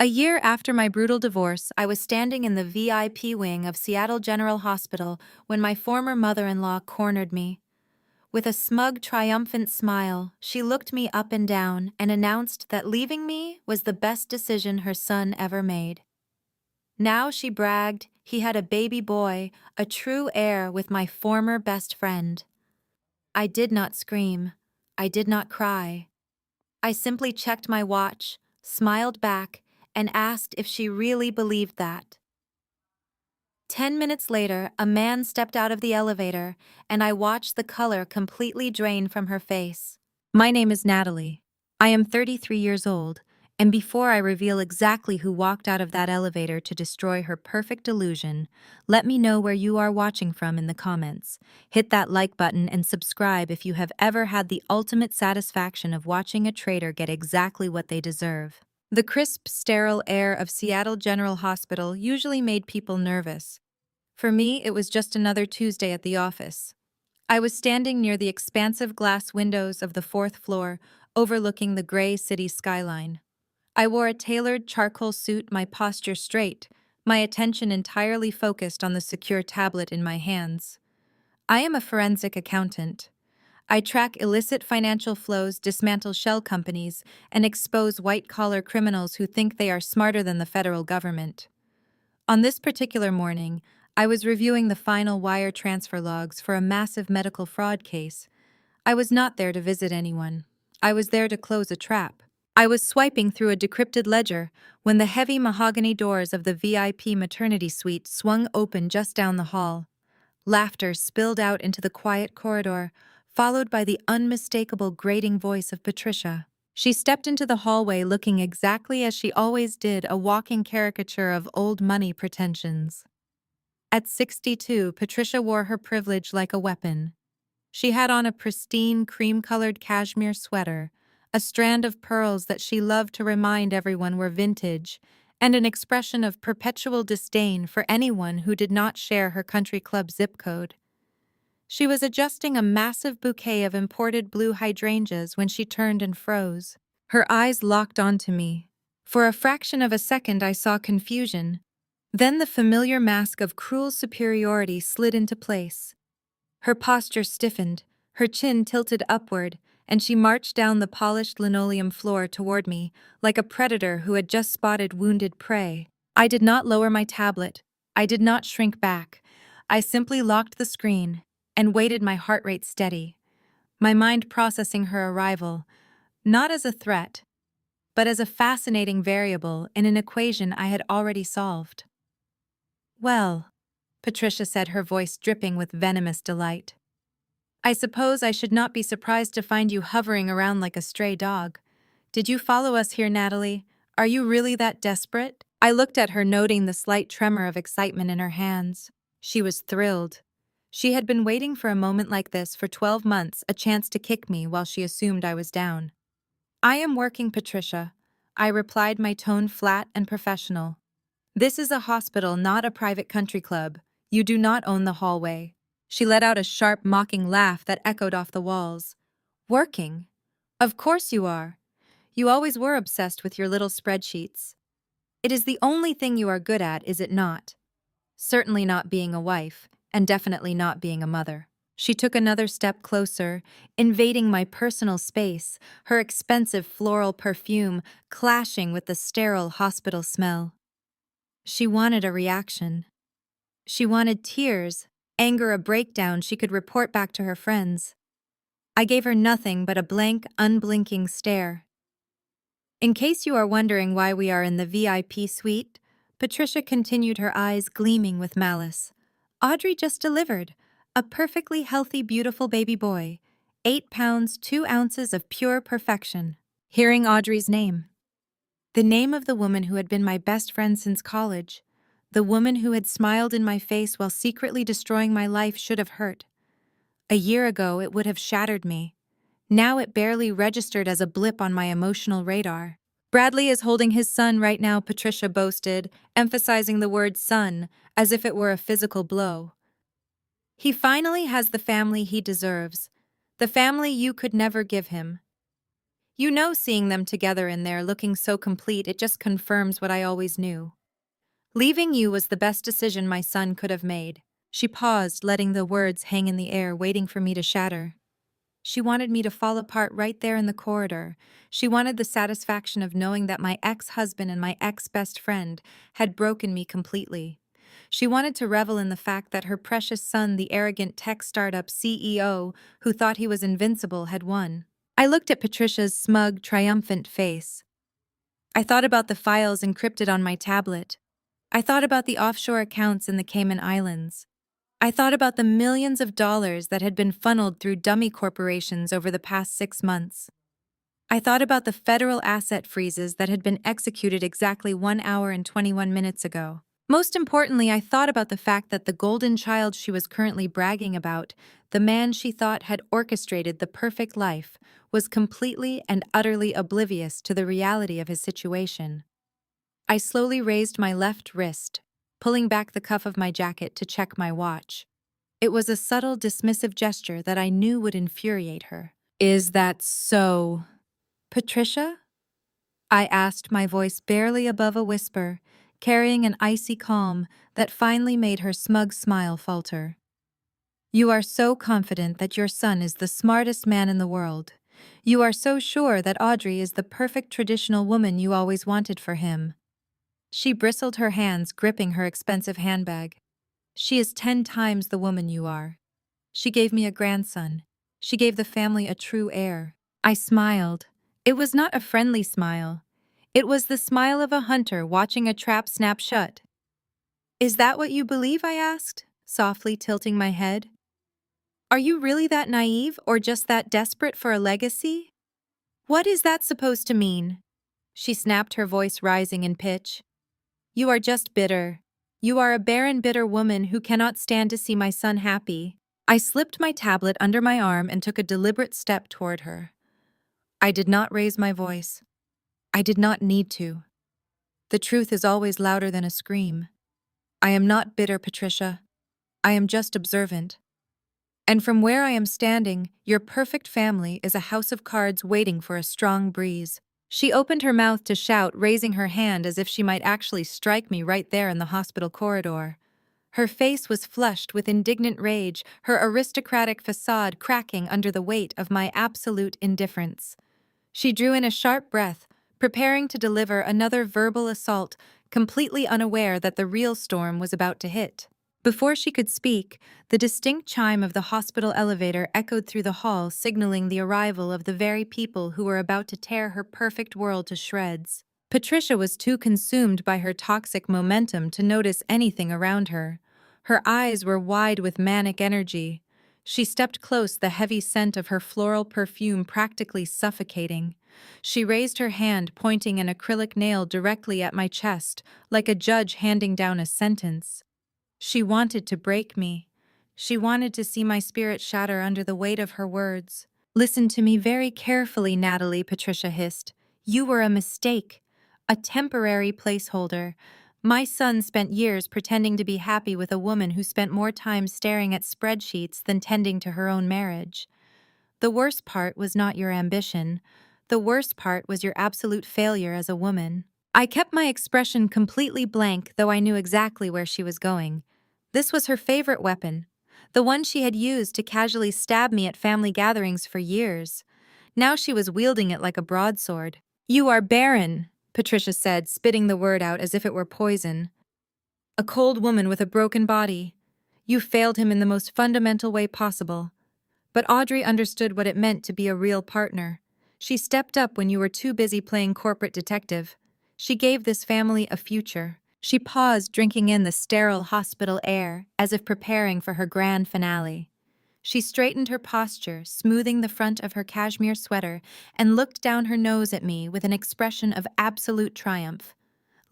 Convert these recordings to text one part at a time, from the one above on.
A year after my brutal divorce, I was standing in the VIP wing of Seattle General Hospital when my former mother-in-law cornered me. With a smug, triumphant smile, she looked me up and down and announced that leaving me was the best decision her son ever made. Now, she bragged, he had a baby boy, a true heir with my former best friend. I did not scream. I did not cry. I simply checked my watch, smiled back, and asked if she really believed that. 10 minutes later, a man stepped out of the elevator, and I watched the color completely drain from her face. My name is Natalie. I am 33 years old, and before I reveal exactly who walked out of that elevator to destroy her perfect illusion, let me know where you are watching from in the comments. Hit that like button and subscribe if you have ever had the ultimate satisfaction of watching a traitor get exactly what they deserve. The crisp, sterile air of Seattle General Hospital usually made people nervous. For me, it was just another Tuesday at the office. I was standing near the expansive glass windows of the fourth floor, overlooking the gray city skyline. I wore a tailored charcoal suit, my posture straight, my attention entirely focused on the secure tablet in my hands. I am a forensic accountant. I track illicit financial flows, dismantle shell companies, and expose white-collar criminals who think they are smarter than the federal government. On this particular morning, I was reviewing the final wire transfer logs for a massive medical fraud case. I was not there to visit anyone. I was there to close a trap. I was swiping through a decrypted ledger when the heavy mahogany doors of the VIP maternity suite swung open just down the hall. Laughter spilled out into the quiet corridor, followed by the unmistakable grating voice of Patricia. She stepped into the hallway looking exactly as she always did, a walking caricature of old money pretensions. At 62, Patricia wore her privilege like a weapon. She had on a pristine, cream-colored cashmere sweater, a strand of pearls that she loved to remind everyone were vintage, and an expression of perpetual disdain for anyone who did not share her country club zip code. She was adjusting a massive bouquet of imported blue hydrangeas when she turned and froze. Her eyes locked onto me. For a fraction of a second I saw confusion. Then the familiar mask of cruel superiority slid into place. Her posture stiffened, her chin tilted upward, and she marched down the polished linoleum floor toward me, like a predator who had just spotted wounded prey. I did not lower my tablet. I did not shrink back. I simply locked the screen and waited, my heart rate steady, my mind processing her arrival, not as a threat, but as a fascinating variable in an equation I had already solved. "Well," Patricia said, her voice dripping with venomous delight, "I suppose I should not be surprised to find you hovering around like a stray dog. Did you follow us here, Natalie? Are you really that desperate?" I looked at her, noting the slight tremor of excitement in her hands. She was thrilled. She had been waiting for a moment like this for 12 months, a chance to kick me while she assumed I was down. "I am working, Patricia," I replied, my tone flat and professional. "This is a hospital, not a private country club. You do not own the hallway." She let out a sharp, mocking laugh that echoed off the walls. "Working? Of course you are. You always were obsessed with your little spreadsheets. It is the only thing you are good at, is it not? Certainly not being a wife, and definitely not being a mother." She took another step closer, invading my personal space, her expensive floral perfume clashing with the sterile hospital smell. She wanted a reaction. She wanted tears, anger, a breakdown she could report back to her friends. I gave her nothing but a blank, unblinking stare. "In case you are wondering why we are in the VIP suite," Patricia continued, her eyes gleaming with malice, "Audrey just delivered a perfectly healthy, beautiful baby boy, 8 pounds, 2 ounces of pure perfection." Hearing Audrey's name, the name of the woman who had been my best friend since college, the woman who had smiled in my face while secretly destroying my life, should have hurt. A year ago, it would have shattered me. Now it barely registered as a blip on my emotional radar. "Bradley is holding his son right now," Patricia boasted, emphasizing the word son as if it were a physical blow. "He finally has the family he deserves, the family you could never give him. You know, seeing them together in there looking so complete, it just confirms what I always knew. Leaving you was the best decision my son could have made. She paused, letting the words hang in the air, waiting for me to shatter. She wanted me to fall apart right there in the corridor. She wanted the satisfaction of knowing that my ex-husband and my ex-best friend had broken me completely. She wanted to revel in the fact that her precious son, the arrogant tech startup CEO who thought he was invincible, had won. I looked at Patricia's smug, triumphant face. I thought about the files encrypted on my tablet. I thought about the offshore accounts in the Cayman Islands. I thought about the millions of dollars that had been funneled through dummy corporations over the past 6 months. I thought about the federal asset freezes that had been executed exactly 1 hour and 21 minutes ago. Most importantly, I thought about the fact that the golden child she was currently bragging about, the man she thought had orchestrated the perfect life, was completely and utterly oblivious to the reality of his situation. I slowly raised my left wrist, pulling back the cuff of my jacket to check my watch. It was a subtle, dismissive gesture that I knew would infuriate her. "Is that so, Patricia?" I asked, my voice barely above a whisper, carrying an icy calm that finally made her smug smile falter. "You are so confident that your son is the smartest man in the world. You are so sure that Audrey is the perfect traditional woman you always wanted for him." She bristled her hands, gripping her expensive handbag. "She is 10 times the woman you are. She gave me a grandson. She gave the family a true heir." I smiled. It was not a friendly smile. It was the smile of a hunter watching a trap snap shut. "Is that what you believe?" I asked, softly tilting my head. "Are you really that naive, or just that desperate for a legacy?" "What is that supposed to mean?" She snapped, her voice rising in pitch. "You are just bitter. You are a barren, bitter woman who cannot stand to see my son happy." I slipped my tablet under my arm and took a deliberate step toward her. I did not raise my voice. I did not need to. The truth is always louder than a scream. I am not bitter, Patricia. I am just observant. And from where I am standing, your perfect family is a house of cards waiting for a strong breeze. She opened her mouth to shout, raising her hand as if she might actually strike me right there in the hospital corridor. Her face was flushed with indignant rage, her aristocratic facade cracking under the weight of my absolute indifference. She drew in a sharp breath, preparing to deliver another verbal assault, completely unaware that the real storm was about to hit. Before she could speak, the distinct chime of the hospital elevator echoed through the hall, signaling the arrival of the very people who were about to tear her perfect world to shreds. Patricia was too consumed by her toxic momentum to notice anything around her. Her eyes were wide with manic energy. She stepped close, the heavy scent of her floral perfume practically suffocating. She raised her hand, pointing an acrylic nail directly at my chest, like a judge handing down a sentence. She wanted to break me. She wanted to see my spirit shatter under the weight of her words. "Listen to me very carefully, Natalie," Patricia hissed. "You were a mistake. A temporary placeholder. My son spent years pretending to be happy with a woman who spent more time staring at spreadsheets than tending to her own marriage. The worst part was not your ambition. The worst part was your absolute failure as a woman." I kept my expression completely blank, though I knew exactly where she was going. This was her favorite weapon, the one she had used to casually stab me at family gatherings for years. Now she was wielding it like a broadsword. "You are barren," Patricia said, spitting the word out as if it were poison. "A cold woman with a broken body. You failed him in the most fundamental way possible." But Audrey understood what it meant to be a real partner. She stepped up when you were too busy playing corporate detective. She gave this family a future. She paused, drinking in the sterile hospital air, as if preparing for her grand finale. She straightened her posture, smoothing the front of her cashmere sweater, and looked down her nose at me with an expression of absolute triumph.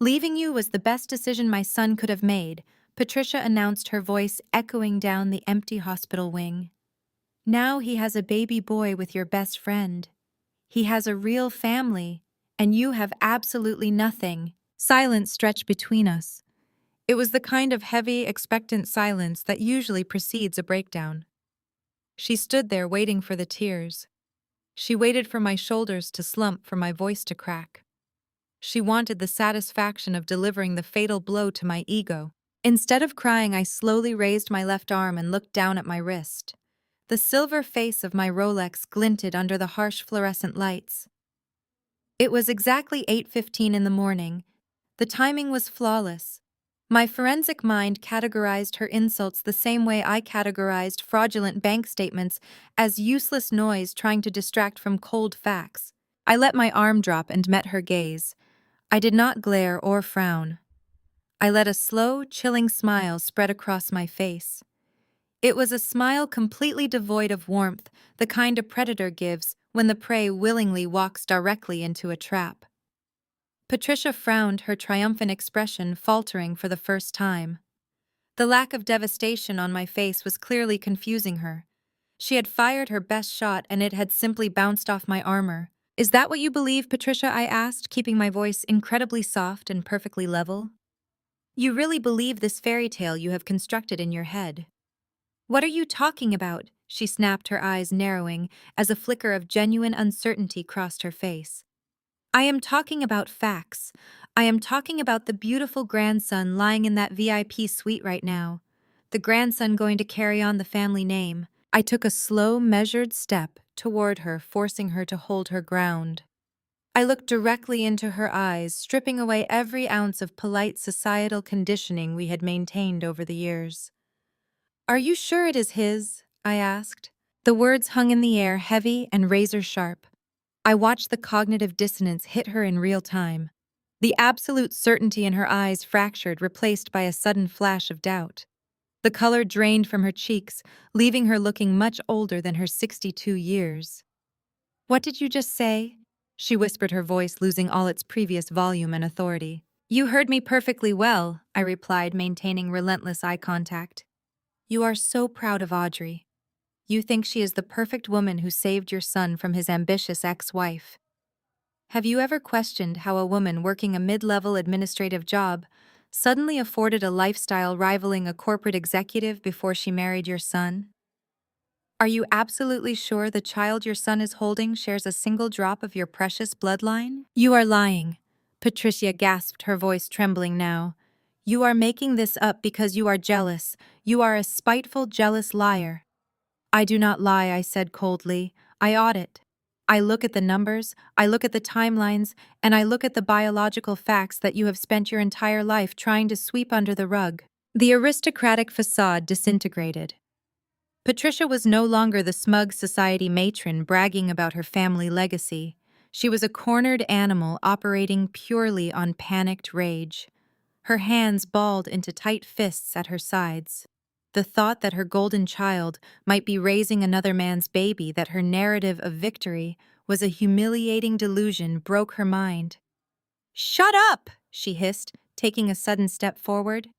"Leaving you was the best decision my son could have made," Patricia announced, her voice echoing down the empty hospital wing. "Now he has a baby boy with your best friend. He has a real family, and you have absolutely nothing." Silence stretched between us. It was the kind of heavy, expectant silence that usually precedes a breakdown. She stood there waiting for the tears. She waited for my shoulders to slump, for my voice to crack. She wanted the satisfaction of delivering the fatal blow to my ego. Instead of crying, I slowly raised my left arm and looked down at my wrist. The silver face of my Rolex glinted under the harsh fluorescent lights. It was exactly 8:15 in the morning. The timing was flawless. My forensic mind categorized her insults the same way I categorized fraudulent bank statements, as useless noise trying to distract from cold facts. I let my arm drop and met her gaze. I did not glare or frown. I let a slow, chilling smile spread across my face. It was a smile completely devoid of warmth, the kind a predator gives when the prey willingly walks directly into a trap. Patricia frowned, her triumphant expression faltering for the first time. The lack of devastation on my face was clearly confusing her. She had fired her best shot and it had simply bounced off my armor. "Is that what you believe, Patricia?" I asked, keeping my voice incredibly soft and perfectly level. "You really believe this fairy tale you have constructed in your head?" "What are you talking about?" she snapped, her eyes narrowing as a flicker of genuine uncertainty crossed her face. "I am talking about facts. I am talking about the beautiful grandson lying in that VIP suite right now. The grandson going to carry on the family name." I took a slow, measured step toward her, forcing her to hold her ground. I looked directly into her eyes, stripping away every ounce of polite societal conditioning we had maintained over the years. "Are you sure it is his?" I asked. The words hung in the air, heavy and razor-sharp. I watched the cognitive dissonance hit her in real time. The absolute certainty in her eyes fractured, replaced by a sudden flash of doubt. The color drained from her cheeks, leaving her looking much older than her 62 years. "What did you just say?" she whispered, her voice losing all its previous volume and authority. "You heard me perfectly well," I replied, maintaining relentless eye contact. "You are so proud of Audrey. You think she is the perfect woman who saved your son from his ambitious ex-wife. Have you ever questioned how a woman working a mid-level administrative job suddenly afforded a lifestyle rivaling a corporate executive before she married your son? Are you absolutely sure the child your son is holding shares a single drop of your precious bloodline?" "You are lying," Patricia gasped, her voice trembling now. "You are making this up because you are jealous. You are a spiteful, jealous liar." "I do not lie," I said coldly. "I audit. I look at the numbers, I look at the timelines, and I look at the biological facts that you have spent your entire life trying to sweep under the rug." The aristocratic facade disintegrated. Patricia was no longer the smug society matron bragging about her family legacy. She was a cornered animal operating purely on panicked rage. Her hands balled into tight fists at her sides. The thought that her golden child might be raising another man's baby, that her narrative of victory was a humiliating delusion, broke her mind. "Shut up!" she hissed, taking a sudden step forward.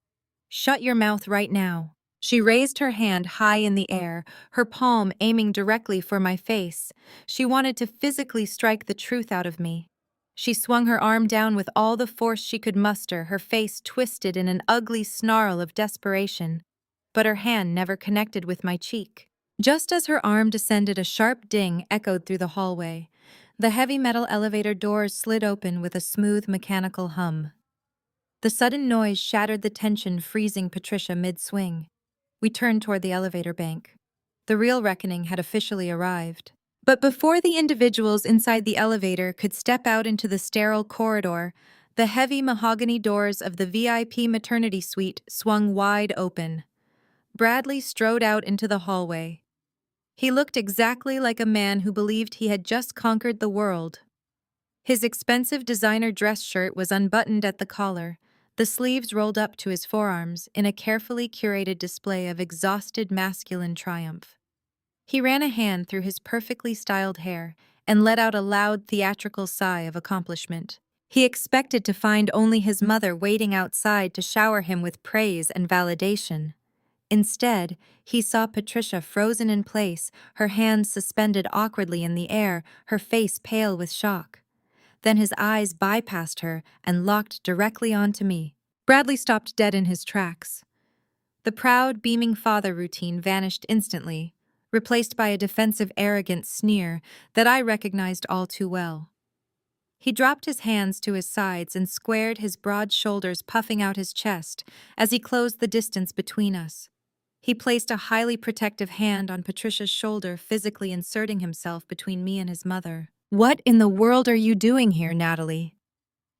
"Shut your mouth right now." She raised her hand high in the air, her palm aiming directly for my face. She wanted to physically strike the truth out of me. She swung her arm down with all the force she could muster, her face twisted in an ugly snarl of desperation. But her hand never connected with my cheek. Just as her arm descended, a sharp ding echoed through the hallway. The heavy metal elevator doors slid open with a smooth mechanical hum. The sudden noise shattered the tension, freezing Patricia mid-swing. We turned toward the elevator bank. The real reckoning had officially arrived. But before the individuals inside the elevator could step out into the sterile corridor, the heavy mahogany doors of the VIP maternity suite swung wide open. Bradley strode out into the hallway. He looked exactly like a man who believed he had just conquered the world. His expensive designer dress shirt was unbuttoned at the collar, the sleeves rolled up to his forearms in a carefully curated display of exhausted masculine triumph. He ran a hand through his perfectly styled hair and let out a loud theatrical sigh of accomplishment. He expected to find only his mother waiting outside to shower him with praise and validation. Instead, he saw Patricia frozen in place, her hands suspended awkwardly in the air, her face pale with shock. Then his eyes bypassed her and locked directly onto me. Bradley stopped dead in his tracks. The proud, beaming father routine vanished instantly. replaced by a defensive, arrogant sneer that I recognized all too well. He dropped his hands to his sides and squared his broad shoulders, puffing out his chest as he closed the distance between us. He placed a highly protective hand on Patricia's shoulder, physically inserting himself between me and his mother. "What in the world are you doing here, Natalie?"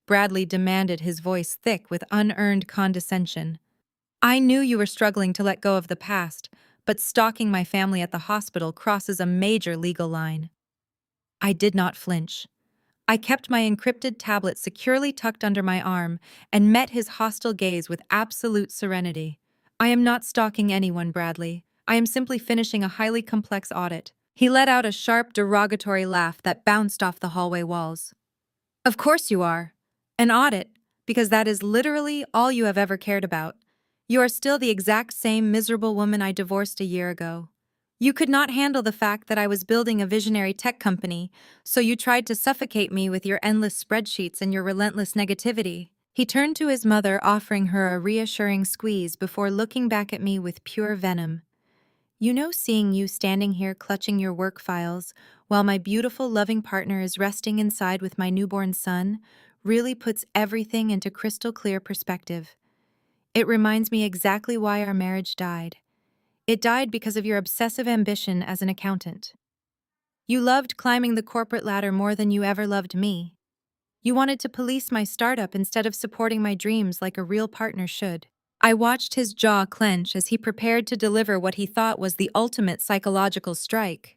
Bradley demanded, his voice thick with unearned condescension. "I knew you were struggling to let go of the past, but stalking my family at the hospital crosses a major legal line." I did not flinch. I kept my encrypted tablet securely tucked under my arm and met his hostile gaze with absolute serenity. "I am not stalking anyone, Bradley. I am simply finishing a highly complex audit." He let out a sharp, derogatory laugh that bounced off the hallway walls. "Of course you are. An audit, because that is literally all you have ever cared about. You are still the exact same miserable woman I divorced a year ago. You could not handle the fact that I was building a visionary tech company, so you tried to suffocate me with your endless spreadsheets and your relentless negativity." He turned to his mother, offering her a reassuring squeeze before looking back at me with pure venom. "You know, seeing you standing here clutching your work files while my beautiful, loving partner is resting inside with my newborn son really puts everything into crystal clear perspective. It reminds me exactly why our marriage died. It died because of your obsessive ambition as an accountant. You loved climbing the corporate ladder more than you ever loved me. You wanted to police my startup instead of supporting my dreams like a real partner should." I watched his jaw clench as he prepared to deliver what he thought was the ultimate psychological strike.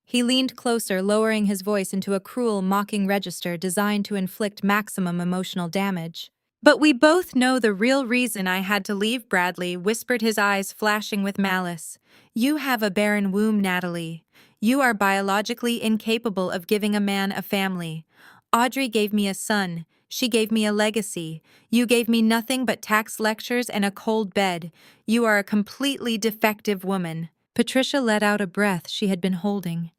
He leaned closer, lowering his voice into a cruel, mocking register designed to inflict maximum emotional damage. "But we both know the real reason I had to leave," Bradley whispered, his eyes flashing with malice. "You have a barren womb, Natalie. You are biologically incapable of giving a man a family. Audrey gave me a son. She gave me a legacy. You gave me nothing but tax lectures and a cold bed. You are a completely defective woman." Patricia let out a breath she had been holding,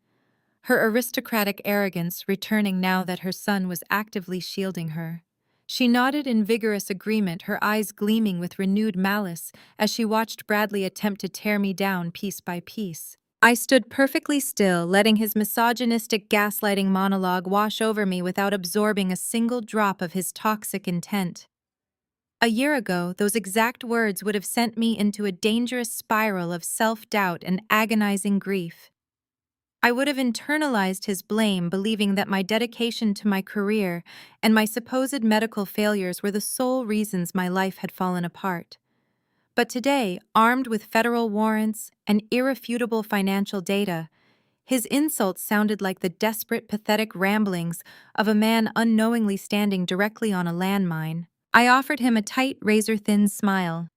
her aristocratic arrogance returning now that her son was actively shielding her. She nodded in vigorous agreement, her eyes gleaming with renewed malice as she watched Bradley attempt to tear me down piece by piece. I stood perfectly still, letting his misogynistic gaslighting monologue wash over me without absorbing a single drop of his toxic intent. A year ago, those exact words would have sent me into a dangerous spiral of self-doubt and agonizing grief. I would have internalized his blame, believing that my dedication to my career and my supposed medical failures were the sole reasons my life had fallen apart. But today, armed with federal warrants and irrefutable financial data, his insults sounded like the desperate, pathetic ramblings of a man unknowingly standing directly on a landmine. I offered him a tight, razor-thin smile.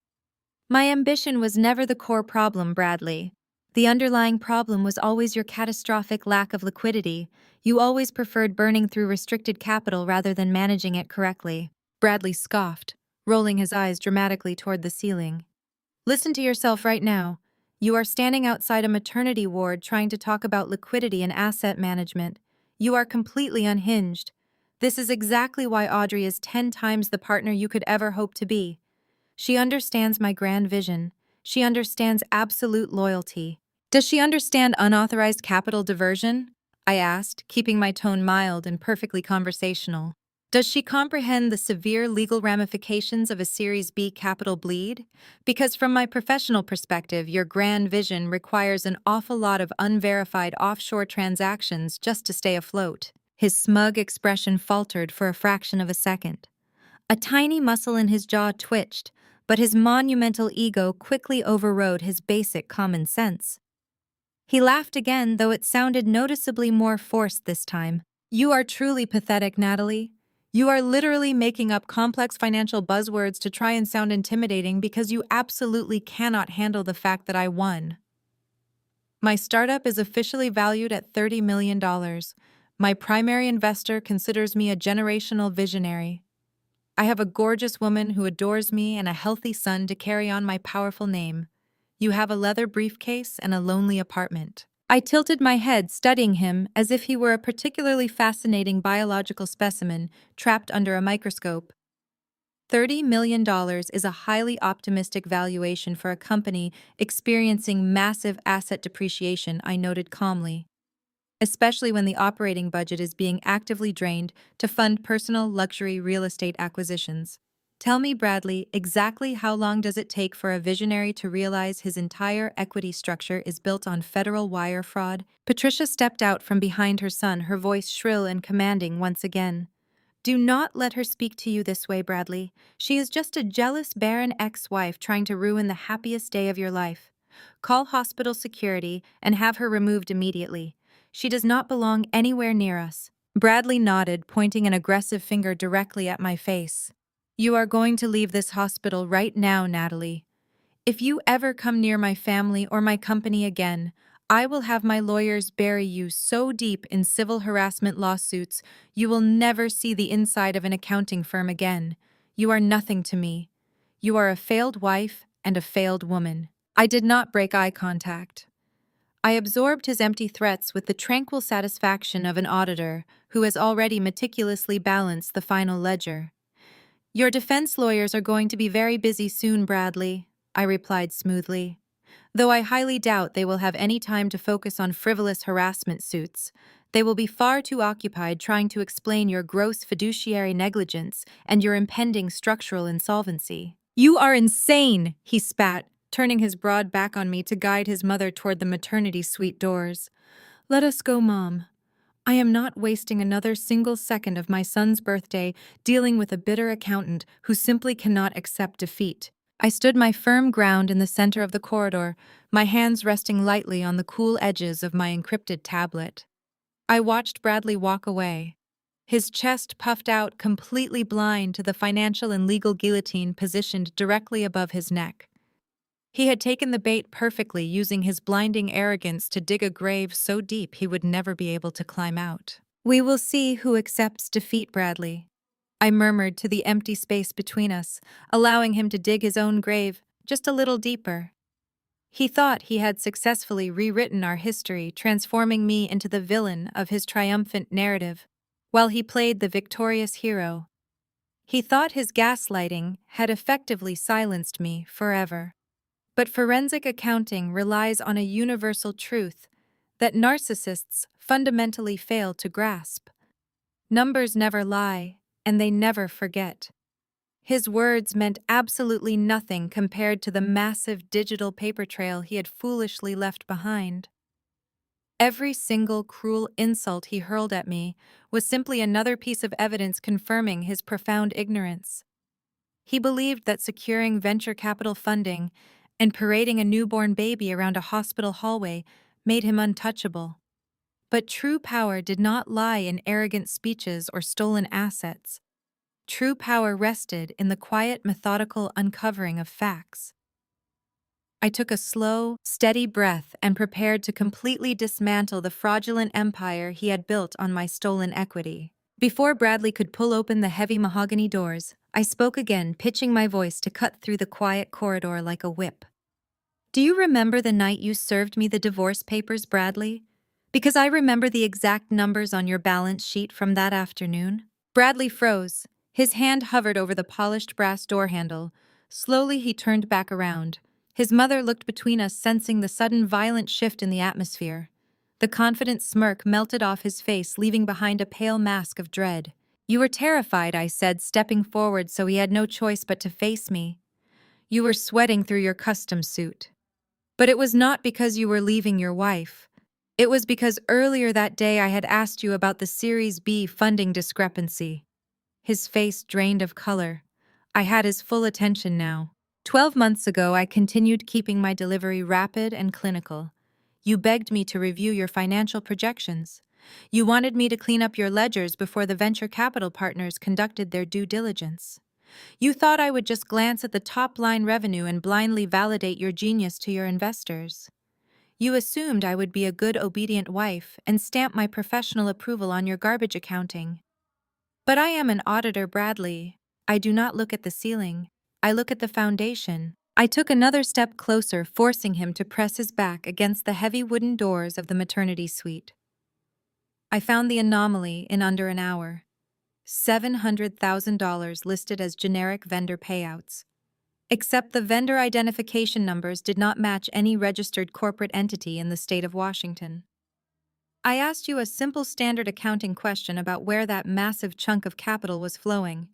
"My ambition was never the core problem, Bradley. The underlying problem was always your catastrophic lack of liquidity. You always preferred burning through restricted capital rather than managing it correctly." Bradley scoffed, rolling his eyes dramatically toward the ceiling. "Listen to yourself right now. You are standing outside a maternity ward trying to talk about liquidity and asset management. You are completely unhinged. This is exactly why Audrey is 10 times the partner you could ever hope to be. She understands my grand vision. She understands absolute loyalty. Does she understand unauthorized capital diversion?" I asked, keeping my tone mild and perfectly conversational. "Does she comprehend the severe legal ramifications of a Series B capital bleed? Because from my professional perspective, your grand vision requires an awful lot of unverified offshore transactions just to stay afloat." His smug expression faltered for a fraction of a second. A tiny muscle in his jaw twitched, but his monumental ego quickly overrode his basic common sense. He laughed again, though it sounded noticeably more forced this time. "You are truly pathetic, Natalie. You are literally making up complex financial buzzwords to try and sound intimidating because you absolutely cannot handle the fact that I won. My startup is officially valued at $30 million. My primary investor considers me a generational visionary. I have a gorgeous woman who adores me and a healthy son to carry on my powerful name. You have a leather briefcase and a lonely apartment." I tilted my head, studying him as if he were a particularly fascinating biological specimen trapped under a microscope. $30 million is a highly optimistic valuation for a company experiencing massive asset depreciation, I noted calmly, especially when the operating budget is being actively drained to fund personal luxury real estate acquisitions. Tell me, Bradley, exactly how long does it take for a visionary to realize his entire equity structure is built on federal wire fraud? Patricia stepped out from behind her son, her voice shrill and commanding once again. Do not let her speak to you this way, Bradley. She is just a jealous, barren ex-wife trying to ruin the happiest day of your life. Call hospital security and have her removed immediately. She does not belong anywhere near us. Bradley nodded, pointing an aggressive finger directly at my face. You are going to leave this hospital right now, Natalie. If you ever come near my family or my company again, I will have my lawyers bury you so deep in civil harassment lawsuits you will never see the inside of an accounting firm again. You are nothing to me. You are a failed wife and a failed woman. I did not break eye contact. I absorbed his empty threats with the tranquil satisfaction of an auditor who has already meticulously balanced the final ledger. Your defense lawyers are going to be very busy soon, Bradley, I replied smoothly. Though I highly doubt they will have any time to focus on frivolous harassment suits, they will be far too occupied trying to explain your gross fiduciary negligence and your impending structural insolvency. You are insane, he spat, turning his broad back on me to guide his mother toward the maternity suite doors. Let us go, Mom. I am not wasting another single second of my son's birthday dealing with a bitter accountant who simply cannot accept defeat. I stood my firm ground in the center of the corridor, my hands resting lightly on the cool edges of my encrypted tablet. I watched Bradley walk away, his chest puffed out, completely blind to the financial and legal guillotine positioned directly above his neck. He had taken the bait perfectly, using his blinding arrogance to dig a grave so deep he would never be able to climb out. We will see who accepts defeat, Bradley, I murmured to the empty space between us, allowing him to dig his own grave just a little deeper. He thought he had successfully rewritten our history, transforming me into the villain of his triumphant narrative, while he played the victorious hero. He thought his gaslighting had effectively silenced me forever. But forensic accounting relies on a universal truth that narcissists fundamentally fail to grasp. Numbers never lie, and they never forget. His words meant absolutely nothing compared to the massive digital paper trail he had foolishly left behind. Every single cruel insult he hurled at me was simply another piece of evidence confirming his profound ignorance. He believed that securing venture capital funding and parading a newborn baby around a hospital hallway made him untouchable. But true power did not lie in arrogant speeches or stolen assets. True power rested in the quiet, methodical uncovering of facts. I took a slow, steady breath and prepared to completely dismantle the fraudulent empire he had built on my stolen equity. Before Bradley could pull open the heavy mahogany doors, I spoke again, pitching my voice to cut through the quiet corridor like a whip. Do you remember the night you served me the divorce papers, Bradley? Because I remember the exact numbers on your balance sheet from that afternoon. Bradley froze. His hand hovered over the polished brass door handle. Slowly he turned back around. His mother looked between us, sensing the sudden violent shift in the atmosphere. The confident smirk melted off his face, leaving behind a pale mask of dread. You were terrified, I said, stepping forward so he had no choice but to face me. You were sweating through your custom suit. But it was not because you were leaving your wife. It was because earlier that day I had asked you about the Series B funding discrepancy. His face drained of color. I had his full attention now. 12 months ago, I continued keeping my delivery rapid and clinical. You begged me to review your financial projections. You wanted me to clean up your ledgers before the venture capital partners conducted their due diligence. You thought I would just glance at the top-line revenue and blindly validate your genius to your investors. You assumed I would be a good, obedient wife and stamp my professional approval on your garbage accounting. But I am an auditor, Bradley. I do not look at the ceiling. I look at the foundation. I took another step closer, forcing him to press his back against the heavy wooden doors of the maternity suite. I found the anomaly in under an hour. $700,000 listed as generic vendor payouts. Except the vendor identification numbers did not match any registered corporate entity in the state of Washington. I asked you a simple standard accounting question about where that massive chunk of capital was flowing.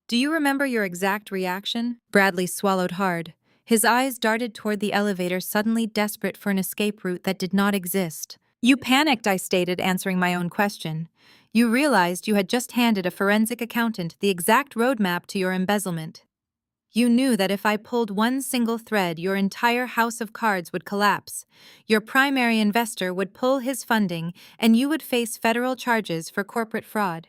Do you remember your exact reaction? Bradley swallowed hard. His eyes darted toward the elevator, suddenly desperate for an escape route that did not exist. You panicked, I stated, answering my own question. You realized you had just handed a forensic accountant the exact roadmap to your embezzlement. You knew that if I pulled one single thread, your entire house of cards would collapse. Your primary investor would pull his funding, and you would face federal charges for corporate fraud.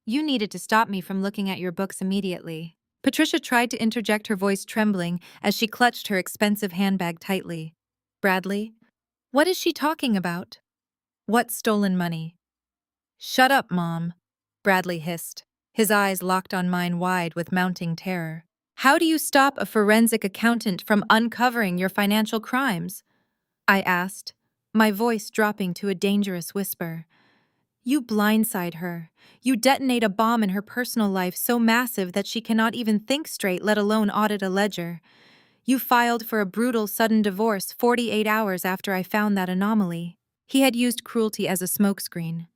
You needed to stop me from looking at your books immediately. Patricia tried to interject, her voice trembling as she clutched her expensive handbag tightly. Bradley, what is she talking about? What stolen money? Shut up, Mom, Bradley hissed, his eyes locked on mine wide with mounting terror. How do you stop a forensic accountant from uncovering your financial crimes? I asked, my voice dropping to a dangerous whisper. You blindside her. You detonate a bomb in her personal life so massive that she cannot even think straight, let alone audit a ledger. You filed for a brutal sudden divorce 48 hours after I found that anomaly. He had used cruelty as a smokescreen.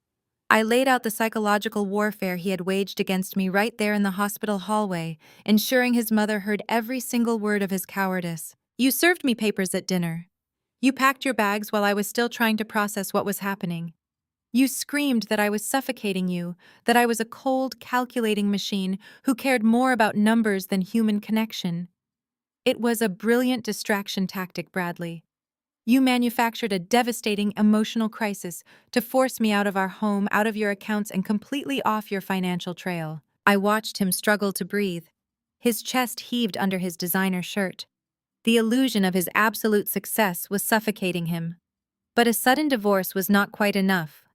I laid out the psychological warfare he had waged against me right there in the hospital hallway, ensuring his mother heard every single word of his cowardice. You served me papers at dinner. You packed your bags while I was still trying to process what was happening. You screamed that I was suffocating you, that I was a cold, calculating machine who cared more about numbers than human connection. It was a brilliant distraction tactic, Bradley. You manufactured a devastating emotional crisis to force me out of our home, out of your accounts, and completely off your financial trail. I watched him struggle to breathe. His chest heaved under his designer shirt. The illusion of his absolute success was suffocating him. But a sudden divorce was not quite enough.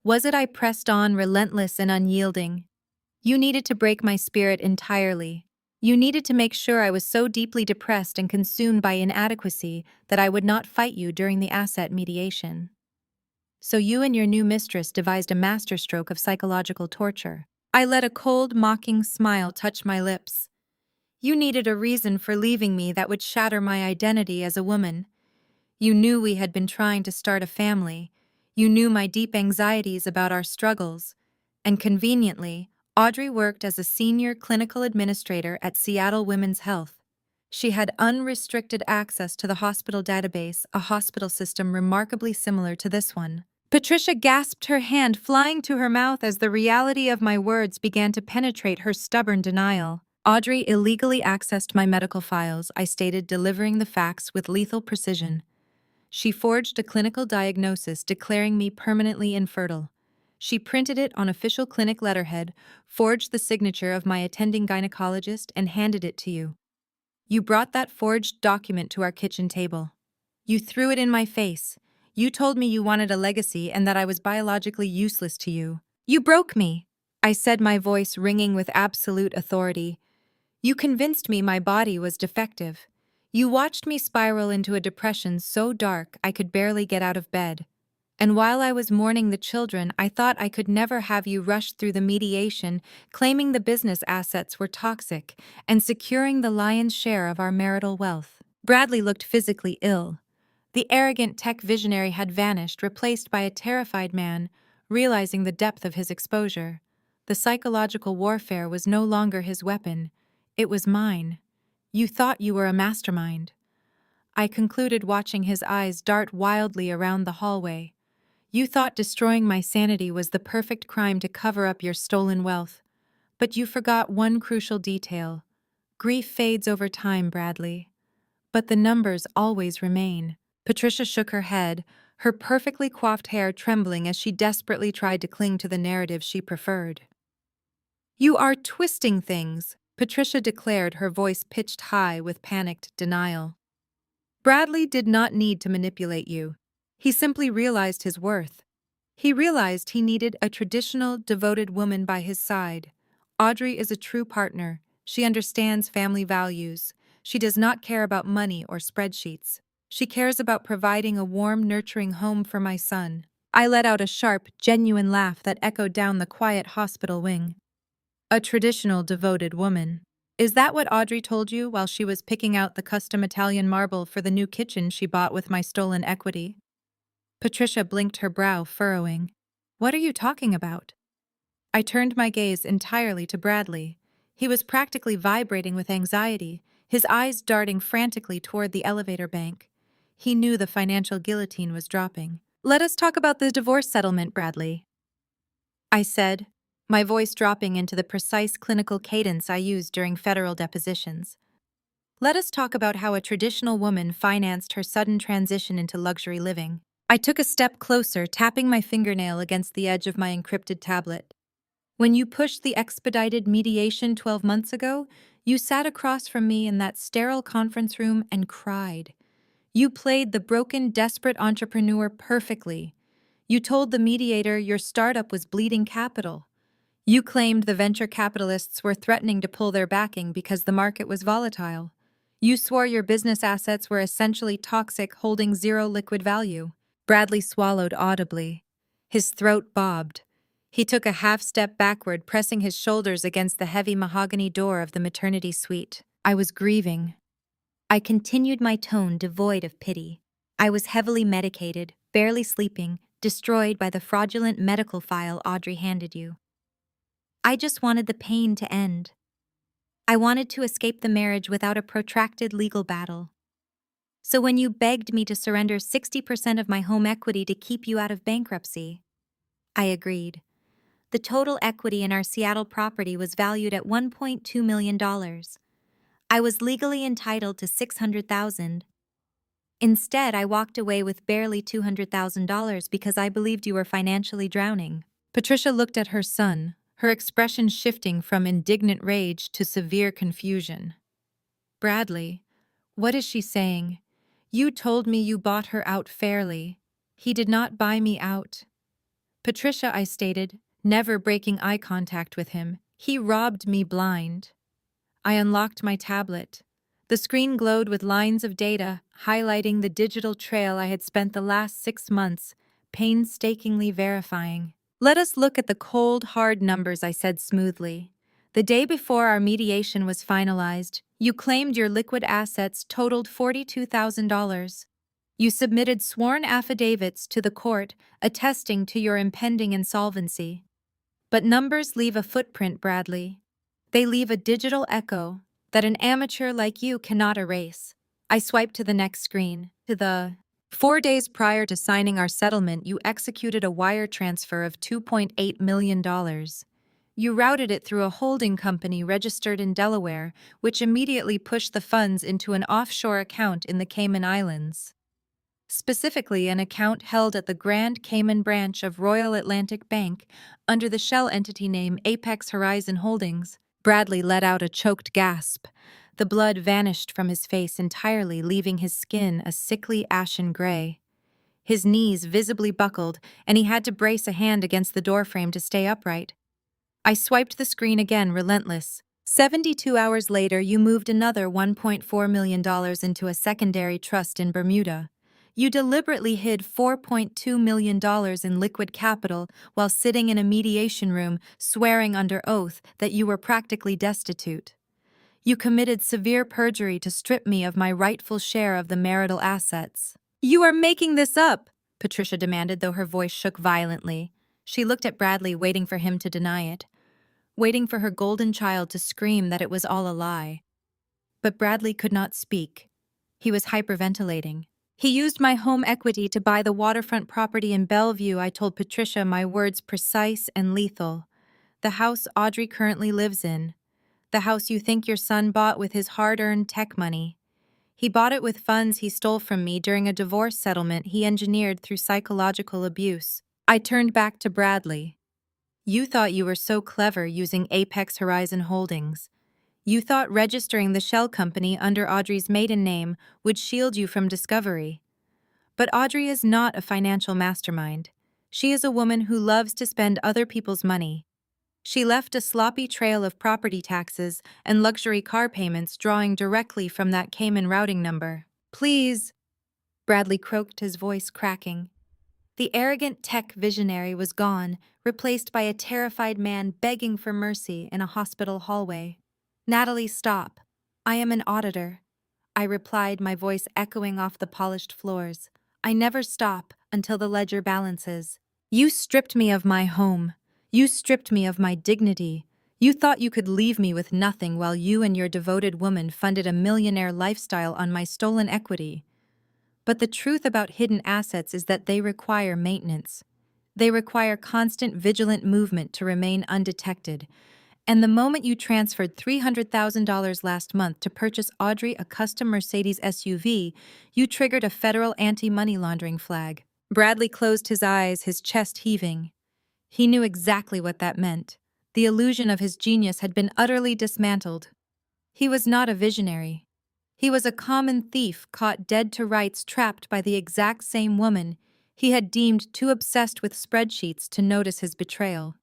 Was it I pressed on, relentless and unyielding? You needed to break my spirit entirely. You needed to make sure I was so deeply depressed and consumed by inadequacy that I would not fight you during the asset mediation. So you and your new mistress devised a masterstroke of psychological torture. I let a cold, mocking smile touch my lips. You needed a reason for leaving me that would shatter my identity as a woman. You knew we had been trying to start a family. You knew my deep anxieties about our struggles. And conveniently, Audrey worked as a senior clinical administrator at Seattle Women's Health. She had unrestricted access to the hospital database, a hospital system remarkably similar to this one. Patricia gasped, her hand flying to her mouth as the reality of my words began to penetrate her stubborn denial. Audrey illegally accessed my medical files, I stated, delivering the facts with lethal precision. She forged a clinical diagnosis declaring me permanently infertile. She printed it on official clinic letterhead, forged the signature of my attending gynecologist, and handed it to you. You brought that forged document to our kitchen table. You threw it in my face. You told me you wanted a legacy and that I was biologically useless to you. You broke me, I said, my voice ringing with absolute authority. You convinced me my body was defective. You watched me spiral into a depression so dark I could barely get out of bed. And while I was mourning the children, I thought I could never have you rush through the mediation, claiming the business assets were toxic and securing the lion's share of our marital wealth. Bradley looked physically ill. The arrogant tech visionary had vanished, replaced by a terrified man, realizing the depth of his exposure. The psychological warfare was no longer his weapon. It was mine. You thought you were a mastermind. I concluded, watching his eyes dart wildly around the hallway. You thought destroying my sanity was the perfect crime to cover up your stolen wealth. But you forgot one crucial detail. Grief fades over time, Bradley. But the numbers always remain. Patricia shook her head, her perfectly coiffed hair trembling as she desperately tried to cling to the narrative she preferred. You are twisting things, Patricia declared, her voice pitched high with panicked denial. Bradley did not need to manipulate you. He simply realized his worth. He realized he needed a traditional, devoted woman by his side. Audrey is a true partner. She understands family values. She does not care about money or spreadsheets. She cares about providing a warm, nurturing home for my son. I let out a sharp, genuine laugh that echoed down the quiet hospital wing. A traditional devoted woman. Is that what Audrey told you while she was picking out the custom Italian marble for the new kitchen she bought with my stolen equity? Patricia blinked, her brow furrowing. What are you talking about? I turned my gaze entirely to Bradley. He was practically vibrating with anxiety, his eyes darting frantically toward the elevator bank. He knew the financial guillotine was dropping. Let us talk about the divorce settlement, Bradley, I said, my voice dropping into the precise clinical cadence I used during federal depositions. Let us talk about how a traditional woman financed her sudden transition into luxury living. I took a step closer, tapping my fingernail against the edge of my encrypted tablet. When you pushed the expedited mediation 12 months ago, you sat across from me in that sterile conference room and cried. You played the broken, desperate entrepreneur perfectly. You told the mediator your startup was bleeding capital. You claimed the venture capitalists were threatening to pull their backing because the market was volatile. You swore your business assets were essentially toxic, holding zero liquid value. Bradley swallowed audibly. His throat bobbed. He took a half-step backward, pressing his shoulders against the heavy mahogany door of the maternity suite. I was grieving. I continued, my tone devoid of pity. I was heavily medicated, barely sleeping, destroyed by the fraudulent medical file Audrey handed you. I just wanted the pain to end. I wanted to escape the marriage without a protracted legal battle. So when you begged me to surrender 60% of my home equity to keep you out of bankruptcy, I agreed. The total equity in our Seattle property was valued at $1.2 million. I was legally entitled to $600,000. Instead, I walked away with barely $200,000 because I believed you were financially drowning. Patricia looked at her son, her expression shifting from indignant rage to severe confusion. Bradley, what is she saying? You told me you bought her out fairly. He did not buy me out. Patricia, I stated, never breaking eye contact with him. He robbed me blind. I unlocked my tablet. The screen glowed with lines of data, highlighting the digital trail I had spent the last 6 months, painstakingly verifying. Let us look at the cold, hard numbers, I said smoothly. The day before our mediation was finalized, you claimed your liquid assets totaled $42,000. You submitted sworn affidavits to the court attesting to your impending insolvency. But numbers leave a footprint, Bradley. They leave a digital echo that an amateur like you cannot erase. I swiped to the next screen, to the 4 days prior to signing our settlement, you executed a wire transfer of $2.8 million. You routed it through a holding company registered in Delaware, which immediately pushed the funds into an offshore account in the Cayman Islands. Specifically, an account held at the Grand Cayman branch of Royal Atlantic Bank under the shell entity name Apex Horizon Holdings. Bradley let out a choked gasp. The blood vanished from his face entirely, leaving his skin a sickly ashen gray. His knees visibly buckled, and he had to brace a hand against the doorframe to stay upright. I swiped the screen again, relentless. 72 hours later, you moved another $1.4 million into a secondary trust in Bermuda. You deliberately hid $4.2 million in liquid capital while sitting in a mediation room, swearing under oath that you were practically destitute. You committed severe perjury to strip me of my rightful share of the marital assets. You are making this up, Patricia demanded, though her voice shook violently. She looked at Bradley, waiting for him to deny it, waiting for her golden child to scream that it was all a lie. But Bradley could not speak. He was hyperventilating. He used my home equity to buy the waterfront property in Bellevue. I told Patricia, my words precise and lethal. The house Audrey currently lives in. The house you think your son bought with his hard-earned tech money. He bought it with funds he stole from me during a divorce settlement he engineered through psychological abuse. I turned back to Bradley. You thought you were so clever using Apex Horizon Holdings. You thought registering the shell company under Audrey's maiden name would shield you from discovery. But Audrey is not a financial mastermind. She is a woman who loves to spend other people's money. She left a sloppy trail of property taxes and luxury car payments drawing directly from that Cayman routing number. Please, Bradley croaked, his voice cracking. The arrogant tech visionary was gone, replaced by a terrified man begging for mercy in a hospital hallway. "Natalie, stop. I am an auditor," I replied, my voice echoing off the polished floors. "I never stop until the ledger balances. You stripped me of my home. You stripped me of my dignity. You thought you could leave me with nothing while you and your devoted woman funded a millionaire lifestyle on my stolen equity. But the truth about hidden assets is that they require maintenance. They require constant vigilant movement to remain undetected. And the moment you transferred $300,000 last month to purchase Audrey a custom Mercedes SUV, you triggered a federal anti-money laundering flag." Bradley closed his eyes, his chest heaving. He knew exactly what that meant. The illusion of his genius had been utterly dismantled. He was not a visionary. He was a common thief caught dead to rights, trapped by the exact same woman he had deemed too obsessed with spreadsheets to notice his betrayal.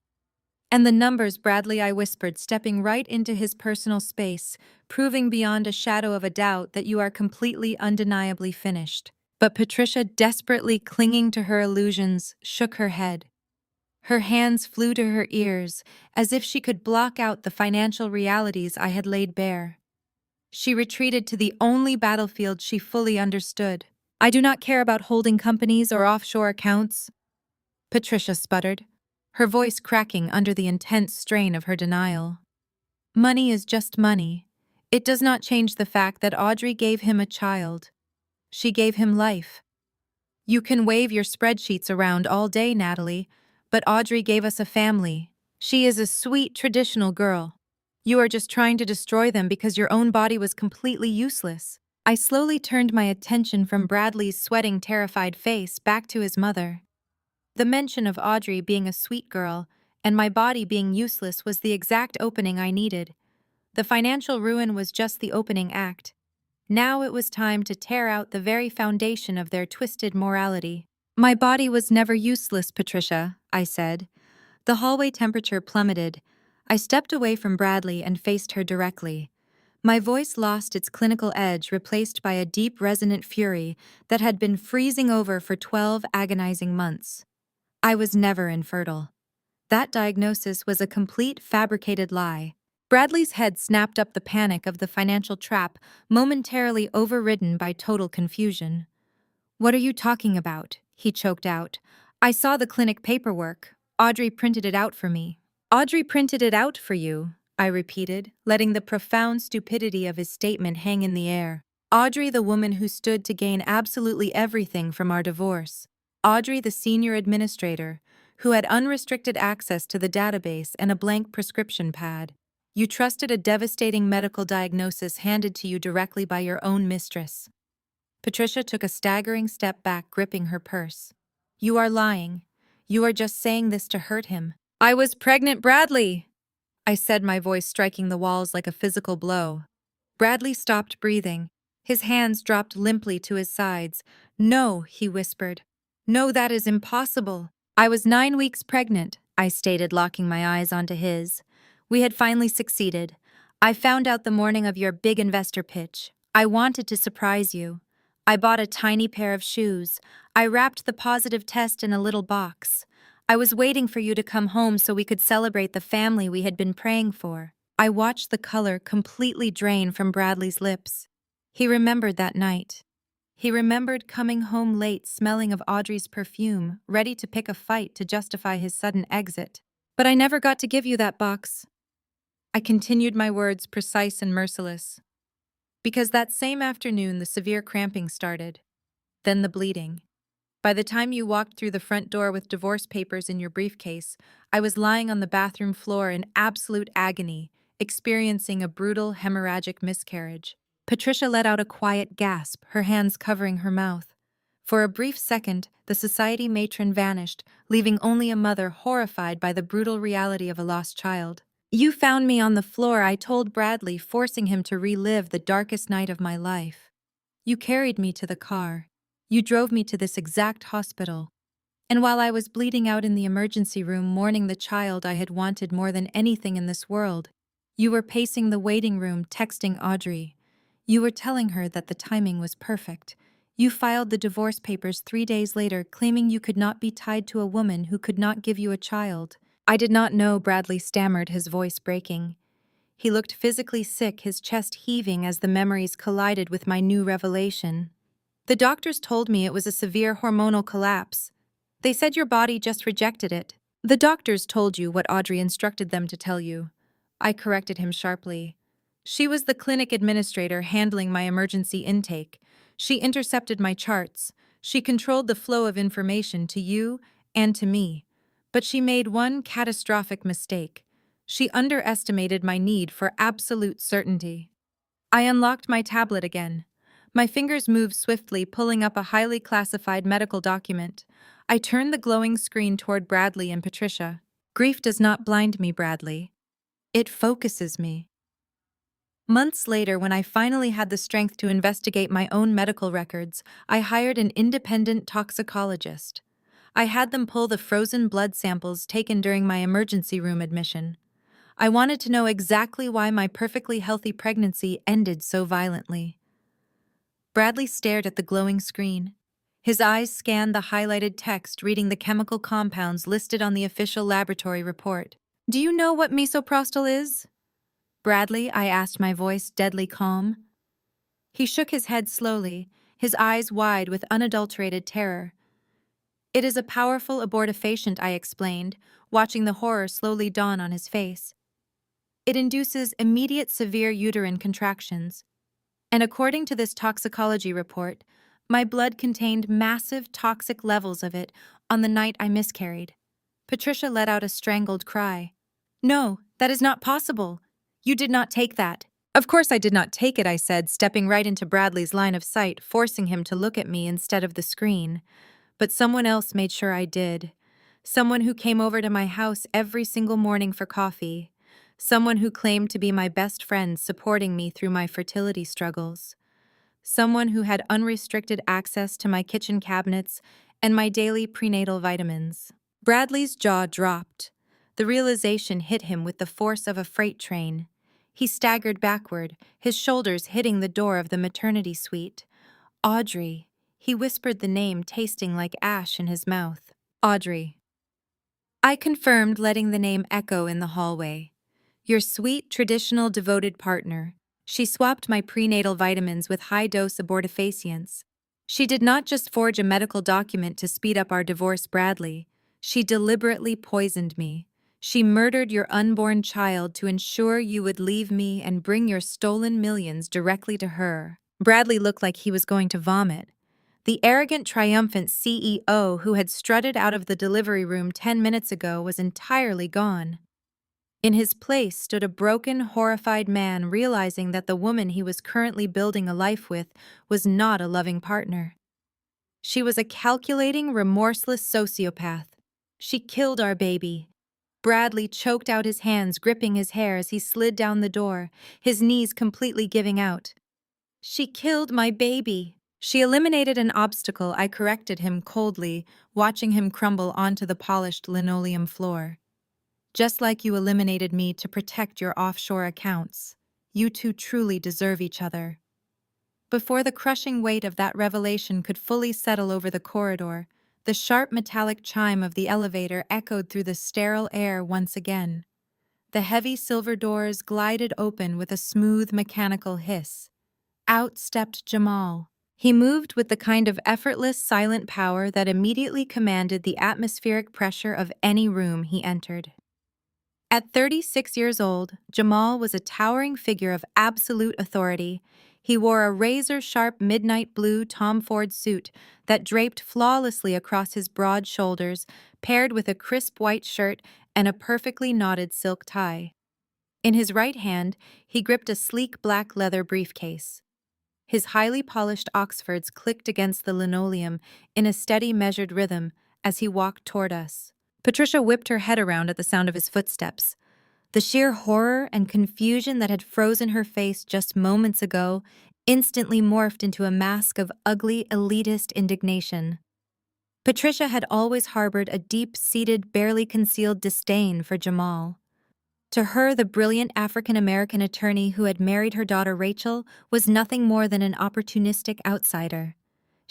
"And the numbers, Bradley," I whispered, stepping right into his personal space, "proving beyond a shadow of a doubt that you are completely, undeniably finished." But Patricia, desperately clinging to her illusions, shook her head. Her hands flew to her ears, as if she could block out the financial realities I had laid bare. She retreated to the only battlefield she fully understood. "I do not care about holding companies or offshore accounts," Patricia sputtered, her voice cracking under the intense strain of her denial. "Money is just money. It does not change the fact that Audrey gave him a child. She gave him life. You can wave your spreadsheets around all day, Natalie, but Audrey gave us a family. She is a sweet, traditional girl. You are just trying to destroy them because your own body was completely useless." I slowly turned my attention from Bradley's sweating, terrified face back to his mother. The mention of Audrey being a sweet girl and my body being useless was the exact opening I needed. The financial ruin was just the opening act. Now it was time to tear out the very foundation of their twisted morality. "My body was never useless, Patricia," I said. The hallway temperature plummeted. I stepped away from Bradley and faced her directly. My voice lost its clinical edge, replaced by a deep, resonant fury that had been freezing over for 12 agonizing months. I was never infertile. That diagnosis was a complete, fabricated lie. Bradley's head snapped up, the panic of the financial trap momentarily overridden by total confusion. "What are you talking about?" he choked out. "I saw the clinic paperwork. Audrey printed it out for me." "Audrey printed it out for you," I repeated, letting the profound stupidity of his statement hang in the air. "Audrey, the woman who stood to gain absolutely everything from our divorce. Audrey, the senior administrator, who had unrestricted access to the database and a blank prescription pad. You trusted a devastating medical diagnosis handed to you directly by your own mistress." Patricia took a staggering step back, gripping her purse. "You are lying. You are just saying this to hurt him." "I was pregnant, Bradley," I said, my voice striking the walls like a physical blow. Bradley stopped breathing. His hands dropped limply to his sides. "No," he whispered. "No, that is impossible." "I was 9 weeks pregnant," I stated, locking my eyes onto his. "We had finally succeeded. I found out the morning of your big investor pitch. I wanted to surprise you. I bought a tiny pair of shoes. I wrapped the positive test in a little box. I was waiting for you to come home so we could celebrate the family we had been praying for." I watched the color completely drain from Bradley's lips. He remembered that night. He remembered coming home late, smelling of Audrey's perfume, ready to pick a fight to justify his sudden exit. "But I never got to give you that box." I continued, my words precise and merciless. "Because that same afternoon the severe cramping started. Then the bleeding. By the time you walked through the front door with divorce papers in your briefcase, I was lying on the bathroom floor in absolute agony, experiencing a brutal hemorrhagic miscarriage." Patricia let out a quiet gasp, her hands covering her mouth. For a brief second, the society matron vanished, leaving only a mother horrified by the brutal reality of a lost child. "You found me on the floor," I told Bradley, forcing him to relive the darkest night of my life. "You carried me to the car. You drove me to this exact hospital. And while I was bleeding out in the emergency room, mourning the child I had wanted more than anything in this world, you were pacing the waiting room, texting Audrey. You were telling her that the timing was perfect. You filed the divorce papers 3 days later, claiming you could not be tied to a woman who could not give you a child. I did not know, Bradley stammered, his voice breaking. He looked physically sick, his chest heaving as the memories collided with my new revelation. The doctors told me it was a severe hormonal collapse. They said your body just rejected it. The doctors told you what Audrey instructed them to tell you. I corrected him sharply. She was the clinic administrator handling my emergency intake. She intercepted my charts. She controlled the flow of information to you and to me. But she made one catastrophic mistake. She underestimated my need for absolute certainty. I unlocked my tablet again. My fingers moved swiftly, pulling up a highly classified medical document. I turned the glowing screen toward Bradley and Patricia. Grief does not blind me, Bradley. It focuses me. Months later, when I finally had the strength to investigate my own medical records, I hired an independent toxicologist. I had them pull the frozen blood samples taken during my emergency room admission. I wanted to know exactly why my perfectly healthy pregnancy ended so violently. Bradley stared at the glowing screen. His eyes scanned the highlighted text, reading the chemical compounds listed on the official laboratory report. Do you know what misoprostol is? Bradley, I asked, my voice deadly calm. He shook his head slowly, his eyes wide with unadulterated terror. It is a powerful abortifacient, I explained, watching the horror slowly dawn on his face. It induces immediate severe uterine contractions. And according to this toxicology report, my blood contained massive toxic levels of it on the night I miscarried. Patricia let out a strangled cry. No, that is not possible. You did not take that. Of course I did not take it, I said, stepping right into Bradley's line of sight, forcing him to look at me instead of the screen. But someone else made sure I did. Someone who came over to my house every single morning for coffee. Someone who claimed to be my best friend, supporting me through my fertility struggles. Someone who had unrestricted access to my kitchen cabinets and my daily prenatal vitamins. Bradley's jaw dropped. The realization hit him with the force of a freight train. He staggered backward, his shoulders hitting the door of the maternity suite. Audrey. He whispered the name, tasting like ash in his mouth. Audrey. I confirmed, letting the name echo in the hallway. Your sweet, traditional, devoted partner. She swapped my prenatal vitamins with high-dose abortifacients. She did not just forge a medical document to speed up our divorce, Bradley. She deliberately poisoned me. She murdered your unborn child to ensure you would leave me and bring your stolen millions directly to her. Bradley looked like he was going to vomit. The arrogant, triumphant CEO who had strutted out of the delivery room 10 minutes ago was entirely gone. In his place stood a broken, horrified man, realizing that the woman he was currently building a life with was not a loving partner. She was a calculating, remorseless sociopath. She killed our baby. Bradley choked out his hands, gripping his hair as he slid down the door, his knees completely giving out. She killed my baby. She eliminated an obstacle, I corrected him coldly, watching him crumble onto the polished linoleum floor. Just like you eliminated me to protect your offshore accounts. You two truly deserve each other. Before the crushing weight of that revelation could fully settle over the corridor, the sharp metallic chime of the elevator echoed through the sterile air once again. The heavy silver doors glided open with a smooth mechanical hiss. Out stepped Jamal. He moved with the kind of effortless, silent power that immediately commanded the atmospheric pressure of any room he entered. At 36 years old, Jamal was a towering figure of absolute authority. He wore a razor-sharp midnight blue Tom Ford suit that draped flawlessly across his broad shoulders, paired with a crisp white shirt and a perfectly knotted silk tie. In his right hand, he gripped a sleek black leather briefcase. His highly polished Oxfords clicked against the linoleum in a steady, measured rhythm as he walked toward us. Patricia whipped her head around at the sound of his footsteps. The sheer horror and confusion that had frozen her face just moments ago instantly morphed into a mask of ugly, elitist indignation. Patricia had always harbored a deep-seated, barely concealed disdain for Jamal. To her, the brilliant African-American attorney who had married her daughter Rachel was nothing more than an opportunistic outsider.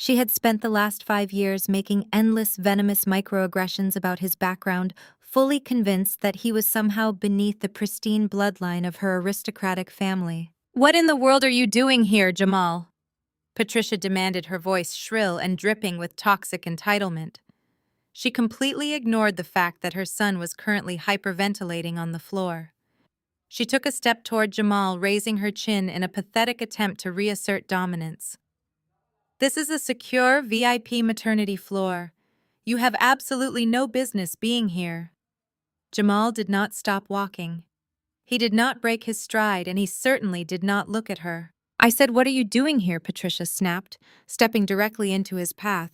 She had spent the last 5 years making endless venomous microaggressions about his background, fully convinced that he was somehow beneath the pristine bloodline of her aristocratic family. "What in the world are you doing here, Jamal?" Patricia demanded, her voice shrill and dripping with toxic entitlement. She completely ignored the fact that her son was currently hyperventilating on the floor. She took a step toward Jamal, raising her chin in a pathetic attempt to reassert dominance. "This is a secure VIP maternity floor. You have absolutely no business being here." Jamal did not stop walking. He did not break his stride, and he certainly did not look at her. "I said, what are you doing here?" Patricia snapped, stepping directly into his path.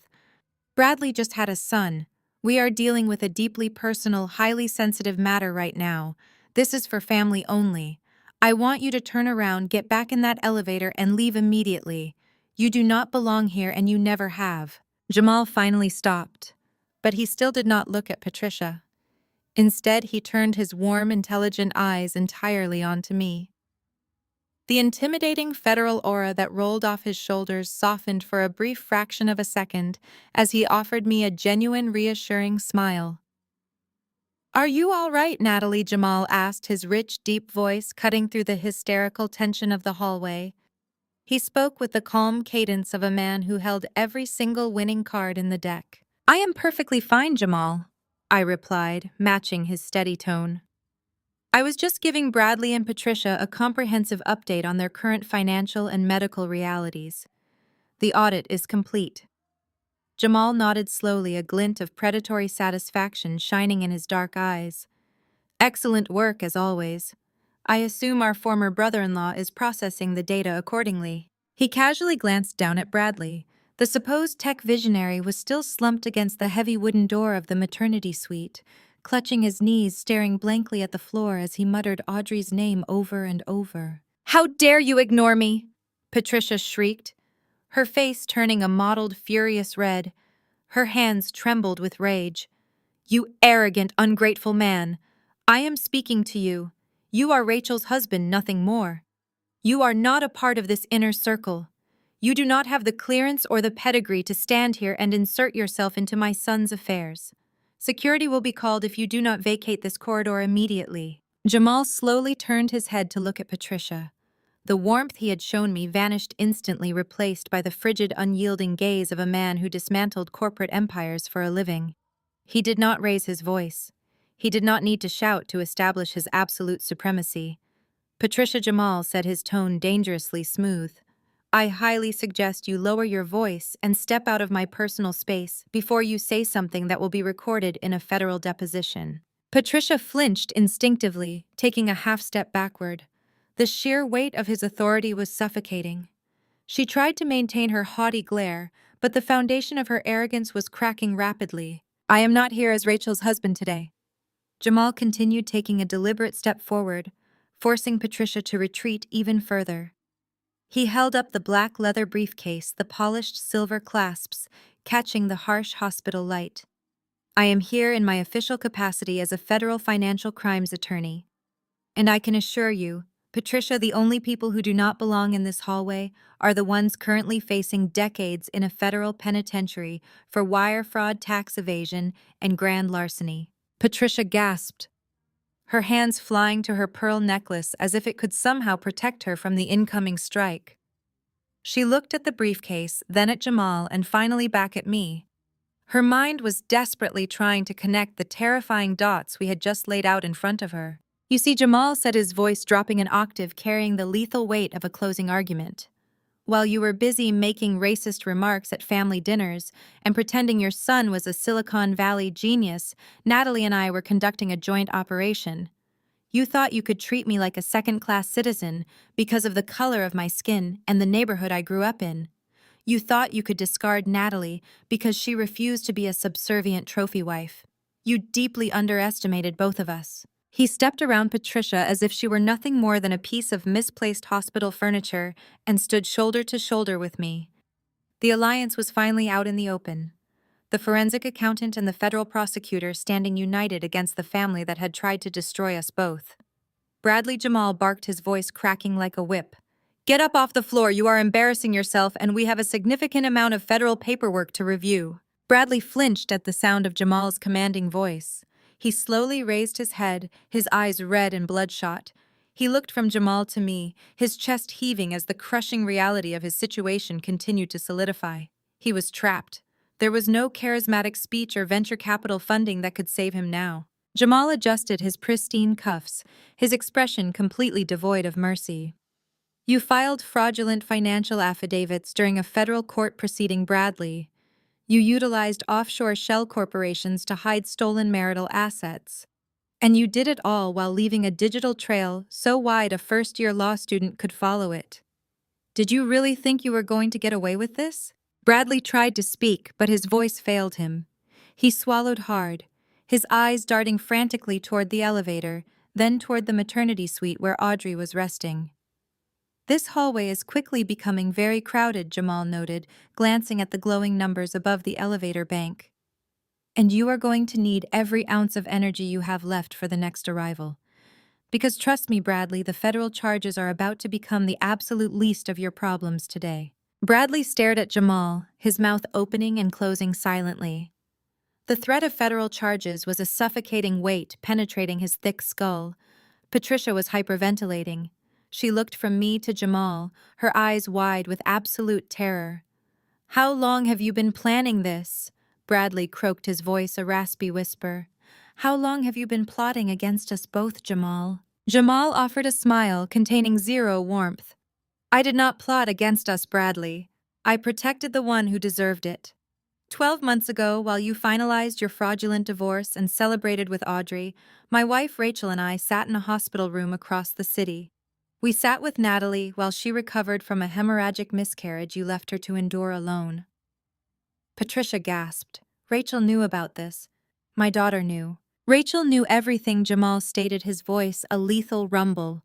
"Bradley just had a son. We are dealing with a deeply personal, highly sensitive matter right now. This is for family only. I want you to turn around, get back in that elevator, and leave immediately. You do not belong here, and you never have." Jamal finally stopped, but he still did not look at Patricia. Instead, he turned his warm, intelligent eyes entirely onto me. The intimidating federal aura that rolled off his shoulders softened for a brief fraction of a second as he offered me a genuine, reassuring smile. "Are you all right, Natalie?" Jamal asked, his rich, deep voice cutting through the hysterical tension of the hallway. He spoke with the calm cadence of a man who held every single winning card in the deck. "I am perfectly fine, Jamal," I replied, matching his steady tone. "I was just giving Bradley and Patricia a comprehensive update on their current financial and medical realities. The audit is complete." Jamal nodded slowly, a glint of predatory satisfaction shining in his dark eyes. "Excellent work, as always. I assume our former brother-in-law is processing the data accordingly." He casually glanced down at Bradley. The supposed tech visionary was still slumped against the heavy wooden door of the maternity suite, clutching his knees, staring blankly at the floor as he muttered Audrey's name over and over. "How dare you ignore me?" Patricia shrieked, her face turning a mottled, furious red. Her hands trembled with rage. "You arrogant, ungrateful man! I am speaking to you. You are Rachel's husband, nothing more. You are not a part of this inner circle. You do not have the clearance or the pedigree to stand here and insert yourself into my son's affairs. Security will be called if you do not vacate this corridor immediately." Jamal slowly turned his head to look at Patricia. The warmth he had shown me vanished instantly, replaced by the frigid, unyielding gaze of a man who dismantled corporate empires for a living. He did not raise his voice. He did not need to shout to establish his absolute supremacy. "Patricia," Jamal said, his tone dangerously smooth, "I highly suggest you lower your voice and step out of my personal space before you say something that will be recorded in a federal deposition." Patricia flinched instinctively, taking a half-step backward. The sheer weight of his authority was suffocating. She tried to maintain her haughty glare, but the foundation of her arrogance was cracking rapidly. "I am not here as Rachel's husband today." Jamal continued, taking a deliberate step forward, forcing Patricia to retreat even further. He held up the black leather briefcase, the polished silver clasps catching the harsh hospital light. "I am here in my official capacity as a federal financial crimes attorney. And I can assure you, Patricia, the only people who do not belong in this hallway are the ones currently facing decades in a federal penitentiary for wire fraud, tax evasion, and grand larceny." Patricia gasped, her hands flying to her pearl necklace as if it could somehow protect her from the incoming strike. She looked at the briefcase, then at Jamal, and finally back at me. Her mind was desperately trying to connect the terrifying dots we had just laid out in front of her. "You see," Jamal said, his voice dropping an octave, carrying the lethal weight of a closing argument, "while you were busy making racist remarks at family dinners and pretending your son was a Silicon Valley genius, Natalie and I were conducting a joint operation. You thought you could treat me like a second-class citizen because of the color of my skin and the neighborhood I grew up in. You thought you could discard Natalie because she refused to be a subservient trophy wife. You deeply underestimated both of us." He stepped around Patricia as if she were nothing more than a piece of misplaced hospital furniture and stood shoulder to shoulder with me. The alliance was finally out in the open. The forensic accountant and the federal prosecutor standing united against the family that had tried to destroy us both. Bradley Jamal barked, his voice cracking like a whip. Get up off the floor, you are embarrassing yourself, and we have a significant amount of federal paperwork to review. Bradley flinched at the sound of Jamal's commanding voice. He slowly raised his head, his eyes red and bloodshot. He looked from Jamal to me, his chest heaving as the crushing reality of his situation continued to solidify. He was trapped. There was no charismatic speech or venture capital funding that could save him now. Jamal adjusted his pristine cuffs, his expression completely devoid of mercy. You filed fraudulent financial affidavits during a federal court proceeding, Bradley. You utilized offshore shell corporations to hide stolen marital assets. And you did it all while leaving a digital trail so wide a first-year law student could follow it. Did you really think you were going to get away with this? Bradley tried to speak, but his voice failed him. He swallowed hard, his eyes darting frantically toward the elevator, then toward the maternity suite where Audrey was resting. This hallway is quickly becoming very crowded, Jamal noted, glancing at the glowing numbers above the elevator bank. And you are going to need every ounce of energy you have left for the next arrival. Because trust me, Bradley, the federal charges are about to become the absolute least of your problems today. Bradley stared at Jamal, his mouth opening and closing silently. The threat of federal charges was a suffocating weight penetrating his thick skull. Patricia was hyperventilating. She looked from me to Jamal, her eyes wide with absolute terror. How long have you been planning this? Bradley croaked, his voice a raspy whisper. How long have you been plotting against us both, Jamal? Jamal offered a smile containing zero warmth. I did not plot against us, Bradley. I protected the one who deserved it. 12 months ago, while you finalized your fraudulent divorce and celebrated with Audrey, my wife Rachel and I sat in a hospital room across the city. We sat with Natalie while she recovered from a hemorrhagic miscarriage you left her to endure alone. Patricia gasped. Rachel knew about this. My daughter knew. Rachel knew everything, Jamal stated, his voice a lethal rumble.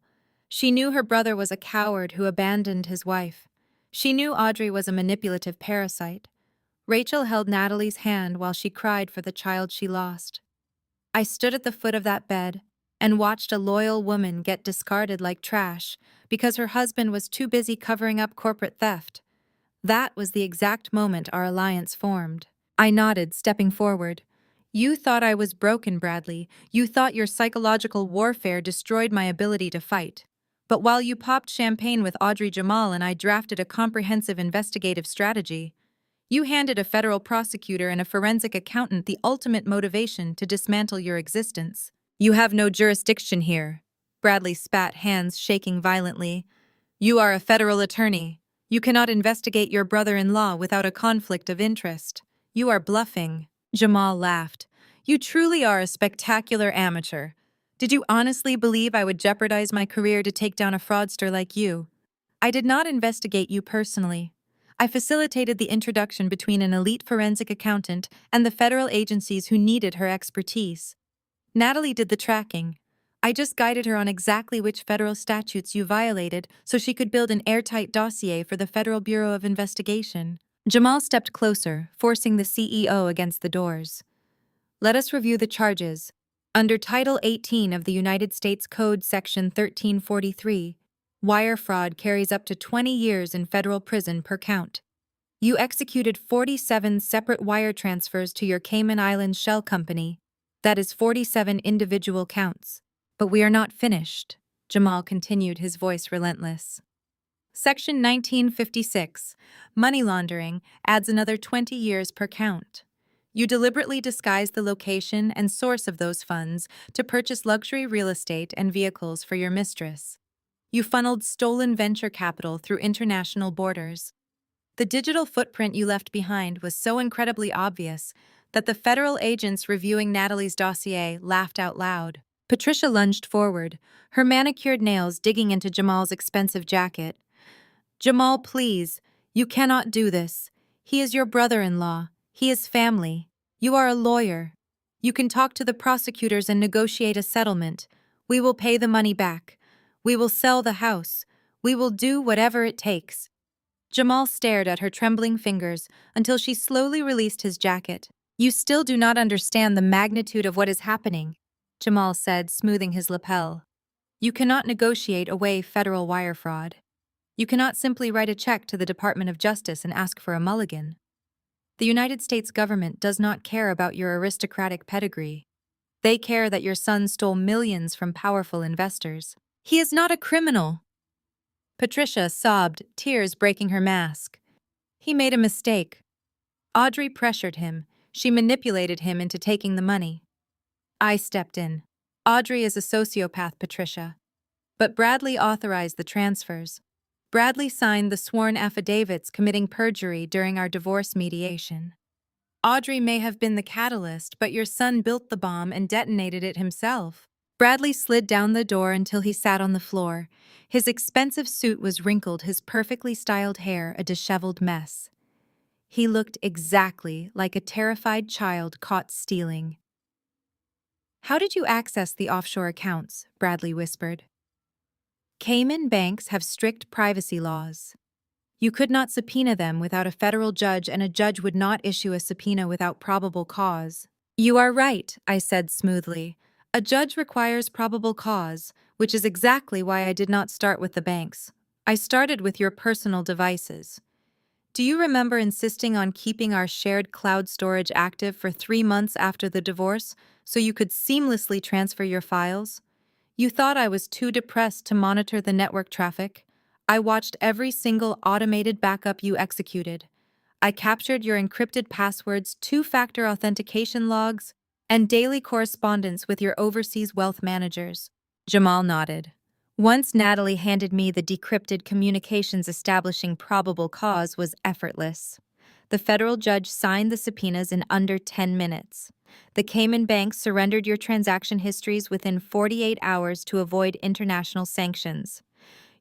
She knew her brother was a coward who abandoned his wife. She knew Audrey was a manipulative parasite. Rachel held Natalie's hand while she cried for the child she lost. I stood at the foot of that bed and watched a loyal woman get discarded like trash because her husband was too busy covering up corporate theft. That was the exact moment our alliance formed. I nodded, stepping forward. You thought I was broken, Bradley. You thought your psychological warfare destroyed my ability to fight. But while you popped champagne with Audrey, Jamal and I drafted a comprehensive investigative strategy, you handed a federal prosecutor and a forensic accountant the ultimate motivation to dismantle your existence. You have no jurisdiction here. Bradley spat, hands shaking violently. You are a federal attorney. You cannot investigate your brother-in-law without a conflict of interest. You are bluffing. Jamal laughed. You truly are a spectacular amateur. Did you honestly believe I would jeopardize my career to take down a fraudster like you? I did not investigate you personally. I facilitated the introduction between an elite forensic accountant and the federal agencies who needed her expertise. Natalie did the tracking. I just guided her on exactly which federal statutes you violated so she could build an airtight dossier for the Federal Bureau of Investigation. Jamal stepped closer, forcing the CEO against the doors. Let us review the charges. Under Title 18 of the United States Code, Section 1343, wire fraud carries up to 20 years in federal prison per count. You executed 47 separate wire transfers to your Cayman Islands shell company. That is 47 individual counts. But we are not finished, Jamal continued, his voice relentless. Section 1956, money laundering, adds another 20 years per count. You deliberately disguised the location and source of those funds to purchase luxury real estate and vehicles for your mistress. You funneled stolen venture capital through international borders. The digital footprint you left behind was so incredibly obvious that the federal agents reviewing Natalie's dossier laughed out loud. Patricia lunged forward, her manicured nails digging into Jamal's expensive jacket. Jamal, please, you cannot do this. He is your brother-in-law. He is family. You are a lawyer. You can talk to the prosecutors and negotiate a settlement. We will pay the money back. We will sell the house. We will do whatever it takes. Jamal stared at her trembling fingers until she slowly released his jacket. You still do not understand the magnitude of what is happening, Jamal said, smoothing his lapel. You cannot negotiate away federal wire fraud. You cannot simply write a check to the Department of Justice and ask for a mulligan. The United States government does not care about your aristocratic pedigree. They care that your son stole millions from powerful investors. He is not a criminal. Patricia sobbed, tears breaking her mask. He made a mistake. Audrey pressured him. She manipulated him into taking the money. I stepped in. Audrey is a sociopath, Patricia. But Bradley authorized the transfers. Bradley signed the sworn affidavits committing perjury during our divorce mediation. Audrey may have been the catalyst, but your son built the bomb and detonated it himself. Bradley slid down the door until he sat on the floor. His expensive suit was wrinkled, his perfectly styled hair a disheveled mess. He looked exactly like a terrified child caught stealing. "How did you access the offshore accounts?" Bradley whispered. "Cayman banks have strict privacy laws. You could not subpoena them without a federal judge, and a judge would not issue a subpoena without probable cause." "You are right," I said smoothly. "A judge requires probable cause, which is exactly why I did not start with the banks. I started with your personal devices. Do you remember insisting on keeping our shared cloud storage active for 3 months after the divorce so you could seamlessly transfer your files? You thought I was too depressed to monitor the network traffic. I watched every single automated backup you executed. I captured your encrypted passwords, two-factor authentication logs, and daily correspondence with your overseas wealth managers." Jamal nodded. "Once Natalie handed me the decrypted communications establishing probable cause was effortless. The federal judge signed the subpoenas in under 10 minutes. The Cayman banks surrendered your transaction histories within 48 hours to avoid international sanctions.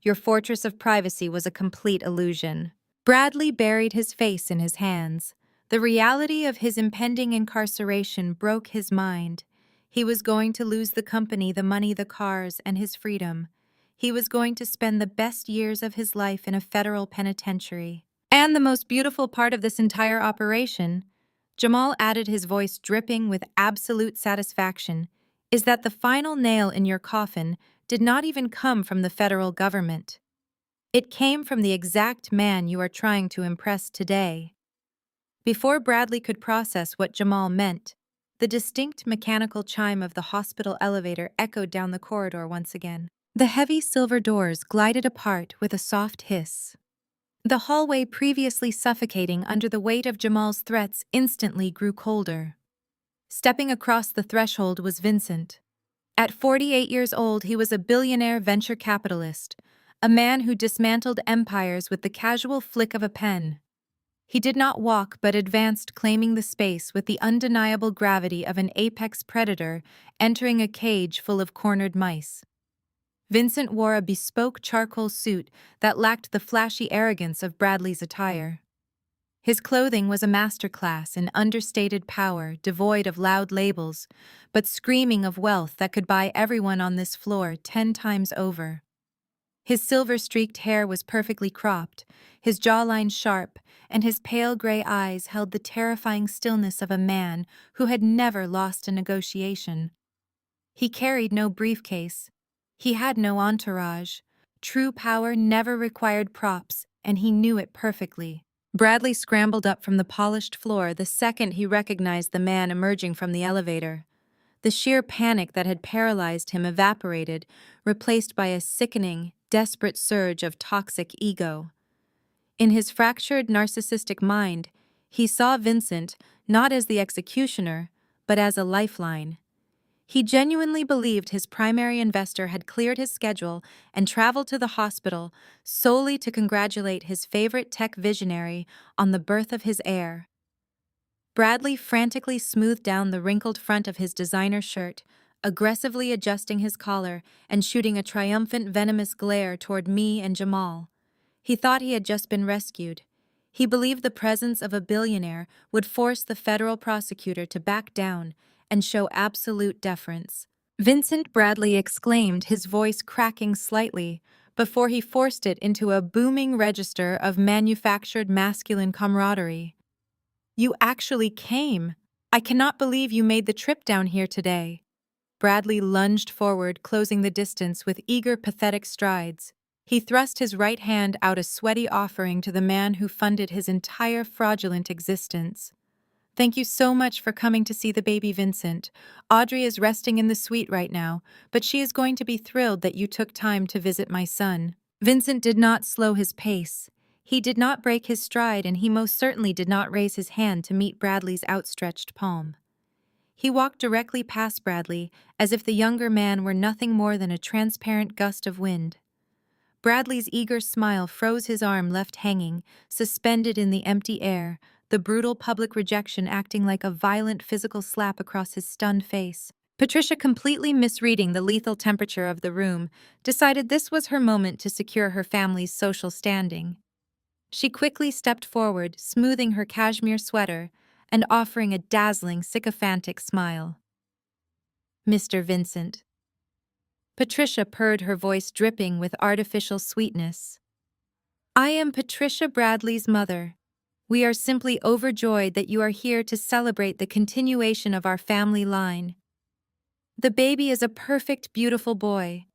Your fortress of privacy was a complete illusion." Bradley buried his face in his hands. The reality of his impending incarceration broke his mind. He was going to lose the company, the money, the cars, and his freedom. He was going to spend the best years of his life in a federal penitentiary. "And the most beautiful part of this entire operation," Jamal added, his voice dripping with absolute satisfaction, "is that the final nail in your coffin did not even come from the federal government. It came from the exact man you are trying to impress today." Before Bradley could process what Jamal meant, the distinct mechanical chime of the hospital elevator echoed down the corridor once again. The heavy silver doors glided apart with a soft hiss. The hallway, previously suffocating under the weight of Jamal's threats, instantly grew colder. Stepping across the threshold was Vincent. At 48 years old, he was a billionaire venture capitalist, a man who dismantled empires with the casual flick of a pen. He did not walk but advanced, claiming the space with the undeniable gravity of an apex predator entering a cage full of cornered mice. Vincent wore a bespoke charcoal suit that lacked the flashy arrogance of Bradley's attire. His clothing was a masterclass in understated power, devoid of loud labels, but screaming of wealth that could buy everyone on this floor 10 times over. His silver-streaked hair was perfectly cropped, his jawline sharp, and his pale gray eyes held the terrifying stillness of a man who had never lost a negotiation. He carried no briefcase. He had no entourage. True power never required props, and he knew it perfectly. Bradley scrambled up from the polished floor the second he recognized the man emerging from the elevator. The sheer panic that had paralyzed him evaporated, replaced by a sickening, desperate surge of toxic ego. In his fractured, narcissistic mind, he saw Vincent not as the executioner, but as a lifeline. He genuinely believed his primary investor had cleared his schedule and traveled to the hospital solely to congratulate his favorite tech visionary on the birth of his heir. Bradley frantically smoothed down the wrinkled front of his designer shirt, aggressively adjusting his collar and shooting a triumphant, venomous glare toward me and Jamal. He thought he had just been rescued. He believed the presence of a billionaire would force the federal prosecutor to back down and show absolute deference. "Vincent!" Bradley exclaimed, his voice cracking slightly, before he forced it into a booming register of manufactured masculine camaraderie. "You actually came! I cannot believe you made the trip down here today." Bradley lunged forward, closing the distance with eager, pathetic strides. He thrust his right hand out, a sweaty offering to the man who funded his entire fraudulent existence. Thank you so much for coming to see the baby, Vincent. Audrey is resting in the suite right now, but she is going to be thrilled that you took time to visit my son. Vincent did not slow his pace. He did not break his stride, and he most certainly did not raise his hand to meet Bradley's outstretched palm. He walked directly past Bradley, as if the younger man were nothing more than a transparent gust of wind. Bradley's eager smile froze his arm left hanging, suspended in the empty air, the brutal public rejection acting like a violent physical slap across his stunned face. Patricia, completely misreading the lethal temperature of the room, decided this was her moment to secure her family's social standing. She quickly stepped forward, smoothing her cashmere sweater and offering a dazzling, sycophantic smile. Mr. Vincent. Patricia purred, her voice dripping with artificial sweetness. I am Patricia Bradley's mother. We are simply overjoyed that you are here to celebrate the continuation of our family line. The baby is a perfect, beautiful boy.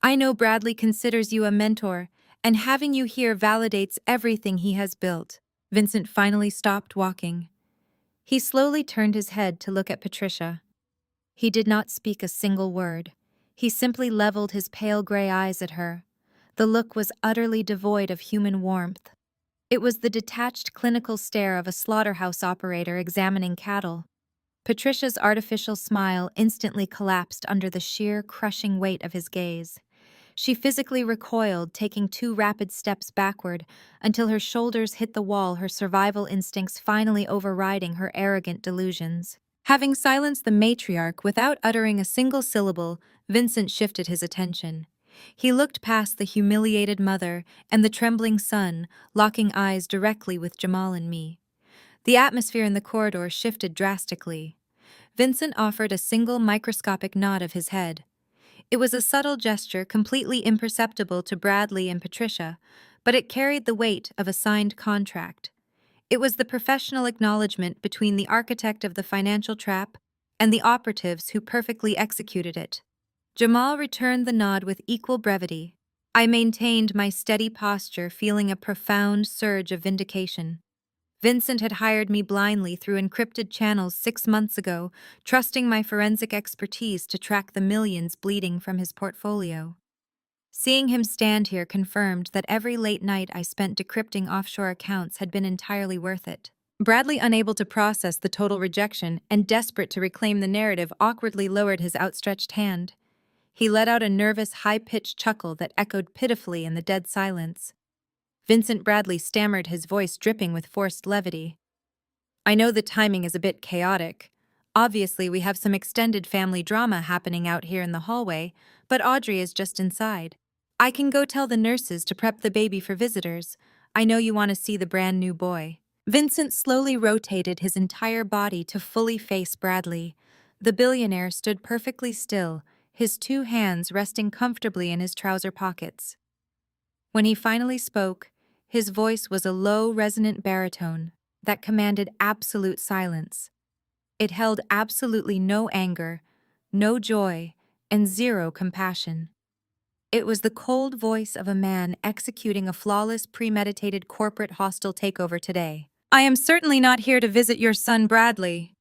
I know Bradley considers you a mentor, and having you here validates everything he has built. Vincent finally stopped walking. He slowly turned his head to look at Patricia. He did not speak a single word. He simply leveled his pale gray eyes at her. The look was utterly devoid of human warmth. It was the detached clinical stare of a slaughterhouse operator examining cattle. Patricia's artificial smile instantly collapsed under the sheer, crushing weight of his gaze. She physically recoiled, taking 2 rapid steps backward, until her shoulders hit the wall, her survival instincts finally overriding her arrogant delusions. Having silenced the matriarch without uttering a single syllable, Vincent shifted his attention. He looked past the humiliated mother and the trembling son, locking eyes directly with Jamal and me. The atmosphere in the corridor shifted drastically. Vincent offered a single microscopic nod of his head. It was a subtle gesture, completely imperceptible to Bradley and Patricia, but it carried the weight of a signed contract. It was the professional acknowledgement between the architect of the financial trap and the operatives who perfectly executed it. Jamal returned the nod with equal brevity. I maintained my steady posture, feeling a profound surge of vindication. Vincent had hired me blindly through encrypted channels 6 months ago, trusting my forensic expertise to track the millions bleeding from his portfolio. Seeing him stand here confirmed that every late night I spent decrypting offshore accounts had been entirely worth it. Bradley, unable to process the total rejection and desperate to reclaim the narrative, awkwardly lowered his outstretched hand. He let out a nervous, high-pitched chuckle that echoed pitifully in the dead silence. Vincent Bradley stammered, his voice dripping with forced levity. I know the timing is a bit chaotic. Obviously, we have some extended family drama happening out here in the hallway, but Audrey is just inside. I can go tell the nurses to prep the baby for visitors. I know you want to see the brand new boy. Vincent slowly rotated his entire body to fully face Bradley. The billionaire stood perfectly still, his 2 hands resting comfortably in his trouser pockets. When he finally spoke, his voice was a low, resonant baritone that commanded absolute silence. It held absolutely no anger, no joy, and 0 compassion. It was the cold voice of a man executing a flawless, premeditated corporate hostile takeover today. I am certainly not here to visit your son Bradley,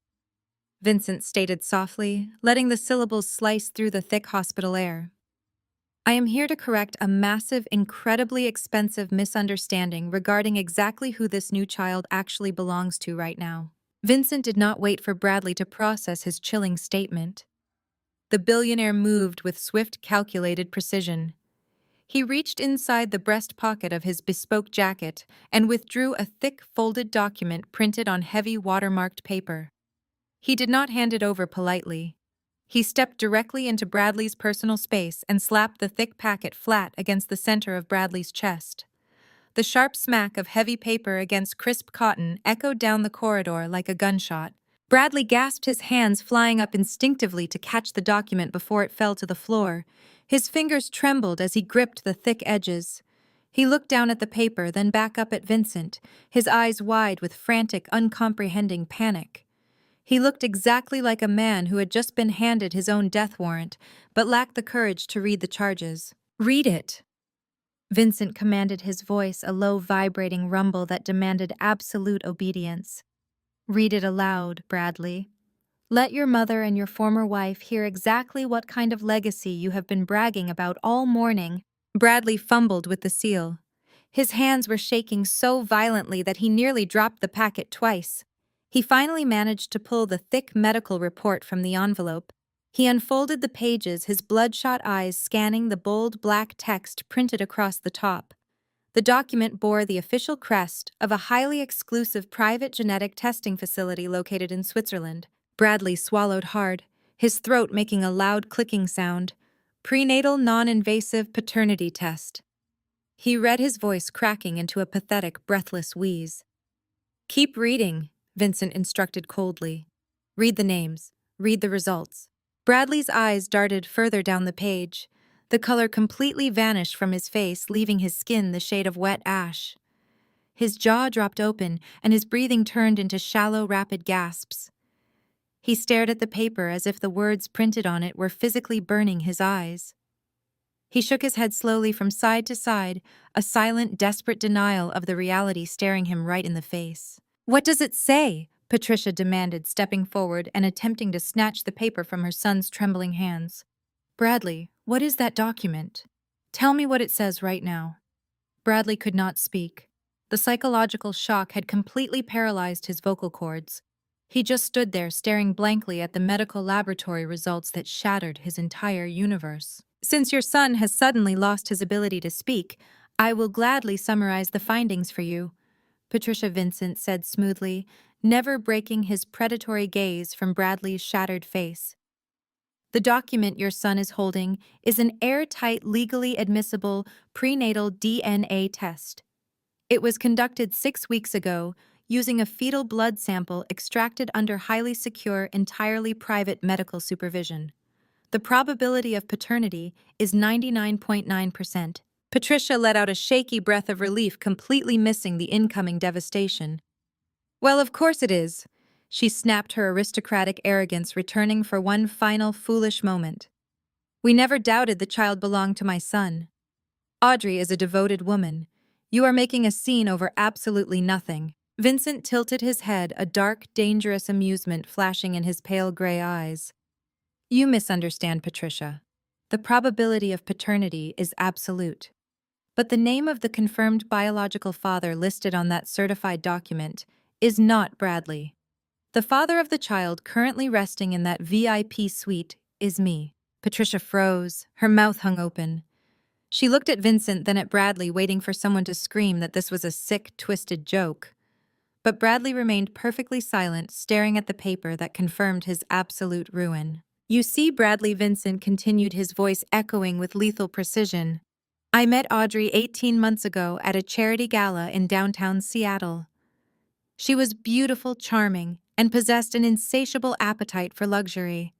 Vincent stated softly, letting the syllables slice through the thick hospital air. I am here to correct a massive, incredibly expensive misunderstanding regarding exactly who this new child actually belongs to right now. Vincent did not wait for Bradley to process his chilling statement. The billionaire moved with swift, calculated precision. He reached inside the breast pocket of his bespoke jacket and withdrew a thick, folded document printed on heavy, watermarked paper. He did not hand it over politely. He stepped directly into Bradley's personal space and slapped the thick packet flat against the center of Bradley's chest. The sharp smack of heavy paper against crisp cotton echoed down the corridor like a gunshot. Bradley gasped, his hands flying up instinctively to catch the document before it fell to the floor. His fingers trembled as he gripped the thick edges. He looked down at the paper, then back up at Vincent, his eyes wide with frantic, uncomprehending panic. He looked exactly like a man who had just been handed his own death warrant, but lacked the courage to read the charges. Read it, Vincent commanded, his voice a low vibrating rumble that demanded absolute obedience. Read it aloud, Bradley. Let your mother and your former wife hear exactly what kind of legacy you have been bragging about all morning. Bradley fumbled with the seal. His hands were shaking so violently that he nearly dropped the packet twice. He finally managed to pull the thick medical report from the envelope. He unfolded the pages, his bloodshot eyes scanning the bold black text printed across the top. The document bore the official crest of a highly exclusive private genetic testing facility located in Switzerland. Bradley swallowed hard, his throat making a loud clicking sound. Prenatal non-invasive paternity test. He read, his voice cracking into a pathetic, breathless wheeze. Keep reading, Vincent instructed coldly. Read the names. Read the results. Bradley's eyes darted further down the page. The color completely vanished from his face, leaving his skin the shade of wet ash. His jaw dropped open, and his breathing turned into shallow, rapid gasps. He stared at the paper as if the words printed on it were physically burning his eyes. He shook his head slowly from side to side, a silent, desperate denial of the reality staring him right in the face. What does it say? Patricia demanded, stepping forward and attempting to snatch the paper from her son's trembling hands. Bradley, what is that document? Tell me what it says right now. Bradley could not speak. The psychological shock had completely paralyzed his vocal cords. He just stood there staring blankly at the medical laboratory results that shattered his entire universe. Since your son has suddenly lost his ability to speak, I will gladly summarize the findings for you, Patricia Vincent said smoothly, never breaking his predatory gaze from Bradley's shattered face. The document your son is holding is an airtight, legally admissible prenatal DNA test. It was conducted 6 weeks ago using a fetal blood sample extracted under highly secure, entirely private medical supervision. The probability of paternity is 99.9%. Patricia let out a shaky breath of relief, completely missing the incoming devastation. Well, of course it is. She snapped, her aristocratic arrogance returning for one final foolish moment. We never doubted the child belonged to my son. Audrey is a devoted woman. You are making a scene over absolutely nothing. Vincent tilted his head, a dark, dangerous amusement flashing in his pale gray eyes. You misunderstand, Patricia. The probability of paternity is absolute. But the name of the confirmed biological father listed on that certified document is not Bradley. The father of the child currently resting in that VIP suite is me. Patricia froze, her mouth hung open. She looked at Vincent, then at Bradley, waiting for someone to scream that this was a sick, twisted joke. But Bradley remained perfectly silent, staring at the paper that confirmed his absolute ruin. You see, Bradley, Vincent continued, his voice echoing with lethal precision. I met Audrey 18 months ago at a charity gala in downtown Seattle. She was beautiful, charming, and possessed an insatiable appetite for luxury.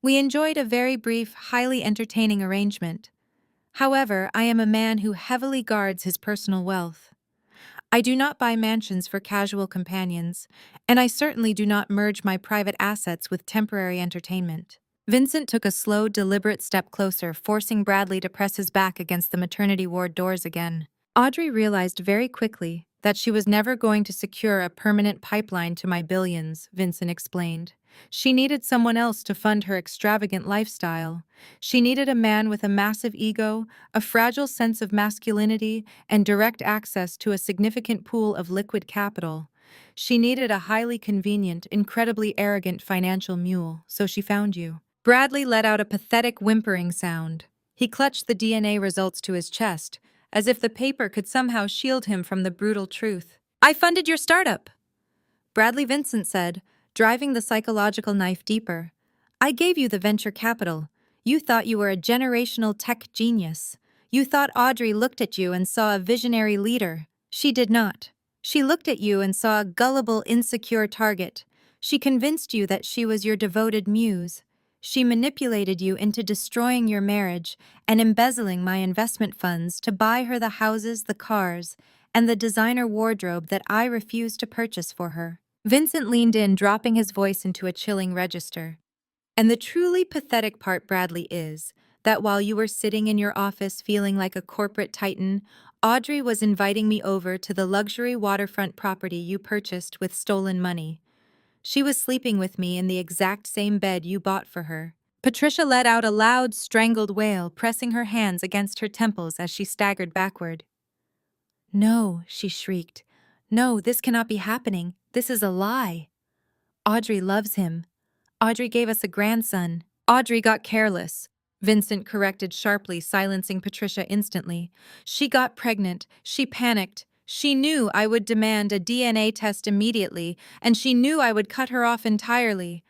We enjoyed a very brief, highly entertaining arrangement. However, I am a man who heavily guards his personal wealth. I do not buy mansions for casual companions, and I certainly do not merge my private assets with temporary entertainment. Vincent took a slow, deliberate step closer, forcing Bradley to press his back against the maternity ward doors again. Audrey realized very quickly that she was never going to secure a permanent pipeline to my billions, Vincent explained. She needed someone else to fund her extravagant lifestyle. She needed a man with a massive ego, a fragile sense of masculinity, and direct access to a significant pool of liquid capital. She needed a highly convenient, incredibly arrogant financial mule, so she found you. Bradley let out a pathetic whimpering sound. He clutched the DNA results to his chest, as if the paper could somehow shield him from the brutal truth. I funded your startup, Bradley Vincent said, driving the psychological knife deeper. I gave you the venture capital. You thought you were a generational tech genius. You thought Audrey looked at you and saw a visionary leader. She did not. She looked at you and saw a gullible, insecure target. She convinced you that she was your devoted muse. She manipulated you into destroying your marriage and embezzling my investment funds to buy her the houses, the cars, and the designer wardrobe that I refused to purchase for her. Vincent leaned in, dropping his voice into a chilling register. And the truly pathetic part, Bradley, is that while you were sitting in your office feeling like a corporate titan, Audrey was inviting me over to the luxury waterfront property you purchased with stolen money. She was sleeping with me in the exact same bed you bought for her. Patricia let out a loud, strangled wail, pressing her hands against her temples as she staggered backward. "No," she shrieked. "No, this cannot be happening. This is a lie. Audrey loves him. Audrey gave us a grandson." Audrey got careless, Vincent corrected sharply, silencing Patricia instantly. "She got pregnant. She panicked. She knew I would demand a DNA test immediately, and she knew I would cut her off entirely.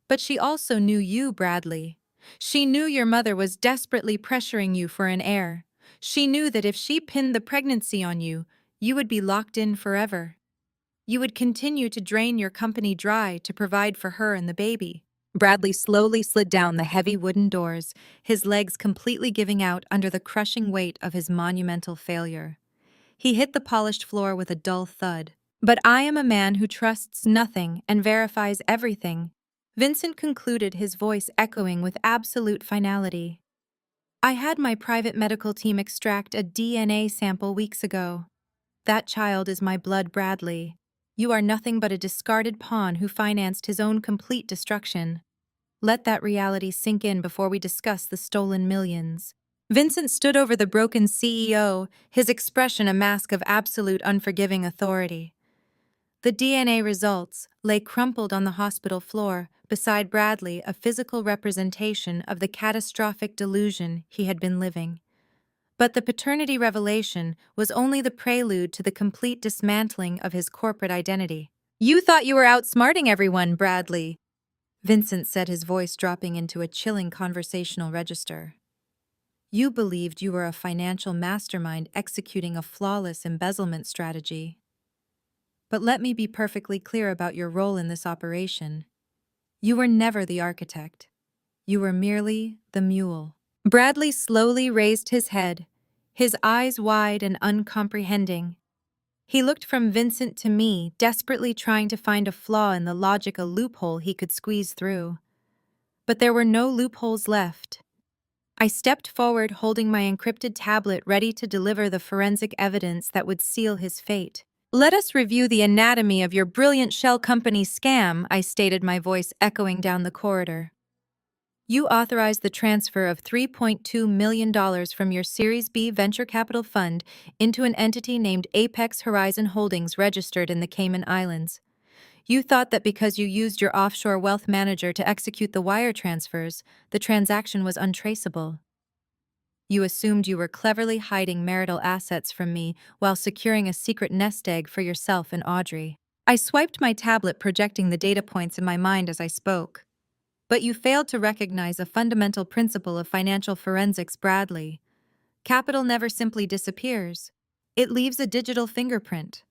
But she also knew you, Bradley. She knew your mother was desperately pressuring you for an heir. She knew that if she pinned the pregnancy on you, you would be locked in forever. You would continue to drain your company dry to provide for her and the baby." Bradley slowly slid down the heavy wooden doors, his legs completely giving out under the crushing weight of his monumental failure. He hit the polished floor with a dull thud. "But I am a man who trusts nothing and verifies everything," Vincent concluded, his voice echoing with absolute finality. "I had my private medical team extract a DNA sample weeks ago. That child is my blood, Bradley. You are nothing but a discarded pawn who financed his own complete destruction. Let that reality sink in before we discuss the stolen millions." Vincent stood over the broken CEO, his expression a mask of absolute unforgiving authority. The DNA results lay crumpled on the hospital floor, beside Bradley, a physical representation of the catastrophic delusion he had been living. But the paternity revelation was only the prelude to the complete dismantling of his corporate identity. "You thought you were outsmarting everyone, Bradley," Vincent said, his voice dropping into a chilling conversational register. "You believed you were a financial mastermind executing a flawless embezzlement strategy. But let me be perfectly clear about your role in this operation. You were never the architect. You were merely the mule." Bradley slowly raised his head, his eyes wide and uncomprehending. He looked from Vincent to me, desperately trying to find a flaw in the logic, a loophole he could squeeze through. But there were no loopholes left. I stepped forward, holding my encrypted tablet ready to deliver the forensic evidence that would seal his fate. "Let us review the anatomy of your brilliant shell company scam," I stated, my voice echoing down the corridor. "You authorized the transfer of $3.2 million from your Series B venture capital fund into an entity named Apex Horizon Holdings, registered in the Cayman Islands. You thought that because you used your offshore wealth manager to execute the wire transfers, the transaction was untraceable. You assumed you were cleverly hiding marital assets from me while securing a secret nest egg for yourself and Audrey." I swiped my tablet, projecting the data points in my mind as I spoke. "But you failed to recognize a fundamental principle of financial forensics, Bradley. Capital never simply disappears. It leaves a digital fingerprint.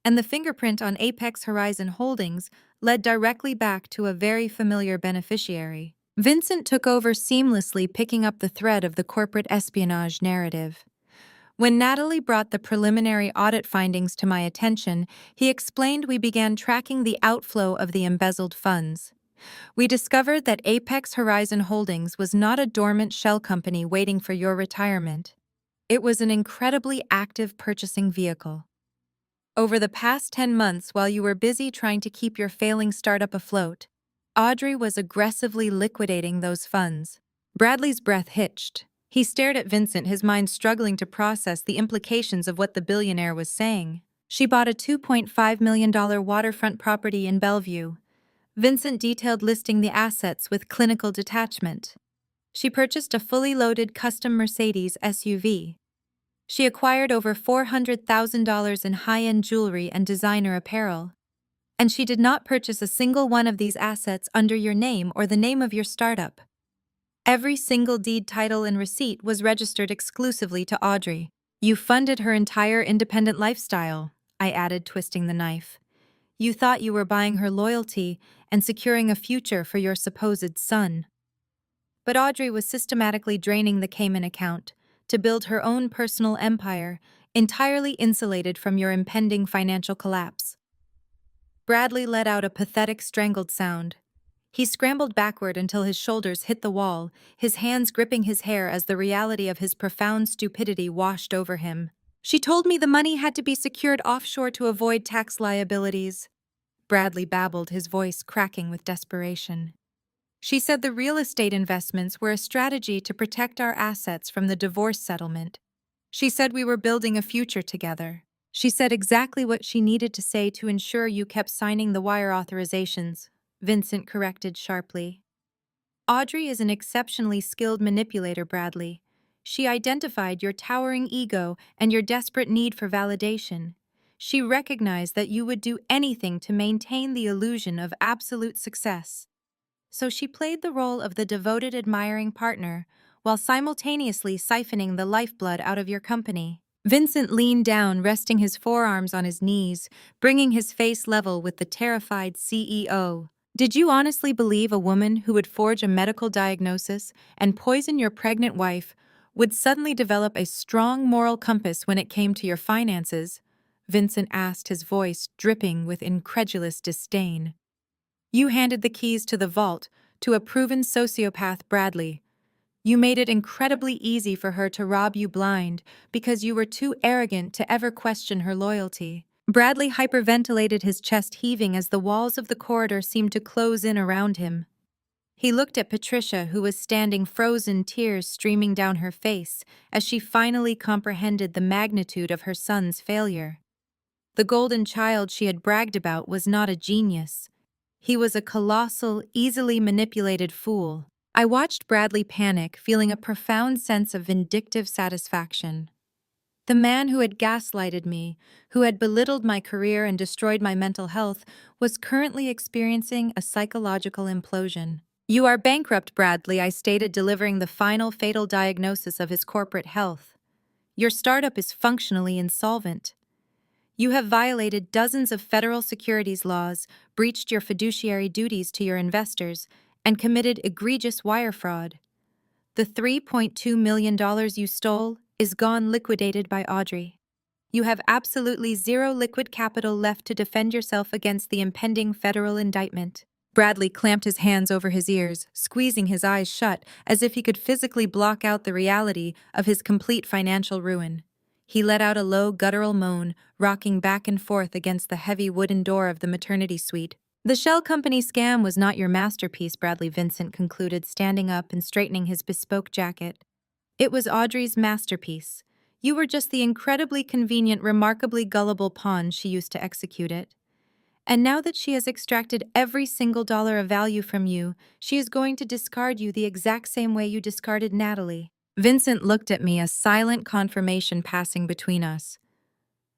And the fingerprint on Apex Horizon Holdings led directly back to a very familiar beneficiary." Vincent took over seamlessly, picking up the thread of the corporate espionage narrative. When Natalie brought the preliminary audit findings to my attention, he explained we began tracking the outflow of the embezzled funds. We discovered that Apex Horizon Holdings was not a dormant shell company waiting for your retirement. It was an incredibly active purchasing vehicle. Over the past 10 months, while you were busy trying to keep your failing startup afloat, Audrey was aggressively liquidating those funds. Bradley's breath hitched. He stared at Vincent, his mind struggling to process the implications of what the billionaire was saying. "She bought a $2.5 million waterfront property in Bellevue." Vincent detailed, listing the assets with clinical detachment. "She purchased a fully loaded custom Mercedes SUV. She acquired over $400,000 in high-end jewelry and designer apparel. And she did not purchase a single one of these assets under your name or the name of your startup. Every single deed, title, and receipt was registered exclusively to Audrey. You funded her entire independent lifestyle," I added, twisting the knife. "You thought you were buying her loyalty and securing a future for your supposed son. But Audrey was systematically draining the Cayman account to build her own personal empire, entirely insulated from your impending financial collapse." Bradley let out a pathetic, strangled sound. He scrambled backward until his shoulders hit the wall, his hands gripping his hair as the reality of his profound stupidity washed over him. She told me the money had to be secured offshore to avoid tax liabilities. Bradley babbled, his voice cracking with desperation. She said the real estate investments were a strategy to protect our assets from the divorce settlement. She said we were building a future together. She said exactly what she needed to say to ensure you kept signing the wire authorizations, Vincent corrected sharply. Audrey is an exceptionally skilled manipulator, Bradley. She identified your towering ego and your desperate need for validation. She recognized that you would do anything to maintain the illusion of absolute success. So she played the role of the devoted, admiring partner, while simultaneously siphoning the lifeblood out of your company. Vincent leaned down, resting his forearms on his knees, bringing his face level with the terrified CEO. Did you honestly believe a woman who would forge a medical diagnosis and poison your pregnant wife would suddenly develop a strong moral compass when it came to your finances? Vincent asked, his voice dripping with incredulous disdain. You handed the keys to the vault to a proven sociopath, Bradley. You made it incredibly easy for her to rob you blind because you were too arrogant to ever question her loyalty. Bradley hyperventilated, his chest heaving as the walls of the corridor seemed to close in around him. He looked at Patricia, who was standing, frozen, tears streaming down her face as she finally comprehended the magnitude of her son's failure. The golden child she had bragged about was not a genius. He was a colossal, easily manipulated fool. I watched Bradley panic, feeling a profound sense of vindictive satisfaction. The man who had gaslighted me, who had belittled my career and destroyed my mental health, was currently experiencing a psychological implosion. You are bankrupt, Bradley, I stated, delivering the final fatal diagnosis of his corporate health. Your startup is functionally insolvent. You have violated dozens of federal securities laws, breached your fiduciary duties to your investors, and committed egregious wire fraud. The $3.2 million you stole is gone, liquidated by Audrey. You have absolutely zero liquid capital left to defend yourself against the impending federal indictment. Bradley clamped his hands over his ears, squeezing his eyes shut as if he could physically block out the reality of his complete financial ruin. He let out a low, guttural moan, rocking back and forth against the heavy wooden door of the maternity suite. The shell company scam was not your masterpiece, Bradley, Vincent concluded, standing up and straightening his bespoke jacket. It was Audrey's masterpiece. You were just the incredibly convenient, remarkably gullible pawn she used to execute it. And now that she has extracted every single dollar of value from you, she is going to discard you the exact same way you discarded Natalie. Vincent looked at me, a silent confirmation passing between us.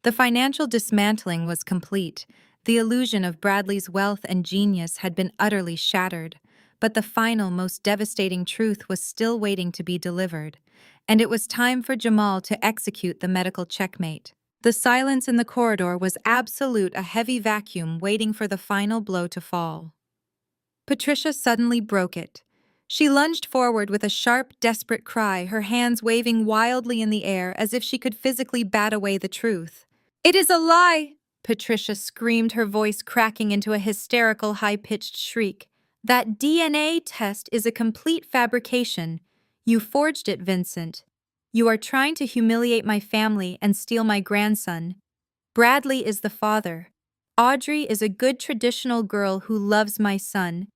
The financial dismantling was complete. The illusion of Bradley's wealth and genius had been utterly shattered, but the final, most devastating truth was still waiting to be delivered, and it was time for Jamal to execute the medical checkmate. The silence in the corridor was absolute, a heavy vacuum waiting for the final blow to fall. Patricia suddenly broke it. She lunged forward with a sharp, desperate cry, her hands waving wildly in the air as if she could physically bat away the truth. "It is a lie!" Patricia screamed, her voice cracking into a hysterical, high-pitched shriek. "That DNA test is a complete fabrication. You forged it, Vincent. You are trying to humiliate my family and steal my grandson. Bradley is the father. Audrey is a good traditional girl who loves my son.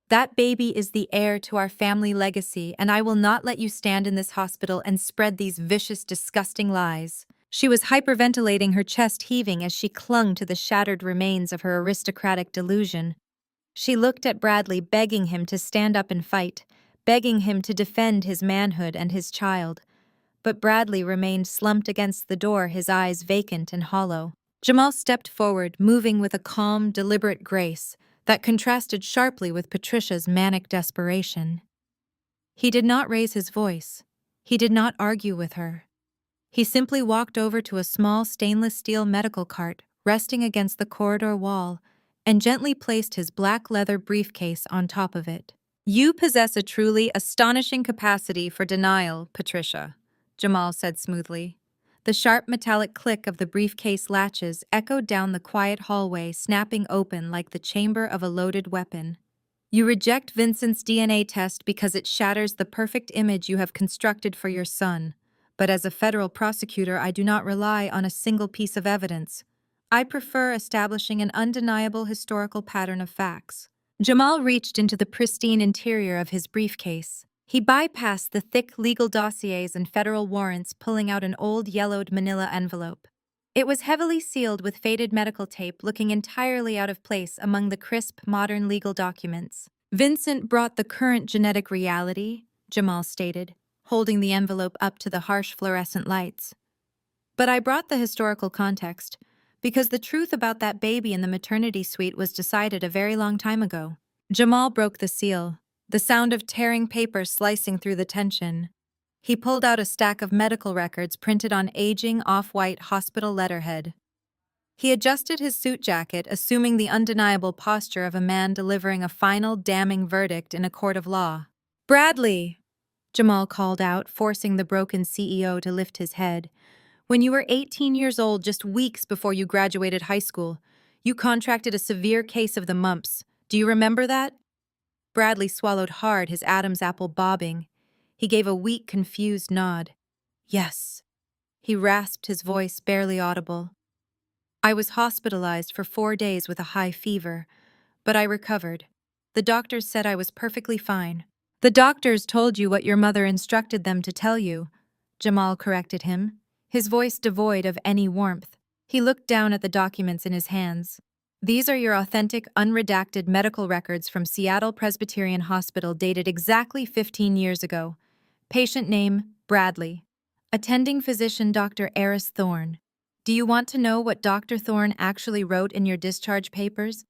That baby is the heir to our family legacy, and I will not let you stand in this hospital and spread these vicious, disgusting lies." She was hyperventilating, her chest heaving as she clung to the shattered remains of her aristocratic delusion. She looked at Bradley, begging him to stand up and fight, begging him to defend his manhood and his child. But Bradley remained slumped against the door, his eyes vacant and hollow. Jamal stepped forward, moving with a calm, deliberate grace that contrasted sharply with Patricia's manic desperation. He did not raise his voice. He did not argue with her. He simply walked over to a small stainless steel medical cart resting against the corridor wall and gently placed his black leather briefcase on top of it. "You possess a truly astonishing capacity for denial, Patricia," Jamal said smoothly. The sharp metallic click of the briefcase latches echoed down the quiet hallway, snapping open like the chamber of a loaded weapon. You reject Vincent's DNA test because it shatters the perfect image you have constructed for your son. But as a federal prosecutor, I do not rely on a single piece of evidence. I prefer establishing an undeniable historical pattern of facts. Jamal reached into the pristine interior of his briefcase. He bypassed the thick legal dossiers and federal warrants, pulling out an old yellowed manila envelope. It was heavily sealed with faded medical tape, looking entirely out of place among the crisp, modern legal documents. Vincent brought the current genetic reality, Jamal stated, holding the envelope up to the harsh fluorescent lights. But I brought the historical context, because the truth about that baby in the maternity suite was decided a very long time ago. Jamal broke the seal, the sound of tearing paper slicing through the tension. He pulled out a stack of medical records printed on aging off-white hospital letterhead. He adjusted his suit jacket, assuming the undeniable posture of a man delivering a final damning verdict in a court of law. "Bradley," Jamal called out, forcing the broken CEO to lift his head. "When you were 18 years old, just weeks before you graduated high school, you contracted a severe case of the mumps. Do you remember that?" Bradley swallowed hard, his Adam's apple bobbing. He gave a weak, confused nod. "Yes." He rasped, his voice barely audible. "I was hospitalized for 4 days with a high fever, but I recovered. The doctors said I was perfectly fine." "The doctors told you what your mother instructed them to tell you," Jamal corrected him, his voice devoid of any warmth. He looked down at the documents in his hands. "These are your authentic, unredacted medical records from Seattle Presbyterian Hospital dated exactly 15 years ago. Patient name, Bradley. Attending physician, Dr. Eris Thorne. Do you want to know what Dr. Thorne actually wrote in your discharge papers?"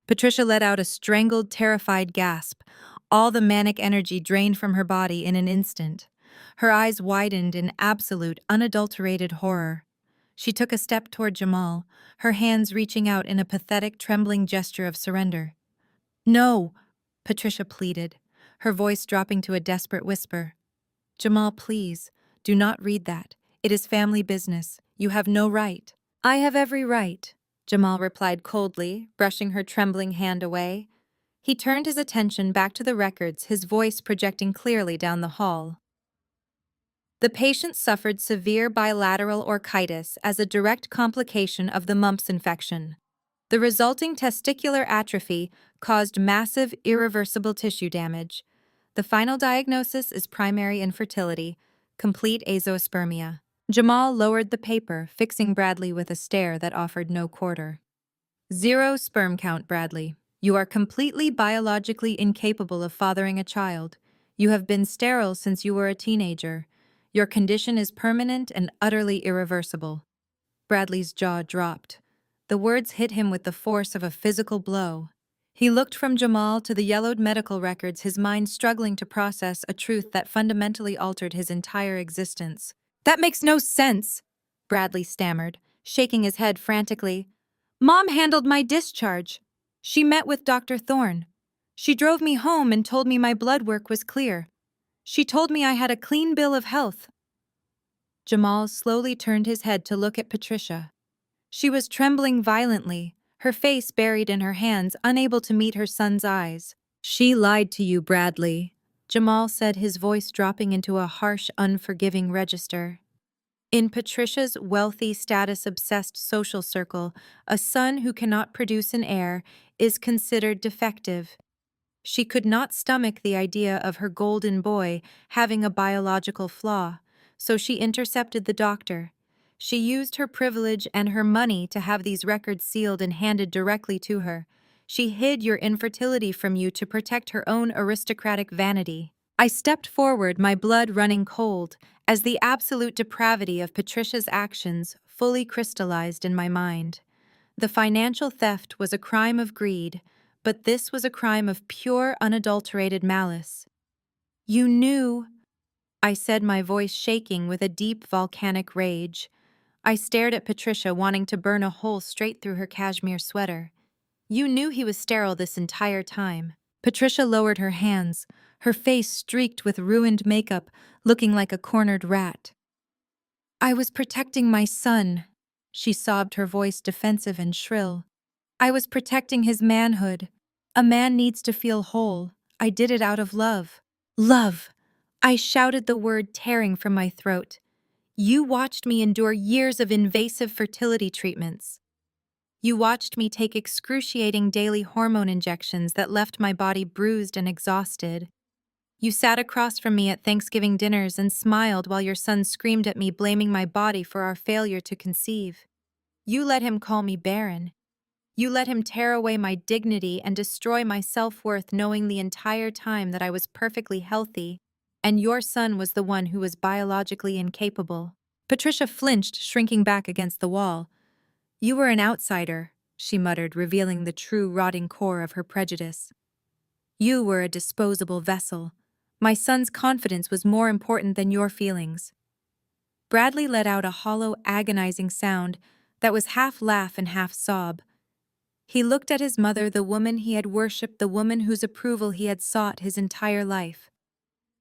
Patricia let out a strangled, terrified gasp. All the manic energy drained from her body in an instant. Her eyes widened in absolute, unadulterated horror. She took a step toward Jamal, her hands reaching out in a pathetic, trembling gesture of surrender. "No," Patricia pleaded, her voice dropping to a desperate whisper. "Jamal, please, do not read that. It is family business. You have no right." "I have every right," Jamal replied coldly, brushing her trembling hand away. He turned his attention back to the records, his voice projecting clearly down the hall. The patient suffered severe bilateral orchitis as a direct complication of the mumps infection. The resulting testicular atrophy caused massive, irreversible tissue damage. The final diagnosis is primary infertility, complete azoospermia. Jamal lowered the paper, fixing Bradley with a stare that offered no quarter. "Zero sperm count, Bradley. You are completely biologically incapable of fathering a child. You have been sterile since you were a teenager. Your condition is permanent and utterly irreversible." Bradley's jaw dropped. The words hit him with the force of a physical blow. He looked from Jamal to the yellowed medical records, his mind struggling to process a truth that fundamentally altered his entire existence. "That makes no sense," Bradley stammered, shaking his head frantically. "Mom handled my discharge. She met with Dr. Thorne. She drove me home and told me my blood work was clear. She told me I had a clean bill of health." Jamal slowly turned his head to look at Patricia. She was trembling violently, her face buried in her hands, unable to meet her son's eyes. "She lied to you, Bradley," Jamal said, his voice dropping into a harsh, unforgiving register. In Patricia's wealthy, status-obsessed social circle, a son who cannot produce an heir is considered defective. She could not stomach the idea of her golden boy having a biological flaw, so she intercepted the doctor. She used her privilege and her money to have these records sealed and handed directly to her. She hid your infertility from you to protect her own aristocratic vanity. I stepped forward, my blood running cold, as the absolute depravity of Patricia's actions fully crystallized in my mind. The financial theft was a crime of greed, but this was a crime of pure, unadulterated malice. "You knew," I said, my voice shaking with a deep volcanic rage. I stared at Patricia, wanting to burn a hole straight through her cashmere sweater. "You knew he was sterile this entire time." Patricia lowered her hands, her face streaked with ruined makeup, looking like a cornered rat. "I was protecting my son," she sobbed, her voice defensive and shrill. I was protecting his manhood. A man needs to feel whole. I did it out of love. Love! I shouted the word tearing from my throat. You watched me endure years of invasive fertility treatments. You watched me take excruciating daily hormone injections that left my body bruised and exhausted. You sat across from me at Thanksgiving dinners and smiled while your son screamed at me, blaming my body for our failure to conceive. You let him call me barren. You let him tear away my dignity and destroy my self-worth, knowing the entire time that I was perfectly healthy, and your son was the one who was biologically incapable. Patricia flinched, shrinking back against the wall. You were an outsider, she muttered, revealing the true rotting core of her prejudice. You were a disposable vessel. My son's confidence was more important than your feelings. Bradley let out a hollow, agonizing sound that was half laugh and half sob. He looked at his mother, the woman he had worshipped, the woman whose approval he had sought his entire life.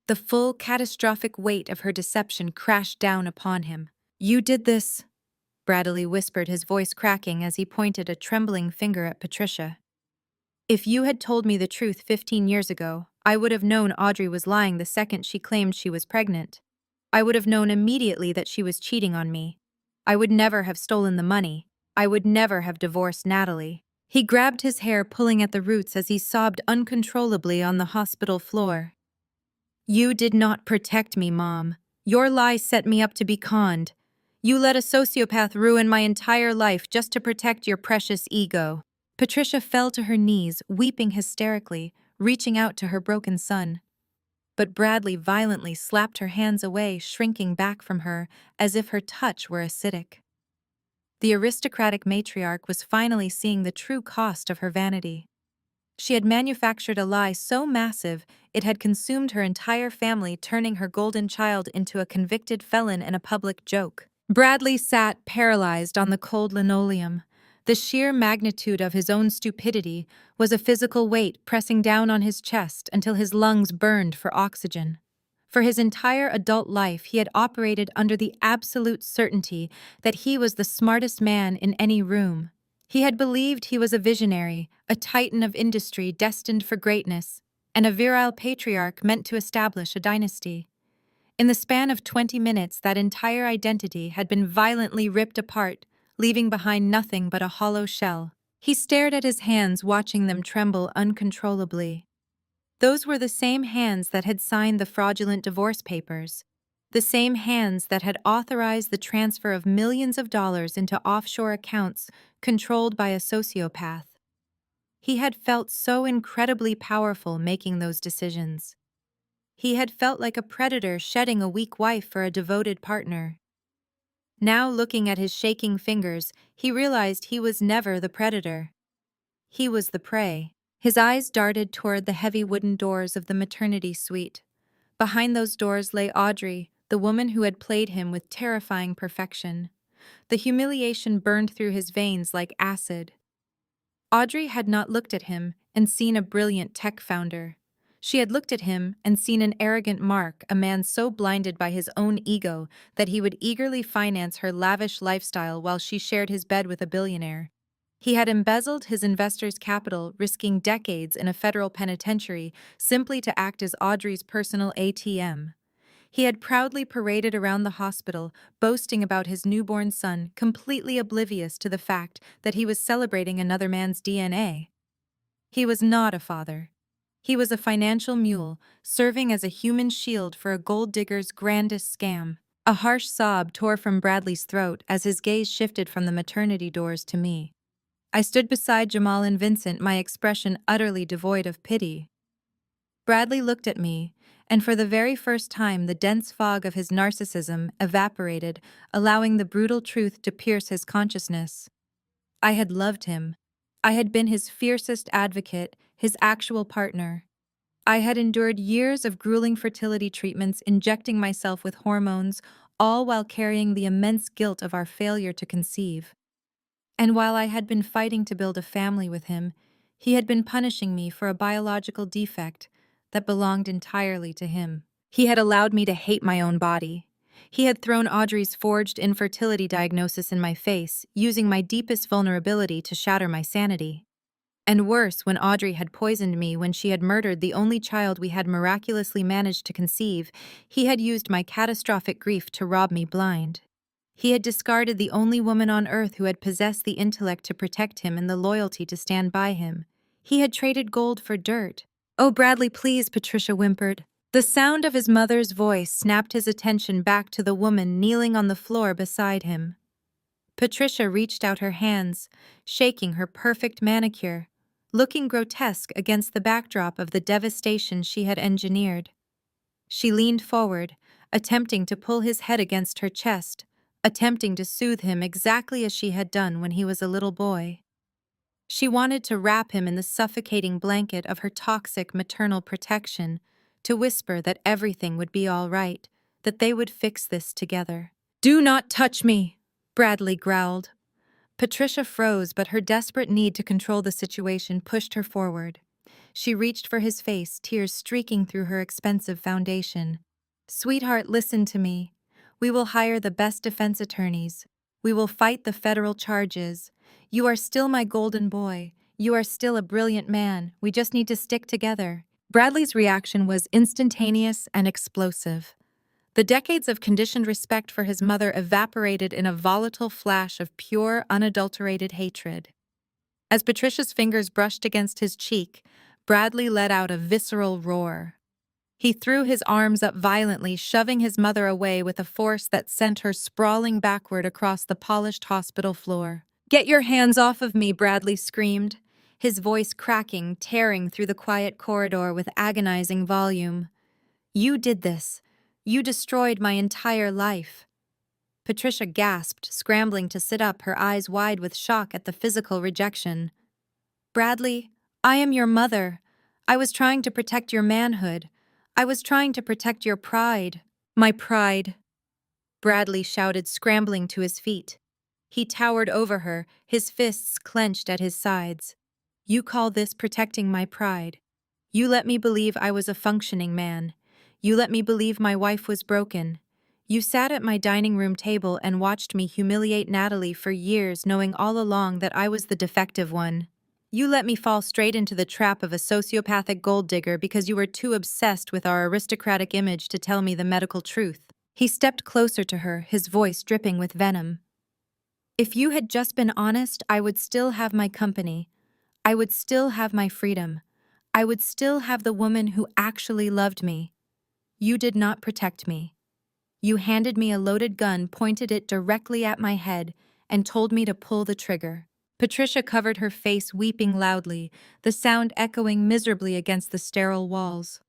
The full, catastrophic weight of her deception crashed down upon him. You did this, Bradley whispered, his voice cracking as he pointed a trembling finger at Patricia. If you had told me the truth 15 years ago, I would have known Audrey was lying the second she claimed she was pregnant. I would have known immediately that she was cheating on me. I would never have stolen the money. I would never have divorced Natalie. He grabbed his hair, pulling at the roots as he sobbed uncontrollably on the hospital floor. You did not protect me, Mom. Your lie set me up to be conned. You let a sociopath ruin my entire life just to protect your precious ego. Patricia fell to her knees, weeping hysterically, reaching out to her broken son. But Bradley violently slapped her hands away, shrinking back from her as if her touch were acidic. The aristocratic matriarch was finally seeing the true cost of her vanity. She had manufactured a lie so massive it had consumed her entire family, turning her golden child into a convicted felon and a public joke. Bradley sat paralyzed on the cold linoleum. The sheer magnitude of his own stupidity was a physical weight pressing down on his chest until his lungs burned for oxygen. For his entire adult life, he had operated under the absolute certainty that he was the smartest man in any room. He had believed he was a visionary, a titan of industry destined for greatness, and a virile patriarch meant to establish a dynasty. In the span of 20 minutes, that entire identity had been violently ripped apart, leaving behind nothing but a hollow shell. He stared at his hands, watching them tremble uncontrollably. Those were the same hands that had signed the fraudulent divorce papers, the same hands that had authorized the transfer of millions of dollars into offshore accounts controlled by a sociopath. He had felt so incredibly powerful making those decisions. He had felt like a predator shedding a weak wife for a devoted partner. Now, looking at his shaking fingers, he realized he was never the predator. He was the prey. His eyes darted toward the heavy wooden doors of the maternity suite. Behind those doors lay Audrey, the woman who had played him with terrifying perfection. The humiliation burned through his veins like acid. Audrey had not looked at him and seen a brilliant tech founder. She had looked at him and seen an arrogant Mark, a man so blinded by his own ego that he would eagerly finance her lavish lifestyle while she shared his bed with a billionaire. He had embezzled his investors' capital, risking decades in a federal penitentiary simply to act as Audrey's personal ATM. He had proudly paraded around the hospital, boasting about his newborn son, completely oblivious to the fact that he was celebrating another man's DNA. He was not a father. He was a financial mule, serving as a human shield for a gold digger's grandest scam. A harsh sob tore from Bradley's throat as his gaze shifted from the maternity doors to me. I stood beside Jamal and Vincent, my expression utterly devoid of pity. Bradley looked at me, and for the very first time the dense fog of his narcissism evaporated, allowing the brutal truth to pierce his consciousness. I had loved him. I had been his fiercest advocate, his actual partner. I had endured years of grueling fertility treatments, injecting myself with hormones, all while carrying the immense guilt of our failure to conceive. And while I had been fighting to build a family with him, he had been punishing me for a biological defect that belonged entirely to him. He had allowed me to hate my own body. He had thrown Audrey's forged infertility diagnosis in my face, using my deepest vulnerability to shatter my sanity. And worse, when Audrey had poisoned me when she had murdered the only child we had miraculously managed to conceive, he had used my catastrophic grief to rob me blind. He had discarded the only woman on earth who had possessed the intellect to protect him and the loyalty to stand by him. He had traded gold for dirt. "Oh, Bradley, please," Patricia whimpered. The sound of his mother's voice snapped his attention back to the woman kneeling on the floor beside him. Patricia reached out her hands, shaking her perfect manicure, looking grotesque against the backdrop of the devastation she had engineered. She leaned forward, attempting to pull his head against her chest, attempting to soothe him exactly as she had done when he was a little boy. She wanted to wrap him in the suffocating blanket of her toxic maternal protection, to whisper that everything would be all right, that they would fix this together. "Do not touch me," Bradley growled. Patricia froze, but her desperate need to control the situation pushed her forward. She reached for his face, tears streaking through her expensive foundation. "Sweetheart, listen to me. We will hire the best defense attorneys. We will fight the federal charges. You are still my golden boy. You are still a brilliant man. We just need to stick together." Bradley's reaction was instantaneous and explosive. The decades of conditioned respect for his mother evaporated in a volatile flash of pure, unadulterated hatred. As Patricia's fingers brushed against his cheek, Bradley let out a visceral roar. He threw his arms up violently, shoving his mother away with a force that sent her sprawling backward across the polished hospital floor. "Get your hands off of me," Bradley screamed, his voice cracking, tearing through the quiet corridor with agonizing volume. "You did this. You destroyed my entire life." Patricia gasped, scrambling to sit up, her eyes wide with shock at the physical rejection. "Bradley, I am your mother. I was trying to protect your manhood. I was trying to protect your pride." "My pride," Bradley shouted, scrambling to his feet. He towered over her, his fists clenched at his sides. "You call this protecting my pride? You let me believe I was a functioning man. You let me believe my wife was broken. You sat at my dining room table and watched me humiliate Natalie for years, knowing all along that I was the defective one. You let me fall straight into the trap of a sociopathic gold digger because you were too obsessed with our aristocratic image to tell me the medical truth." He stepped closer to her, his voice dripping with venom. "If you had just been honest, I would still have my company. I would still have my freedom. I would still have the woman who actually loved me. You did not protect me. You handed me a loaded gun, pointed it directly at my head, and told me to pull the trigger." Patricia covered her face, weeping loudly, the sound echoing miserably against the sterile walls.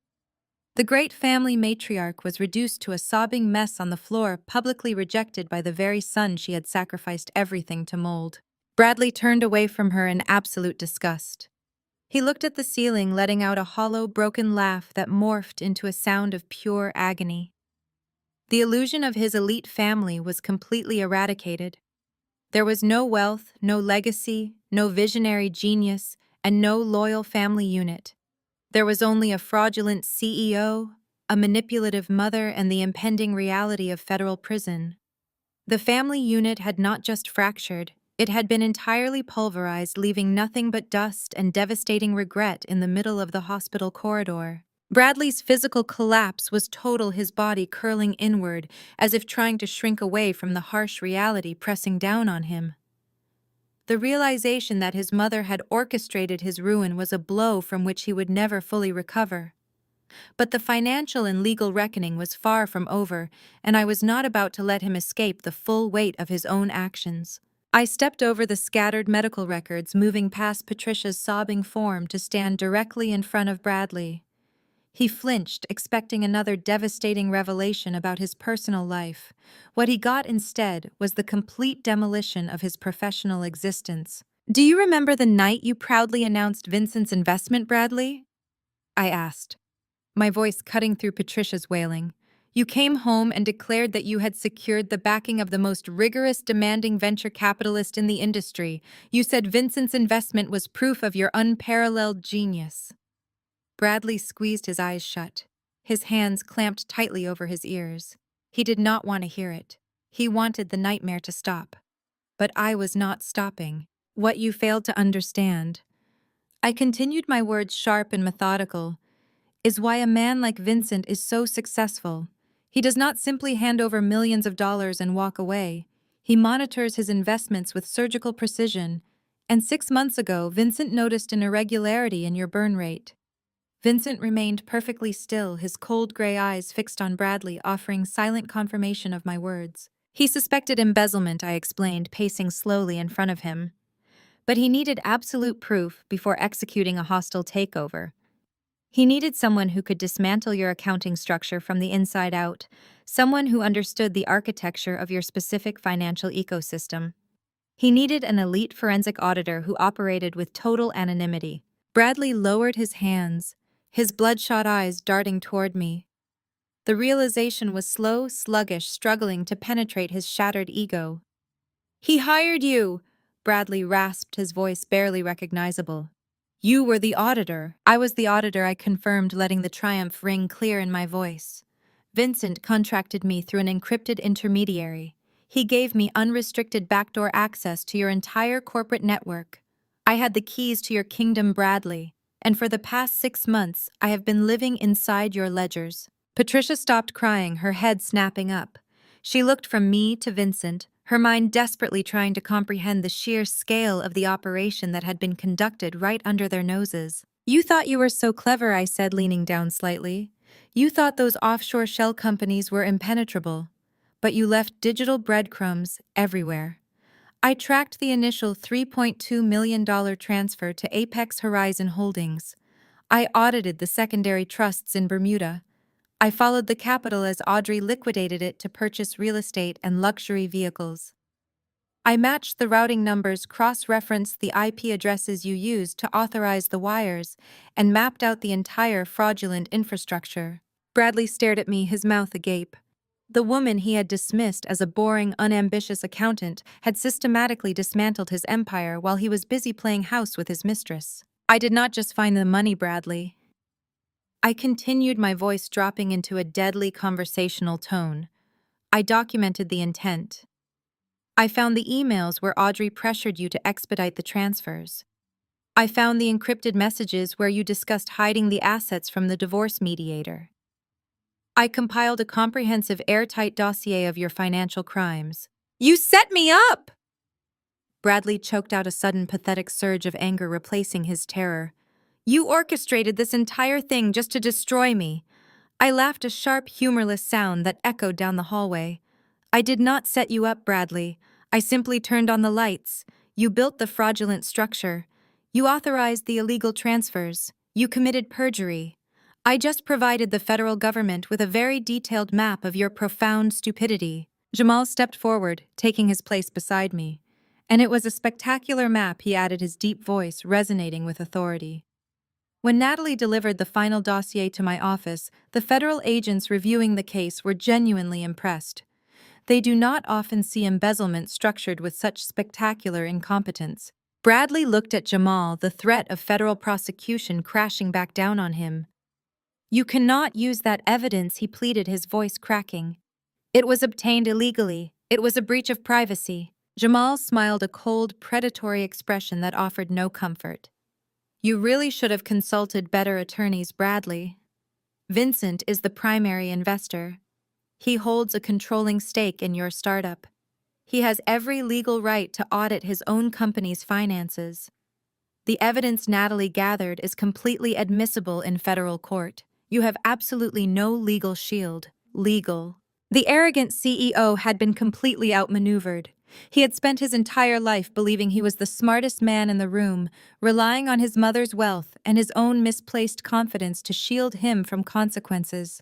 The great family matriarch was reduced to a sobbing mess on the floor, publicly rejected by the very son she had sacrificed everything to mold. Bradley turned away from her in absolute disgust. He looked at the ceiling, letting out a hollow, broken laugh that morphed into a sound of pure agony. The illusion of his elite family was completely eradicated. There was no wealth, no legacy, no visionary genius, and no loyal family unit. There was only a fraudulent CEO, a manipulative mother, and the impending reality of federal prison. The family unit had not just fractured, it had been entirely pulverized, leaving nothing but dust and devastating regret in the middle of the hospital corridor. Bradley's physical collapse was total, his body curling inward, as if trying to shrink away from the harsh reality pressing down on him. The realization that his mother had orchestrated his ruin was a blow from which he would never fully recover. But the financial and legal reckoning was far from over, and I was not about to let him escape the full weight of his own actions. I stepped over the scattered medical records, moving past Patricia's sobbing form to stand directly in front of Bradley. He flinched, expecting another devastating revelation about his personal life. What he got instead was the complete demolition of his professional existence. "Do you remember the night you proudly announced Vincent's investment, Bradley?" I asked, my voice cutting through Patricia's wailing. "You came home and declared that you had secured the backing of the most rigorous, demanding venture capitalist in the industry. You said Vincent's investment was proof of your unparalleled genius." Bradley squeezed his eyes shut, his hands clamped tightly over his ears. He did not want to hear it. He wanted the nightmare to stop. But I was not stopping. What you failed to understand, I continued, my words sharp and methodical, is why a man like Vincent is so successful. He does not simply hand over millions of dollars and walk away. He monitors his investments with surgical precision. And 6 months ago, Vincent noticed an irregularity in your burn rate. Vincent remained perfectly still, his cold gray eyes fixed on Bradley, offering silent confirmation of my words. He suspected embezzlement, I explained, pacing slowly in front of him. But he needed absolute proof before executing a hostile takeover. He needed someone who could dismantle your accounting structure from the inside out, someone who understood the architecture of your specific financial ecosystem. He needed an elite forensic auditor who operated with total anonymity. Bradley lowered his hands, his bloodshot eyes darting toward me. The realization was slow, sluggish, struggling to penetrate his shattered ego. "He hired you!" Bradley rasped, his voice barely recognizable. "You were the auditor." "I was the auditor," I confirmed, letting the triumph ring clear in my voice. "Vincent contracted me through an encrypted intermediary. He gave me unrestricted backdoor access to your entire corporate network. I had the keys to your kingdom, Bradley, and for the past 6 months, I have been living inside your ledgers." Patricia stopped crying, her head snapping up. She looked from me to Vincent, her mind desperately trying to comprehend the sheer scale of the operation that had been conducted right under their noses. "You thought you were so clever," I said, leaning down slightly. "You thought those offshore shell companies were impenetrable. But you left digital breadcrumbs everywhere. I tracked the initial $3.2 million transfer to Apex Horizon Holdings. I audited the secondary trusts in Bermuda. I followed the capital as Audrey liquidated it to purchase real estate and luxury vehicles. I matched the routing numbers, cross-referenced the IP addresses you used to authorize the wires, and mapped out the entire fraudulent infrastructure." Bradley stared at me, his mouth agape. The woman he had dismissed as a boring, unambitious accountant had systematically dismantled his empire while he was busy playing house with his mistress. "I did not just find the money, Bradley," I continued, my voice dropping into a deadly conversational tone. "I documented the intent. I found the emails where Audrey pressured you to expedite the transfers. I found the encrypted messages where you discussed hiding the assets from the divorce mediator. I compiled a comprehensive, airtight dossier of your financial crimes." "You set me up!" Bradley choked out, a sudden pathetic surge of anger replacing his terror. "You orchestrated this entire thing just to destroy me." I laughed, a sharp, humorless sound that echoed down the hallway. "I did not set you up, Bradley. I simply turned on the lights. You built the fraudulent structure. You authorized the illegal transfers. You committed perjury. I just provided the federal government with a very detailed map of your profound stupidity." Jamal stepped forward, taking his place beside me. "And it was a spectacular map," he added, his deep voice resonating with authority. When Natalie delivered the final dossier to my office, the federal agents reviewing the case were genuinely impressed. They do not often see embezzlement structured with such spectacular incompetence. Bradley looked at Jamal, the threat of federal prosecution crashing back down on him. "You cannot use that evidence," he pleaded, his voice cracking. "It was obtained illegally. It was a breach of privacy." Jamal smiled, a cold, predatory expression that offered no comfort. "You really should have consulted better attorneys, Bradley. Vincent is the primary investor. He holds a controlling stake in your startup. He has every legal right to audit his own company's finances. The evidence Natalie gathered is completely admissible in federal court. You have absolutely no legal shield." Legal. The arrogant CEO had been completely outmaneuvered. He had spent his entire life believing he was the smartest man in the room, relying on his mother's wealth and his own misplaced confidence to shield him from consequences.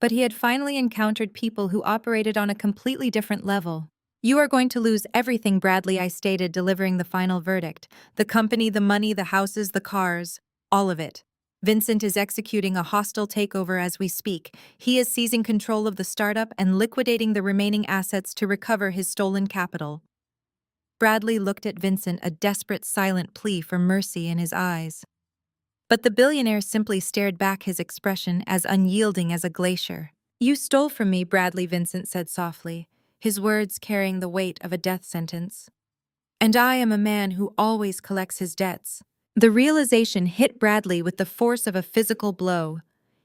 But he had finally encountered people who operated on a completely different level. "You are going to lose everything, Bradley," I stated, delivering the final verdict. "The company, the money, the houses, the cars, all of it. Vincent is executing a hostile takeover as we speak. He is seizing control of the startup and liquidating the remaining assets to recover his stolen capital." Bradley looked at Vincent, a desperate, silent plea for mercy in his eyes. But the billionaire simply stared back, his expression as unyielding as a glacier. You stole from me, Bradley Vincent said softly, his words carrying the weight of a death sentence. And I am a man who always collects his debts. The realization hit Bradley with the force of a physical blow.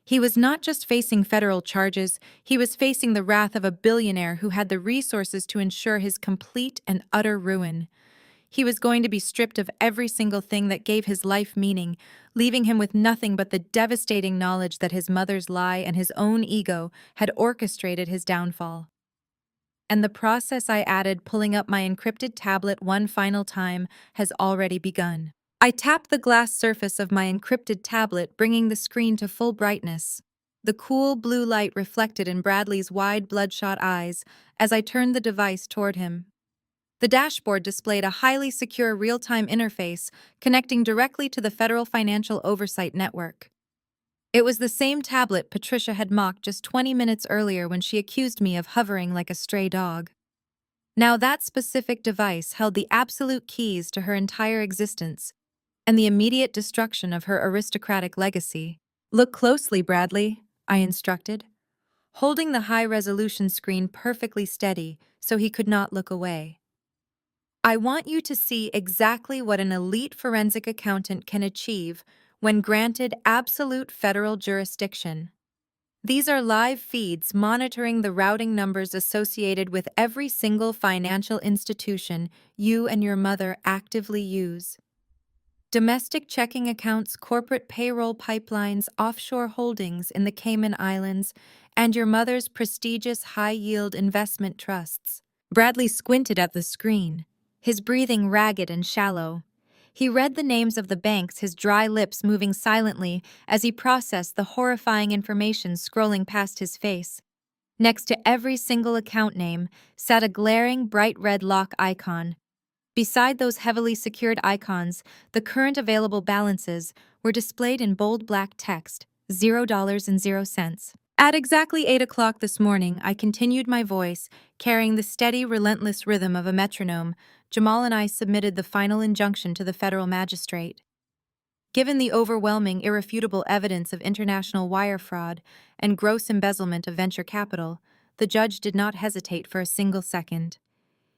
He was not just facing federal charges, he was facing the wrath of a billionaire who had the resources to ensure his complete and utter ruin. He was going to be stripped of every single thing that gave his life meaning, leaving him with nothing but the devastating knowledge that his mother's lie and his own ego had orchestrated his downfall. And the process I added, pulling up my encrypted tablet one final time, has already begun. I tapped the glass surface of my encrypted tablet, bringing the screen to full brightness. The cool blue light reflected in Bradley's wide, bloodshot eyes as I turned the device toward him. The dashboard displayed a highly secure real-time interface connecting directly to the Federal Financial Oversight Network. It was the same tablet Patricia had mocked just 20 minutes earlier when she accused me of hovering like a stray dog. Now that specific device held the absolute keys to her entire existence and the immediate destruction of her aristocratic legacy. Look closely, Bradley, I instructed, holding the high-resolution screen perfectly steady so he could not look away. I want you to see exactly what an elite forensic accountant can achieve when granted absolute federal jurisdiction. These are live feeds monitoring the routing numbers associated with every single financial institution you and your mother actively use. Domestic checking accounts, corporate payroll pipelines, offshore holdings in the Cayman Islands, and your mother's prestigious high-yield investment trusts. Bradley squinted at the screen, his breathing ragged and shallow. He read the names of the banks, his dry lips moving silently as he processed the horrifying information scrolling past his face. Next to every single account name sat a glaring bright red lock icon. Beside those heavily secured icons, the current available balances were displayed in bold black text, $0.00. At exactly 8 o'clock this morning, I continued my voice, carrying the steady, relentless rhythm of a metronome. Jamal and I submitted the final injunction to the federal magistrate. Given the overwhelming, irrefutable evidence of international wire fraud and gross embezzlement of venture capital, the judge did not hesitate for a single second.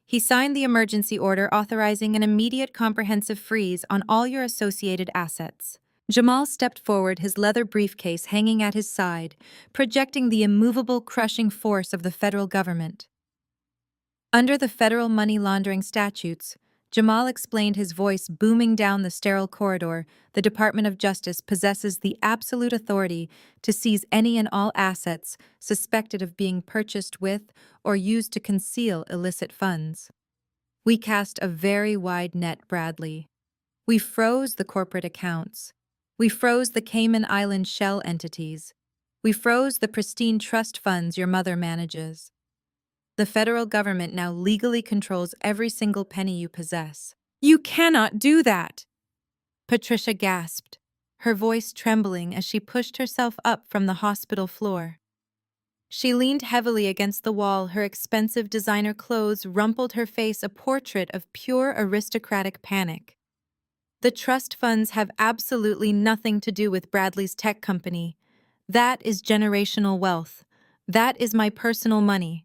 He signed the emergency order authorizing an immediate comprehensive freeze on all your associated assets. Jamal stepped forward, his leather briefcase hanging at his side, projecting the immovable, crushing force of the federal government. Under the federal money laundering statutes, Jamal explained, his voice booming down the sterile corridor, the Department of Justice possesses the absolute authority to seize any and all assets suspected of being purchased with or used to conceal illicit funds. We cast a very wide net, Bradley. We froze the corporate accounts. We froze the Cayman Island shell entities. We froze the pristine trust funds your mother manages. The federal government now legally controls every single penny you possess. You cannot do that! Patricia gasped, her voice trembling as she pushed herself up from the hospital floor. She leaned heavily against the wall, her expensive designer clothes rumpled her face, a portrait of pure aristocratic panic. The trust funds have absolutely nothing to do with Bradley's tech company. That is generational wealth. That is my personal money.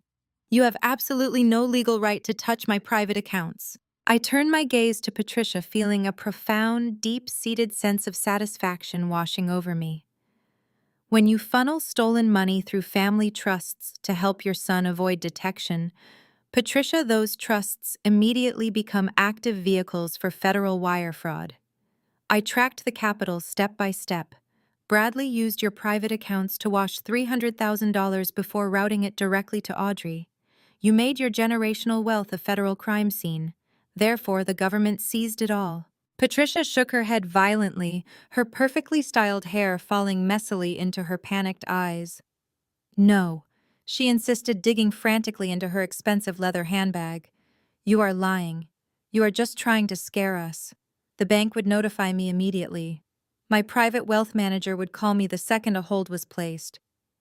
You have absolutely no legal right to touch my private accounts. I turned my gaze to Patricia, feeling a profound, deep-seated sense of satisfaction washing over me. When you funnel stolen money through family trusts to help your son avoid detection, Patricia, those trusts immediately become active vehicles for federal wire fraud. I tracked the capital step by step. Bradley used your private accounts to wash $300,000 before routing it directly to Audrey. You made your generational wealth a federal crime scene. Therefore, the government seized it all. Patricia shook her head violently, her perfectly styled hair falling messily into her panicked eyes. No, she insisted, digging frantically into her expensive leather handbag. You are lying. You are just trying to scare us. The bank would notify me immediately. My private wealth manager would call me the second a hold was placed.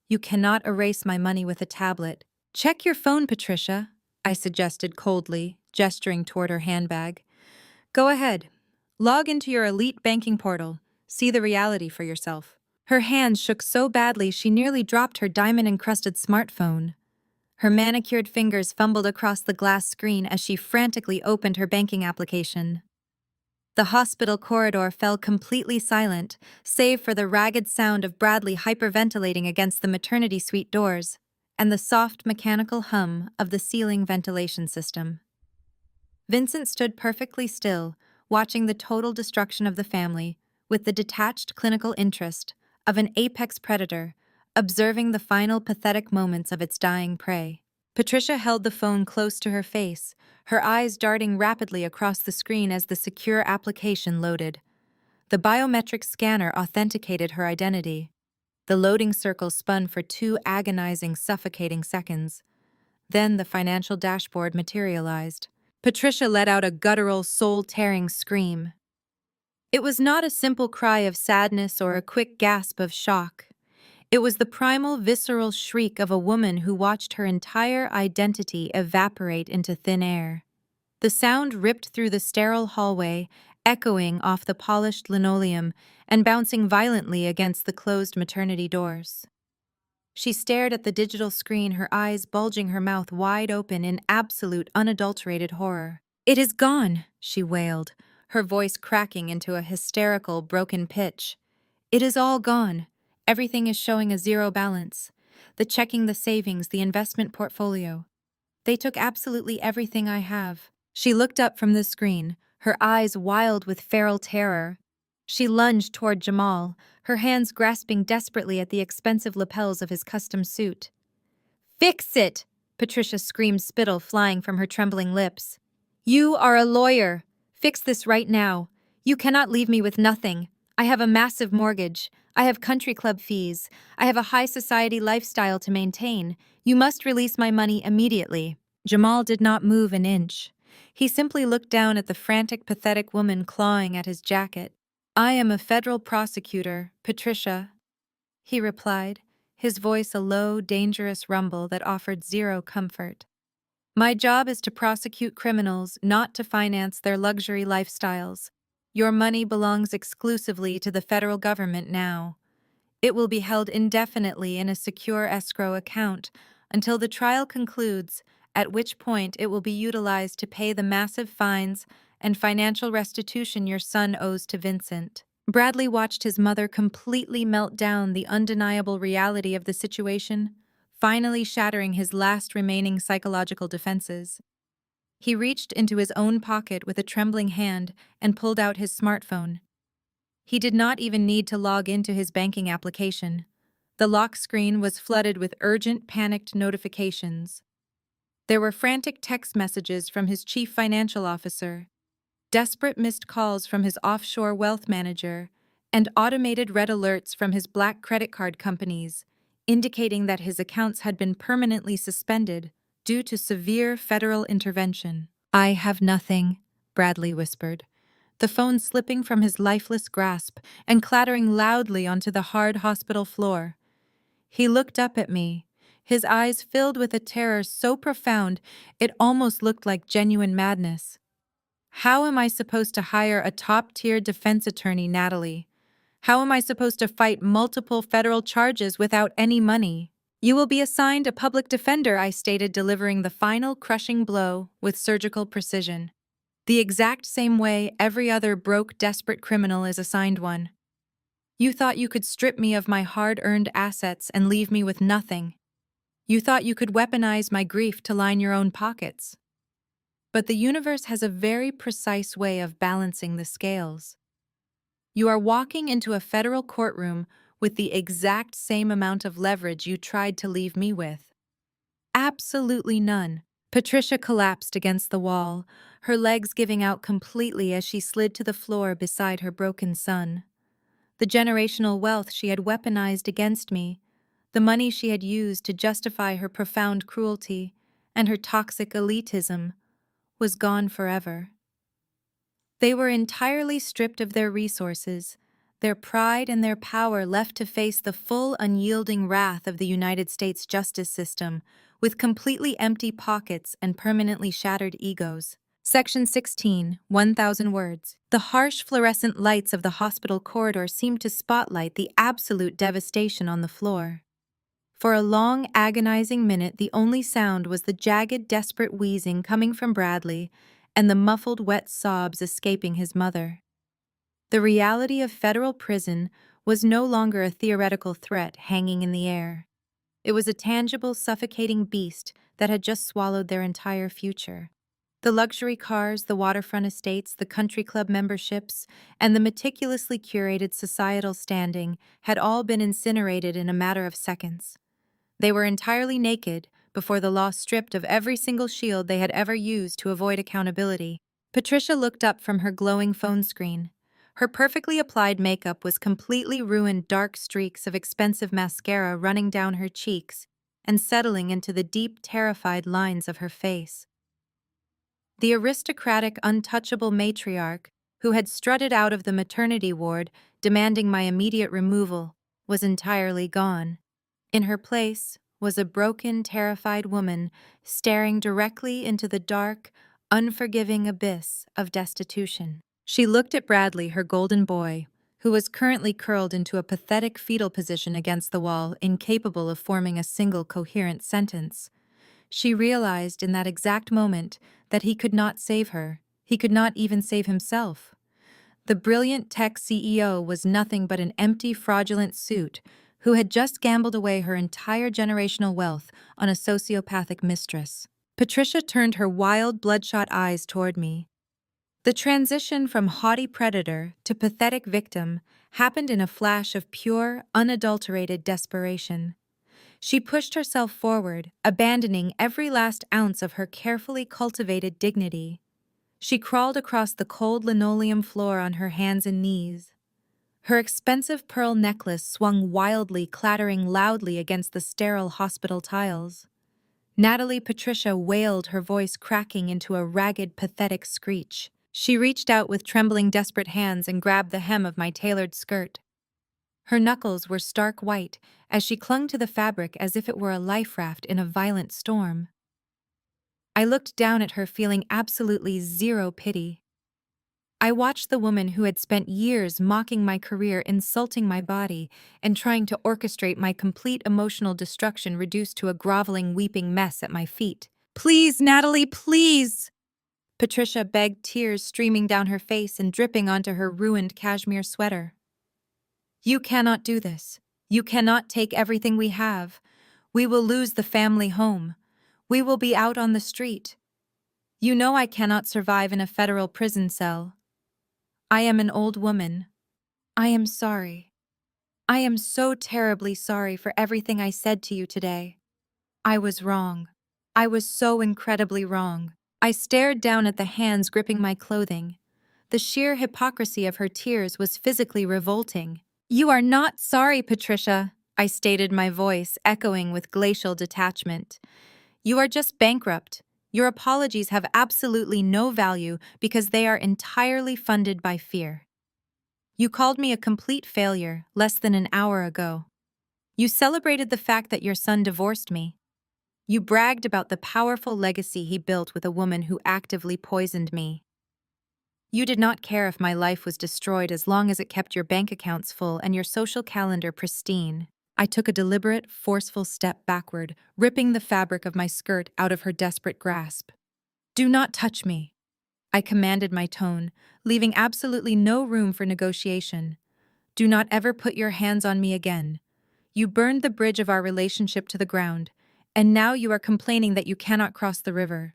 You cannot erase my money with a tablet. Check your phone, Patricia, I suggested coldly, gesturing toward her handbag. Go ahead. Log into your elite banking portal. See the reality for yourself. Her hands shook so badly she nearly dropped her diamond-encrusted smartphone. Her manicured fingers fumbled across the glass screen as she frantically opened her banking application. The hospital corridor fell completely silent, save for the ragged sound of Bradley hyperventilating against the maternity suite doors and the soft mechanical hum of the ceiling ventilation system. Vincent stood perfectly still, watching the total destruction of the family, with the detached clinical interest of an apex predator, observing the final pathetic moments of its dying prey. Patricia held the phone close to her face, her eyes darting rapidly across the screen as the secure application loaded. The biometric scanner authenticated her identity. The loading circle spun for 2 agonizing, suffocating seconds. Then the financial dashboard materialized. Patricia let out a guttural, soul-tearing scream. It was not a simple cry of sadness or a quick gasp of shock. It was the primal, visceral shriek of a woman who watched her entire identity evaporate into thin air. The sound ripped through the sterile hallway, echoing off the polished linoleum and bouncing violently against the closed maternity doors. She stared at the digital screen, her eyes bulging, her mouth wide open in absolute, unadulterated horror. "It is gone," she wailed, her voice cracking into a hysterical, broken pitch. "It is all gone. Everything is showing a zero balance. The checking, the savings, the investment portfolio. They took absolutely everything I have." She looked up from the screen, her eyes wild with feral terror. She lunged toward Jamal, her hands grasping desperately at the expensive lapels of his custom suit. "Fix it!" Patricia screamed, spittle flying from her trembling lips. "You are a lawyer. Fix this right now. You cannot leave me with nothing. I have a massive mortgage. I have country club fees. I have a high society lifestyle to maintain. You must release my money immediately." Jamal did not move an inch. He simply looked down at the frantic, pathetic woman clawing at his jacket. "I am a federal prosecutor, Patricia," he replied, his voice a low, dangerous rumble that offered zero comfort. "My job is to prosecute criminals, not to finance their luxury lifestyles. Your money belongs exclusively to the federal government now. It will be held indefinitely in a secure escrow account until the trial concludes, at which point it will be utilized to pay the massive fines and financial restitution your son owes to Vincent." Bradley watched his mother completely melt down, the undeniable reality of the situation finally shattering his last remaining psychological defenses. He reached into his own pocket with a trembling hand and pulled out his smartphone. He did not even need to log into his banking application. The lock screen was flooded with urgent, panicked notifications. There were frantic text messages from his chief financial officer, desperate missed calls from his offshore wealth manager, and automated red alerts from his black credit card companies, indicating that his accounts had been permanently suspended due to severe federal intervention. "I have nothing," Bradley whispered, the phone slipping from his lifeless grasp and clattering loudly onto the hard hospital floor. He looked up at me, his eyes filled with a terror so profound it almost looked like genuine madness. "How am I supposed to hire a top-tier defense attorney, Natalie? How am I supposed to fight multiple federal charges without any money?" "You will be assigned a public defender," I stated, delivering the final crushing blow with surgical precision. "The exact same way every other broke, desperate criminal is assigned one. You thought you could strip me of my hard-earned assets and leave me with nothing. You thought you could weaponize my grief to line your own pockets. But the universe has a very precise way of balancing the scales. You are walking into a federal courtroom with the exact same amount of leverage you tried to leave me with. Absolutely none." Patricia collapsed against the wall, her legs giving out completely as she slid to the floor beside her broken son. The generational wealth she had weaponized against me, the money she had used to justify her profound cruelty and her toxic elitism, was gone forever. They were entirely stripped of their resources, their pride and their power left to face the full, unyielding wrath of the United States justice system with completely empty pockets and permanently shattered egos. Section 16, 1,000 words. The harsh fluorescent lights of the hospital corridor seemed to spotlight the absolute devastation on the floor. For a long, agonizing minute, the only sound was the jagged, desperate wheezing coming from Bradley and the muffled, wet sobs escaping his mother. The reality of federal prison was no longer a theoretical threat hanging in the air. It was a tangible, suffocating beast that had just swallowed their entire future. The luxury cars, the waterfront estates, the country club memberships, and the meticulously curated societal standing had all been incinerated in a matter of seconds. They were entirely naked before the law stripped of every single shield they had ever used to avoid accountability. Patricia looked up from her glowing phone screen. Her perfectly applied makeup was completely ruined, dark streaks of expensive mascara running down her cheeks and settling into the deep, terrified lines of her face. The aristocratic, untouchable matriarch, who had strutted out of the maternity ward demanding my immediate removal, was entirely gone. In her place was a broken, terrified woman staring directly into the dark, unforgiving abyss of destitution. She looked at Bradley, her golden boy, who was currently curled into a pathetic fetal position against the wall, incapable of forming a single coherent sentence. She realized in that exact moment that he could not save her. He could not even save himself. The brilliant tech CEO was nothing but an empty, fraudulent suit who had just gambled away her entire generational wealth on a sociopathic mistress. Patricia turned her wild, bloodshot eyes toward me. The transition from haughty predator to pathetic victim happened in a flash of pure, unadulterated desperation. She pushed herself forward, abandoning every last ounce of her carefully cultivated dignity. She crawled across the cold linoleum floor on her hands and knees. Her expensive pearl necklace swung wildly, clattering loudly against the sterile hospital tiles. Natalie Patricia wailed, her voice cracking into a ragged, pathetic screech. She reached out with trembling, desperate hands and grabbed the hem of my tailored skirt. Her knuckles were stark white as she clung to the fabric as if it were a life raft in a violent storm. I looked down at her, feeling absolutely zero pity. I watched the woman who had spent years mocking my career, insulting my body, and trying to orchestrate my complete emotional destruction reduced to a groveling, weeping mess at my feet. "Please, Natalie, please!" Patricia begged, tears streaming down her face and dripping onto her ruined cashmere sweater. "You cannot do this. You cannot take everything we have. We will lose the family home. We will be out on the street. You know I cannot survive in a federal prison cell. I am an old woman. I am sorry. I am so terribly sorry for everything I said to you today. I was wrong. I was so incredibly wrong." I stared down at the hands gripping my clothing. The sheer hypocrisy of her tears was physically revolting. "You are not sorry, Patricia," I stated, my voice echoing with glacial detachment. "You are just bankrupt. Your apologies have absolutely no value because they are entirely funded by fear. You called me a complete failure less than an hour ago. You celebrated the fact that your son divorced me. You bragged about the powerful legacy he built with a woman who actively poisoned me. You did not care if my life was destroyed as long as it kept your bank accounts full and your social calendar pristine." I took a deliberate, forceful step backward, ripping the fabric of my skirt out of her desperate grasp. "Do not touch me," I commanded, my tone, leaving absolutely no room for negotiation. "Do not ever put your hands on me again. You burned the bridge of our relationship to the ground, and now you are complaining that you cannot cross the river.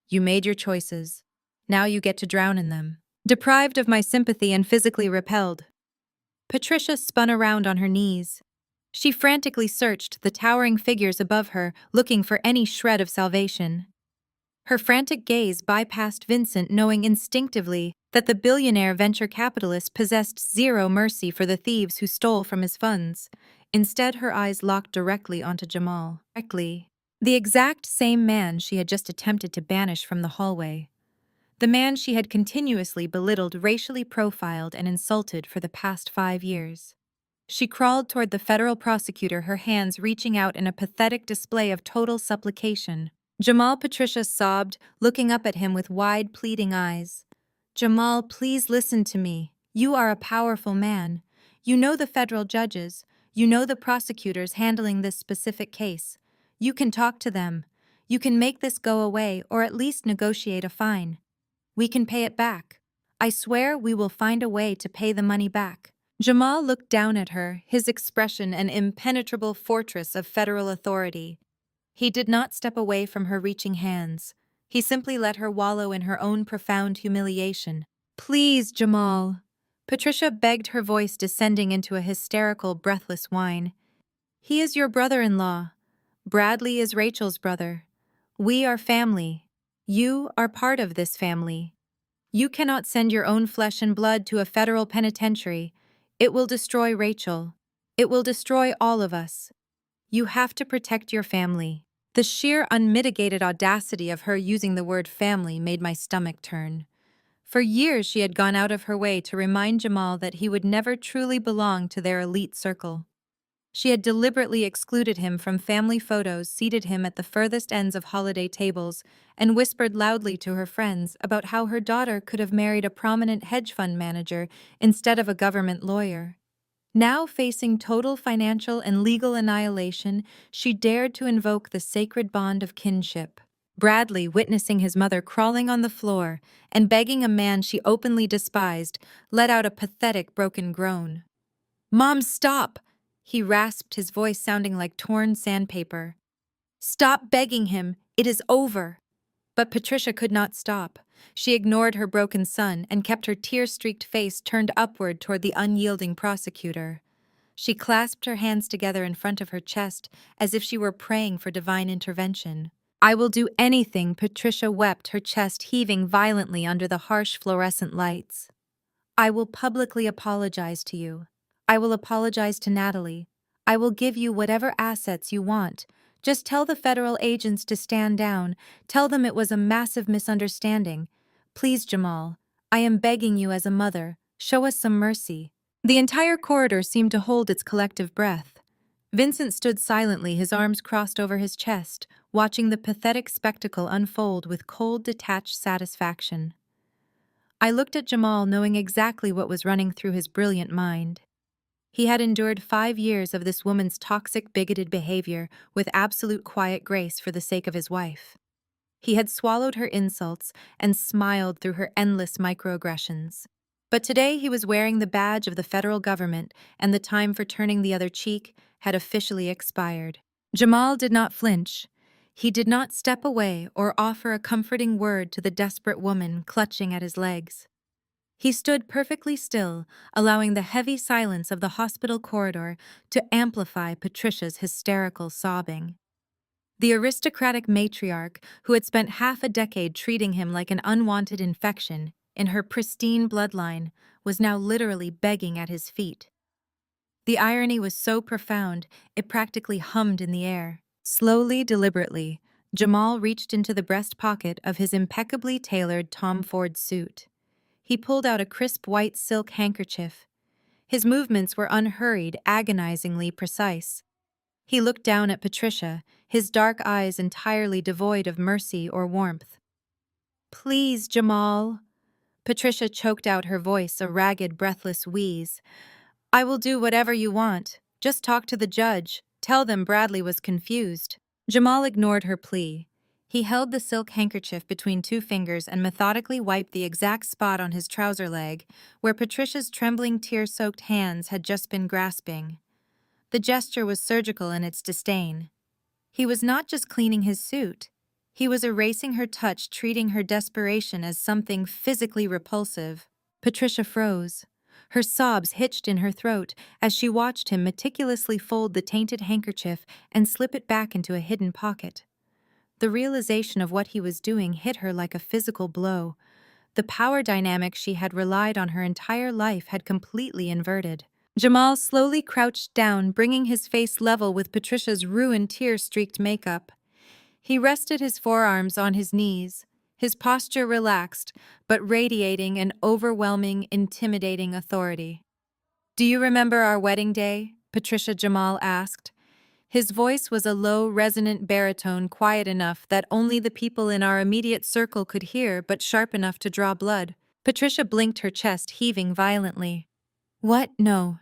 You made your choices. Now you get to drown in them." Deprived of my sympathy and physically repelled, Patricia spun around on her knees. She frantically searched the towering figures above her, looking for any shred of salvation. Her frantic gaze bypassed Vincent, knowing instinctively that the billionaire venture capitalist possessed zero mercy for the thieves who stole from his funds. Instead, her eyes locked directly onto Jamal. The exact same man she had just attempted to banish from the hallway. The man she had continuously belittled, racially profiled, and insulted for the past 5 years. She crawled toward the federal prosecutor, her hands reaching out in a pathetic display of total supplication. Patricia sobbed, looking up at him with wide, pleading eyes. Jamal, please listen to me. You are a powerful man. You know the federal judges. You know the prosecutors handling this specific case. You can talk to them. You can make this go away or at least negotiate a fine. We can pay it back. I swear we will find a way to pay the money back. Jamal looked down at her, his expression an impenetrable fortress of federal authority. He did not step away from her reaching hands. He simply let her wallow in her own profound humiliation. Please, Jamal. Patricia begged, her voice descending into a hysterical, breathless whine. He is your brother-in-law. Bradley is Rachel's brother. We are family. You are part of this family. You cannot send your own flesh and blood to a federal penitentiary. It will destroy Rachel. It will destroy all of us. You have to protect your family. The sheer unmitigated audacity of her using the word family made my stomach turn. For years she had gone out of her way to remind Jamal that he would never truly belong to their elite circle. She had deliberately excluded him from family photos, seated him at the furthest ends of holiday tables, and whispered loudly to her friends about how her daughter could have married a prominent hedge fund manager instead of a government lawyer. Now facing total financial and legal annihilation, she dared to invoke the sacred bond of kinship. Bradley, witnessing his mother crawling on the floor and begging a man she openly despised, let out a pathetic broken groan. "Mom, stop!" He rasped, his voice sounding like torn sandpaper. "Stop begging him. It is over." But Patricia could not stop. She ignored her broken son and kept her tear-streaked face turned upward toward the unyielding prosecutor. She clasped her hands together in front of her chest as if she were praying for divine intervention. "I will do anything," Patricia wept, her chest heaving violently under the harsh fluorescent lights. "I will publicly apologize to you. I will apologize to Natalie. I will give you whatever assets you want. Just tell the federal agents to stand down. Tell them it was a massive misunderstanding. Please, Jamal, I am begging you as a mother, show us some mercy." The entire corridor seemed to hold its collective breath. Vincent stood silently, his arms crossed over his chest, watching the pathetic spectacle unfold with cold, detached satisfaction. I looked at Jamal, knowing exactly what was running through his brilliant mind. He had endured 5 years of this woman's toxic, bigoted behavior with absolute quiet grace for the sake of his wife. He had swallowed her insults and smiled through her endless microaggressions. But today he was wearing the badge of the federal government, and the time for turning the other cheek had officially expired. Jamal did not flinch. He did not step away or offer a comforting word to the desperate woman clutching at his legs. He stood perfectly still, allowing the heavy silence of the hospital corridor to amplify Patricia's hysterical sobbing. The aristocratic matriarch, who had spent half a decade treating him like an unwanted infection in her pristine bloodline, was now literally begging at his feet. The irony was so profound, it practically hummed in the air. Slowly, deliberately, Jamal reached into the breast pocket of his impeccably tailored Tom Ford suit. He pulled out a crisp white silk handkerchief. His movements were unhurried, agonizingly precise. He looked down at Patricia, his dark eyes entirely devoid of mercy or warmth. "Please, Jamal." Patricia choked out, her voice a ragged, breathless wheeze. "I will do whatever you want. Just talk to the judge. Tell them Bradley was confused." Jamal ignored her plea. He held the silk handkerchief between 2 fingers and methodically wiped the exact spot on his trouser leg where Patricia's trembling, tear-soaked hands had just been grasping. The gesture was surgical in its disdain. He was not just cleaning his suit. He was erasing her touch, treating her desperation as something physically repulsive. Patricia froze. Her sobs hitched in her throat as she watched him meticulously fold the tainted handkerchief and slip it back into a hidden pocket. The realization of what he was doing hit her like a physical blow. The power dynamic she had relied on her entire life had completely inverted. Jamal slowly crouched down, bringing his face level with Patricia's ruined, tear-streaked makeup. He rested his forearms on his knees, his posture relaxed, but radiating an overwhelming, intimidating authority. "Do you remember our wedding day?" Jamal asked. His voice was a low, resonant baritone, quiet enough that only the people in our immediate circle could hear, but sharp enough to draw blood. Patricia blinked, her chest heaving violently. What? No.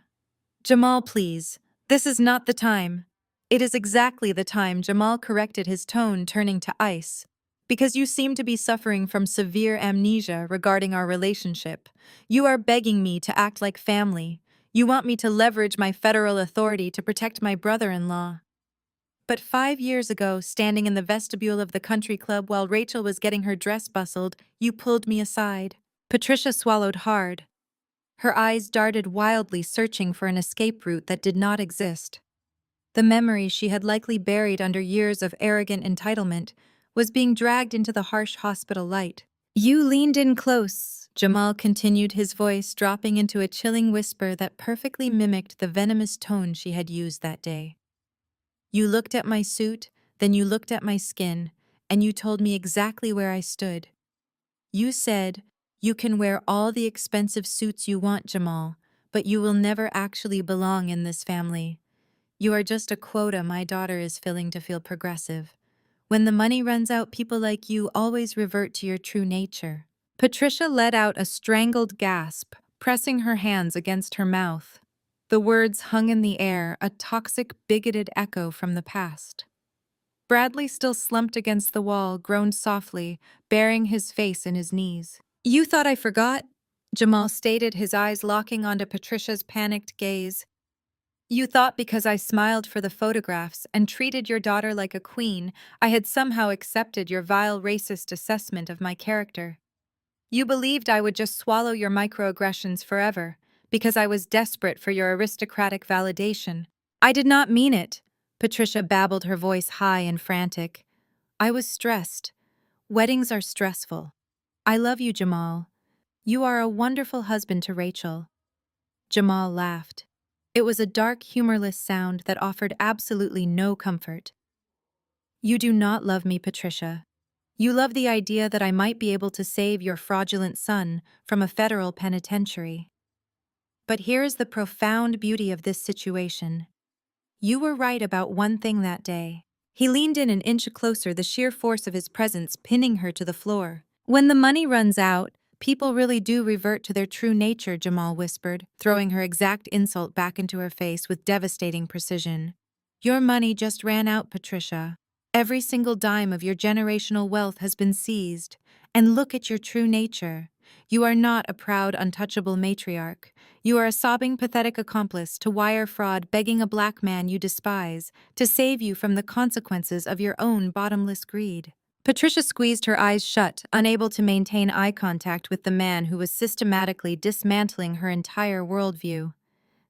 Jamal, please. This is not the time. It is exactly the time, Jamal corrected, his tone turning to ice. Because you seem to be suffering from severe amnesia regarding our relationship. You are begging me to act like family. You want me to leverage my federal authority to protect my brother-in-law. But 5 years ago, standing in the vestibule of the country club while Rachel was getting her dress bustled, you pulled me aside. Patricia swallowed hard. Her eyes darted wildly, searching for an escape route that did not exist. The memory she had likely buried under years of arrogant entitlement was being dragged into the harsh hospital light. You leaned in close, Jamal continued, his voice dropping into a chilling whisper that perfectly mimicked the venomous tone she had used that day. You looked at my suit, then you looked at my skin, and you told me exactly where I stood. You said, "You can wear all the expensive suits you want, Jamal, but you will never actually belong in this family. You are just a quota my daughter is filling to feel progressive. When the money runs out, people like you always revert to your true nature." Patricia let out a strangled gasp, pressing her hands against her mouth. The words hung in the air, a toxic, bigoted echo from the past. Bradley, still slumped against the wall, groaned softly, burying his face in his knees. You thought I forgot? Jamal stated, his eyes locking onto Patricia's panicked gaze. You thought because I smiled for the photographs and treated your daughter like a queen, I had somehow accepted your vile racist assessment of my character. You believed I would just swallow your microaggressions forever, because I was desperate for your aristocratic validation. I did not mean it, Patricia babbled, her voice high and frantic. I was stressed. Weddings are stressful. I love you, Jamal. You are a wonderful husband to Rachel. Jamal laughed. It was a dark, humorless sound that offered absolutely no comfort. You do not love me, Patricia. You love the idea that I might be able to save your fraudulent son from a federal penitentiary. But here is the profound beauty of this situation. You were right about one thing that day. He leaned in an inch closer, the sheer force of his presence pinning her to the floor. When the money runs out, people really do revert to their true nature, Jamal whispered, throwing her exact insult back into her face with devastating precision. Your money just ran out, Patricia. Every single dime of your generational wealth has been seized. And look at your true nature. You are not a proud, untouchable matriarch. You are a sobbing, pathetic accomplice to wire fraud, begging a black man you despise to save you from the consequences of your own bottomless greed. Patricia squeezed her eyes shut, unable to maintain eye contact with the man who was systematically dismantling her entire worldview.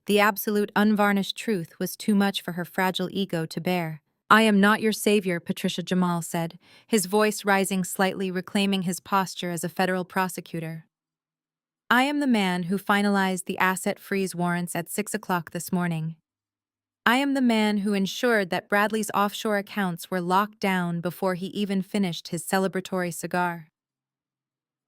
The absolute, unvarnished truth was too much for her fragile ego to bear. I am not your savior, Patricia, Jamal said, his voice rising slightly, reclaiming his posture as a federal prosecutor. I am the man who finalized the asset freeze warrants at 6 o'clock this morning. I am the man who ensured that Bradley's offshore accounts were locked down before he even finished his celebratory cigar.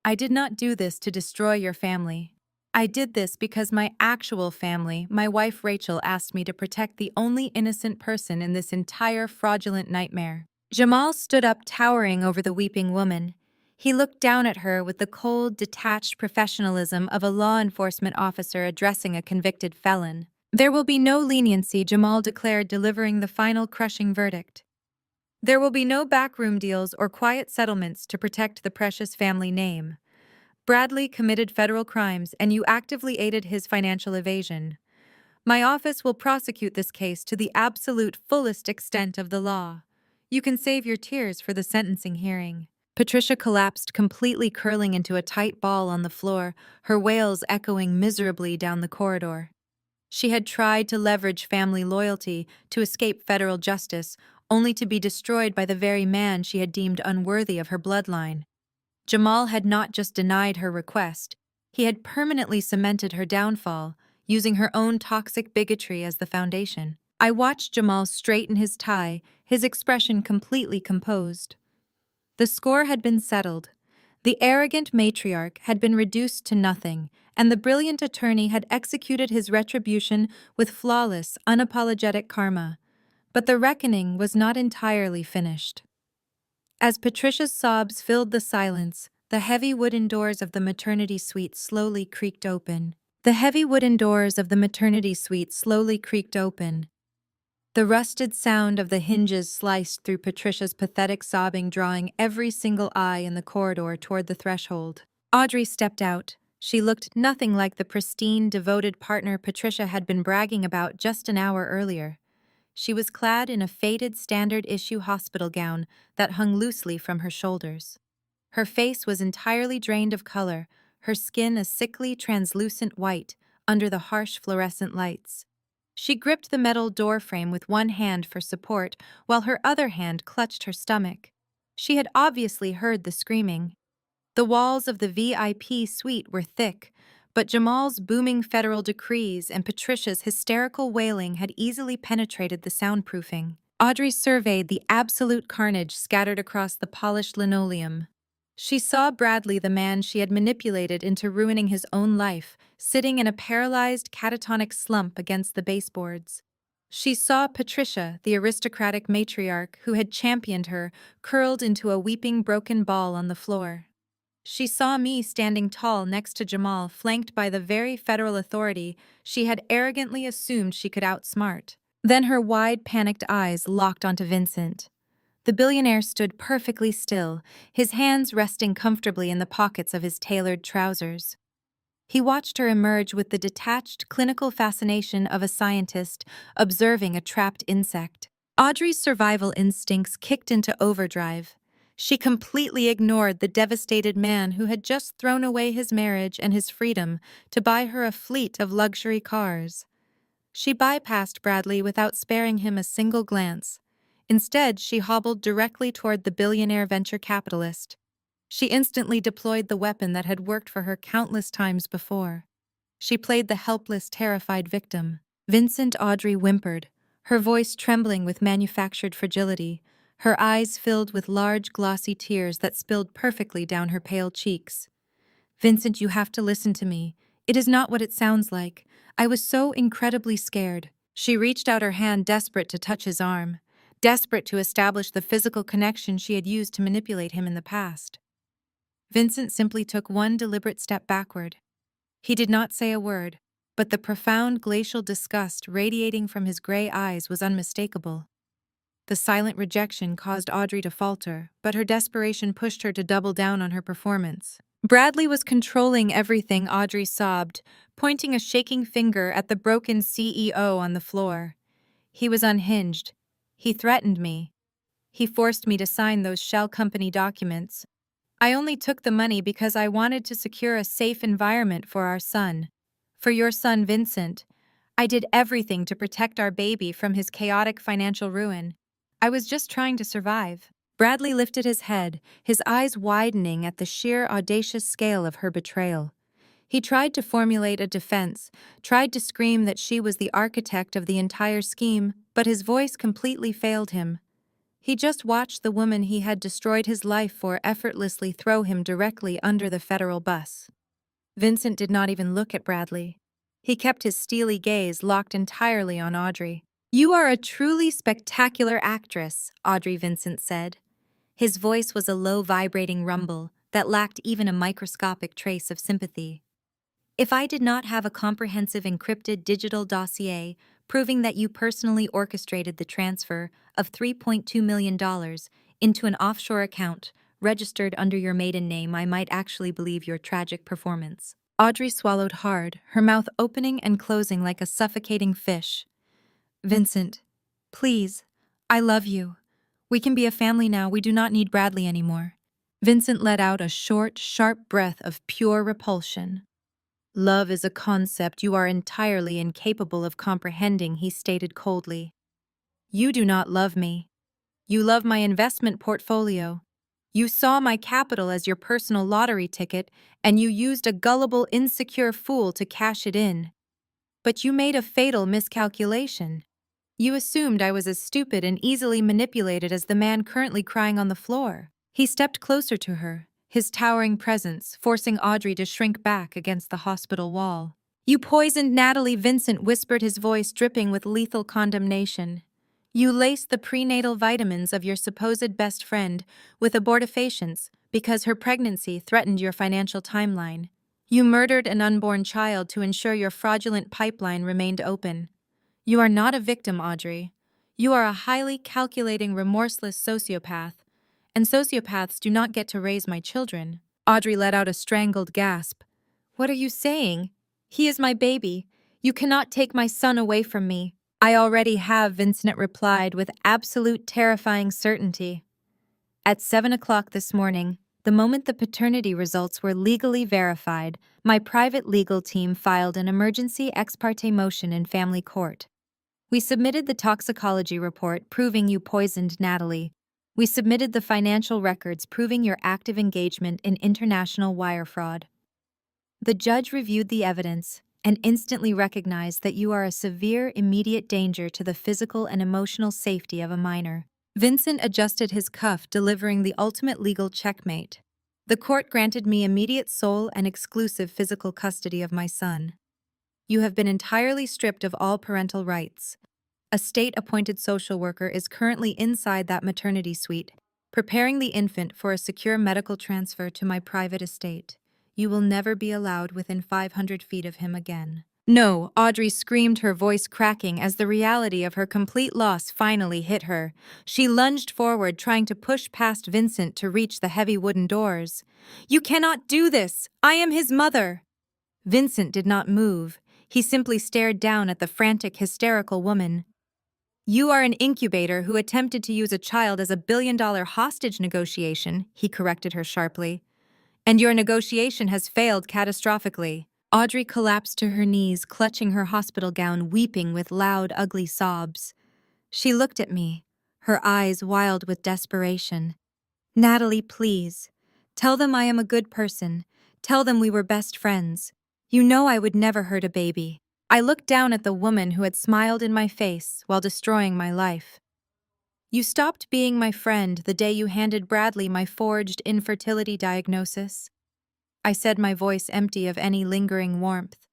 I did not do this to destroy your family. I did this because my actual family, my wife Rachel, asked me to protect the only innocent person in this entire fraudulent nightmare. Jamal stood up, towering over the weeping woman. He looked down at her with the cold, detached professionalism of a law enforcement officer addressing a convicted felon. There will be no leniency, Jamal declared, delivering the final crushing verdict. There will be no backroom deals or quiet settlements to protect the precious family name. Bradley committed federal crimes, and you actively aided his financial evasion. My office will prosecute this case to the absolute fullest extent of the law. You can save your tears for the sentencing hearing. Patricia collapsed, completely curling into a tight ball on the floor, her wails echoing miserably down the corridor. She had tried to leverage family loyalty to escape federal justice, only to be destroyed by the very man she had deemed unworthy of her bloodline. Jamal had not just denied her request, he had permanently cemented her downfall, using her own toxic bigotry as the foundation. I watched Jamal straighten his tie, his expression completely composed. The score had been settled. The arrogant matriarch had been reduced to nothing, and the brilliant attorney had executed his retribution with flawless, unapologetic karma. But the reckoning was not entirely finished. As Patricia's sobs filled the silence, the heavy wooden doors of the maternity suite slowly creaked open. The heavy wooden doors of the maternity suite slowly creaked open. The rusted sound of the hinges sliced through Patricia's pathetic sobbing, drawing every single eye in the corridor toward the threshold. Audrey stepped out. She looked nothing like the pristine, devoted partner Patricia had been bragging about just an hour earlier. She was clad in a faded standard-issue hospital gown that hung loosely from her shoulders. Her face was entirely drained of color, her skin a sickly, translucent white under the harsh fluorescent lights. She gripped the metal doorframe with one hand for support, while her other hand clutched her stomach. She had obviously heard the screaming. The walls of the VIP suite were thick, but Jamal's booming federal decrees and Patricia's hysterical wailing had easily penetrated the soundproofing. Audrey surveyed the absolute carnage scattered across the polished linoleum. She saw Bradley, the man she had manipulated into ruining his own life, sitting in a paralyzed, catatonic slump against the baseboards. She saw Patricia, the aristocratic matriarch who had championed her, curled into a weeping broken ball on the floor. She saw me standing tall next to Jamal, flanked by the very federal authority she had arrogantly assumed she could outsmart. Then her wide, panicked eyes locked onto Vincent. The billionaire stood perfectly still, his hands resting comfortably in the pockets of his tailored trousers. He watched her emerge with the detached, clinical fascination of a scientist observing a trapped insect. Audrey's survival instincts kicked into overdrive. She completely ignored the devastated man who had just thrown away his marriage and his freedom to buy her a fleet of luxury cars. She bypassed Bradley without sparing him a single glance. Instead, she hobbled directly toward the billionaire venture capitalist. She instantly deployed the weapon that had worked for her countless times before. She played the helpless, terrified victim. Vincent. Audrey whimpered, her voice trembling with manufactured fragility, her eyes filled with large, glossy tears that spilled perfectly down her pale cheeks. Vincent, you have to listen to me. It is not what it sounds like. I was so incredibly scared. She reached out her hand, desperate to touch his arm, desperate to establish the physical connection she had used to manipulate him in the past. Vincent simply took one deliberate step backward. He did not say a word, but the profound glacial disgust radiating from his gray eyes was unmistakable. The silent rejection caused Audrey to falter, but her desperation pushed her to double down on her performance. Bradley was controlling everything, Audrey sobbed, pointing a shaking finger at the broken CEO on the floor. He was unhinged. He threatened me. He forced me to sign those shell company documents. I only took the money because I wanted to secure a safe environment for our son. For your son, Vincent. I did everything to protect our baby from his chaotic financial ruin. I was just trying to survive. Bradley lifted his head, his eyes widening at the sheer audacious scale of her betrayal. He tried to formulate a defense, tried to scream that she was the architect of the entire scheme, but his voice completely failed him. He just watched the woman he had destroyed his life for effortlessly throw him directly under the federal bus. Vincent did not even look at Bradley. He kept his steely gaze locked entirely on Audrey. "You are a truly spectacular actress," Audrey Vincent said. His voice was a low, vibrating rumble that lacked even a microscopic trace of sympathy. "If I did not have a comprehensive encrypted digital dossier proving that you personally orchestrated the transfer of $3.2 million into an offshore account registered under your maiden name, I might actually believe your tragic performance." Audrey swallowed hard, her mouth opening and closing like a suffocating fish. "Vincent, please, I love you. We can be a family now. We do not need Bradley anymore." Vincent let out a short, sharp breath of pure repulsion. "Love is a concept you are entirely incapable of comprehending," he stated coldly. "You do not love me. You love my investment portfolio. You saw my capital as your personal lottery ticket, and you used a gullible, insecure fool to cash it in. But you made a fatal miscalculation. You assumed I was as stupid and easily manipulated as the man currently crying on the floor." He stepped closer to her, his towering presence forcing Audrey to shrink back against the hospital wall. "You poisoned Natalie," Vincent whispered, his voice dripping with lethal condemnation. You laced the prenatal vitamins of your supposed best friend with abortifacients because her pregnancy threatened your financial timeline. You murdered an unborn child to ensure your fraudulent pipeline remained open. You are not a victim, Audrey. You are a highly calculating, remorseless sociopath, and sociopaths do not get to raise my children. Audrey let out a strangled gasp. What are you saying? He is my baby. You cannot take my son away from me. I already have, Vincent replied with absolute terrifying certainty. At 7 o'clock this morning, the moment the paternity results were legally verified, my private legal team filed an emergency ex parte motion in family court. We submitted the toxicology report proving you poisoned Natalie. We submitted the financial records proving your active engagement in international wire fraud. The judge reviewed the evidence and instantly recognized that you are a severe, immediate danger to the physical and emotional safety of a minor. Vincent adjusted his cuff, delivering the ultimate legal checkmate. The court granted me immediate sole and exclusive physical custody of my son. You have been entirely stripped of all parental rights. A state-appointed social worker is currently inside that maternity suite, preparing the infant for a secure medical transfer to my private estate. You will never be allowed within 500 feet of him again. No, Audrey screamed, her voice cracking as the reality of her complete loss finally hit her. She lunged forward, trying to push past Vincent to reach the heavy wooden doors. You cannot do this! I am his mother! Vincent did not move. He simply stared down at the frantic, hysterical woman. You are an incubator who attempted to use a child as a billion-dollar hostage negotiation, he corrected her sharply. And your negotiation has failed catastrophically. Audrey collapsed to her knees, clutching her hospital gown, weeping with loud, ugly sobs. She looked at me, her eyes wild with desperation. Natalie, please. Tell them I am a good person. Tell them we were best friends. You know I would never hurt a baby. I looked down at the woman who had smiled in my face while destroying my life. You stopped being my friend the day you handed Bradley my forged infertility diagnosis. I said, my voice empty of any lingering warmth.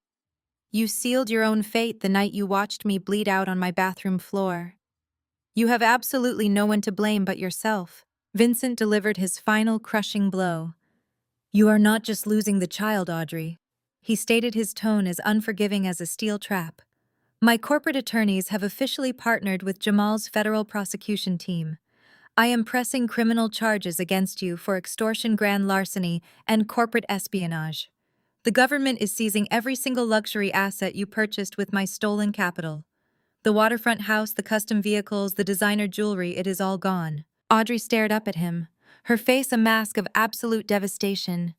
You sealed your own fate the night you watched me bleed out on my bathroom floor. You have absolutely no one to blame but yourself. Vincent delivered his final crushing blow. You are not just losing the child, Audrey. He stated, his tone as unforgiving as a steel trap. My corporate attorneys have officially partnered with Jamal's federal prosecution team. I am pressing criminal charges against you for extortion, grand larceny, and corporate espionage. The government is seizing every single luxury asset you purchased with my stolen capital. The waterfront house, the custom vehicles, the designer jewelry, it is all gone. Audrey stared up at him, her face a mask of absolute devastation.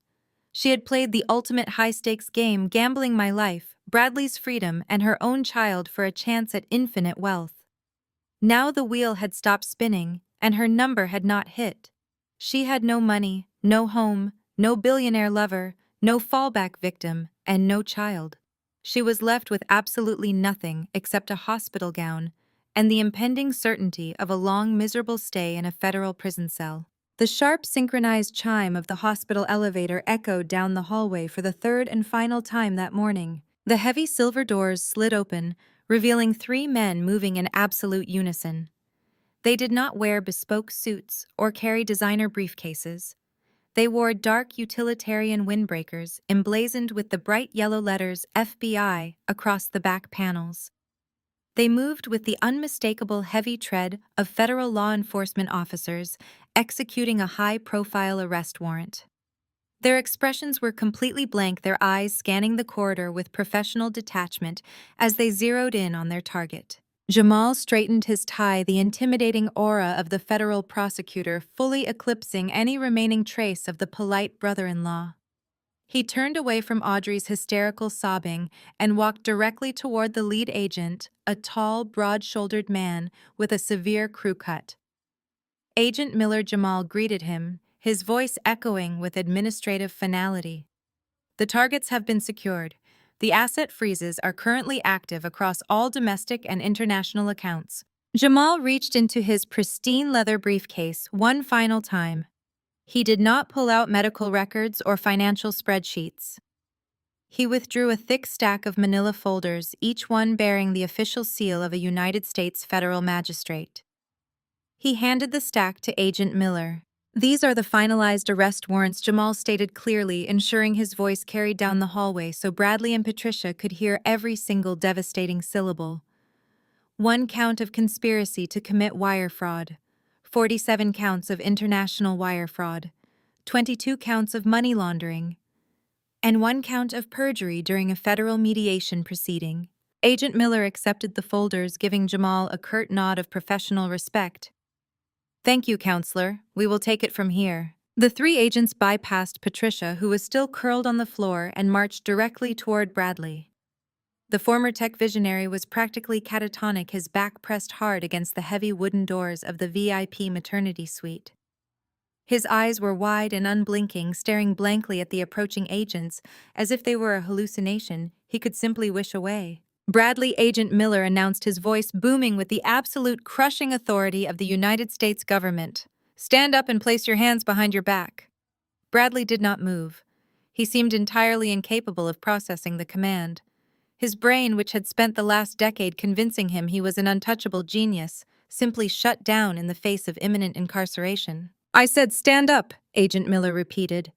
She had played the ultimate high-stakes game, gambling my life, Bradley's freedom, and her own child for a chance at infinite wealth. Now the wheel had stopped spinning, and her number had not hit. She had no money, no home, no billionaire lover, no fallback victim, and no child. She was left with absolutely nothing except a hospital gown and the impending certainty of a long, miserable stay in a federal prison cell. The sharp, synchronized chime of the hospital elevator echoed down the hallway for the third and final time that morning. The heavy silver doors slid open, revealing 3 men moving in absolute unison. They did not wear bespoke suits or carry designer briefcases. They wore dark utilitarian windbreakers emblazoned with the bright yellow letters FBI across the back panels. They moved with the unmistakable heavy tread of federal law enforcement officers executing a high-profile arrest warrant. Their expressions were completely blank, their eyes scanning the corridor with professional detachment as they zeroed in on their target. Jamal straightened his tie, the intimidating aura of the federal prosecutor fully eclipsing any remaining trace of the polite brother-in-law. He turned away from Audrey's hysterical sobbing and walked directly toward the lead agent, a tall, broad-shouldered man with a severe crew cut. Agent Miller Jamal greeted him, his voice echoing with administrative finality. The targets have been secured. The asset freezes are currently active across all domestic and international accounts. Jamal reached into his pristine leather briefcase one final time. He did not pull out medical records or financial spreadsheets. He withdrew a thick stack of manila folders, each one bearing the official seal of a United States federal magistrate. He handed the stack to Agent Miller. "These are the finalized arrest warrants," Jamal stated clearly, ensuring his voice carried down the hallway so Bradley and Patricia could hear every single devastating syllable. 1 count of conspiracy to commit wire fraud, 47 counts of international wire fraud, 22 counts of money laundering, and 1 count of perjury during a federal mediation proceeding. Agent Miller accepted the folders, giving Jamal a curt nod of professional respect. "Thank you, counselor. We will take it from here." The 3 agents bypassed Patricia, who was still curled on the floor, and marched directly toward Bradley. The former tech visionary was practically catatonic, his back pressed hard against the heavy wooden doors of the VIP maternity suite. His eyes were wide and unblinking, staring blankly at the approaching agents, as if they were a hallucination he could simply wish away. "Bradley," Agent Miller announced, his voice booming with the absolute crushing authority of the United States government. "Stand up and place your hands behind your back." Bradley did not move. He seemed entirely incapable of processing the command. His brain, which had spent the last decade convincing him he was an untouchable genius, simply shut down in the face of imminent incarceration. "I said stand up," Agent Miller repeated,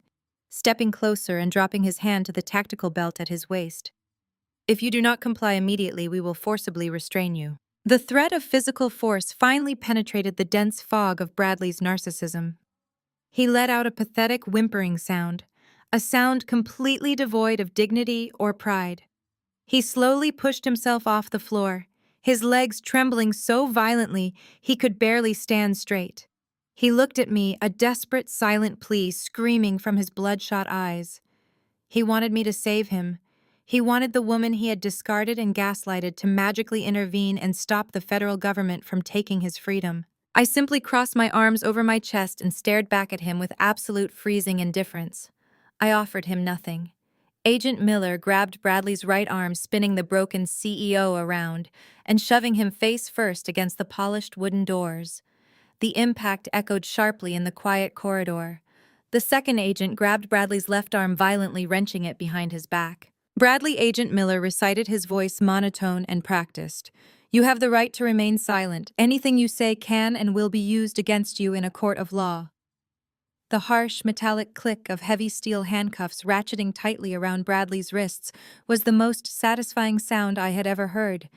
stepping closer and dropping his hand to the tactical belt at his waist. "If you do not comply immediately, we will forcibly restrain you." The threat of physical force finally penetrated the dense fog of Bradley's narcissism. He let out a pathetic whimpering sound, a sound completely devoid of dignity or pride. He slowly pushed himself off the floor, his legs trembling so violently he could barely stand straight. He looked at me, a desperate, silent plea screaming from his bloodshot eyes. He wanted me to save him. He wanted the woman he had discarded and gaslighted to magically intervene and stop the federal government from taking his freedom. I simply crossed my arms over my chest and stared back at him with absolute freezing indifference. I offered him nothing. Agent Miller grabbed Bradley's right arm, spinning the broken CEO around and shoving him face first against the polished wooden doors. The impact echoed sharply in the quiet corridor. The second agent grabbed Bradley's left arm, violently wrenching it behind his back. Bradley, Agent Miller recited, his voice monotone and practiced. "You have the right to remain silent. Anything you say can and will be used against you in a court of law." The harsh, metallic click of heavy steel handcuffs ratcheting tightly around Bradley's wrists was the most satisfying sound I had ever heard.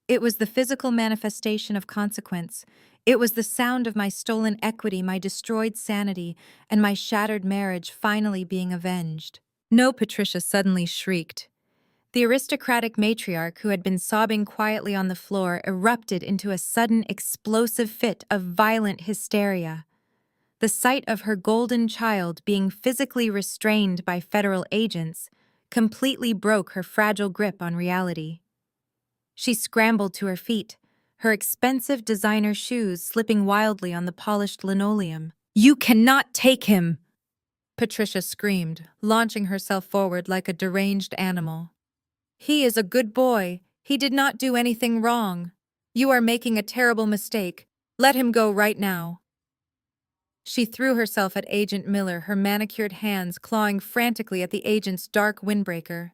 It was the physical manifestation of consequence. It was the sound of my stolen equity, my destroyed sanity, and my shattered marriage finally being avenged. "No," Patricia suddenly shrieked. The aristocratic matriarch, who had been sobbing quietly on the floor, erupted into a sudden, explosive fit of violent hysteria. The sight of her golden child being physically restrained by federal agents completely broke her fragile grip on reality. She scrambled to her feet, her expensive designer shoes slipping wildly on the polished linoleum. "You cannot take him!" Patricia screamed, launching herself forward like a deranged animal. "He is a good boy. He did not do anything wrong. You are making a terrible mistake. Let him go right now." She threw herself at Agent Miller, her manicured hands clawing frantically at the agent's dark windbreaker.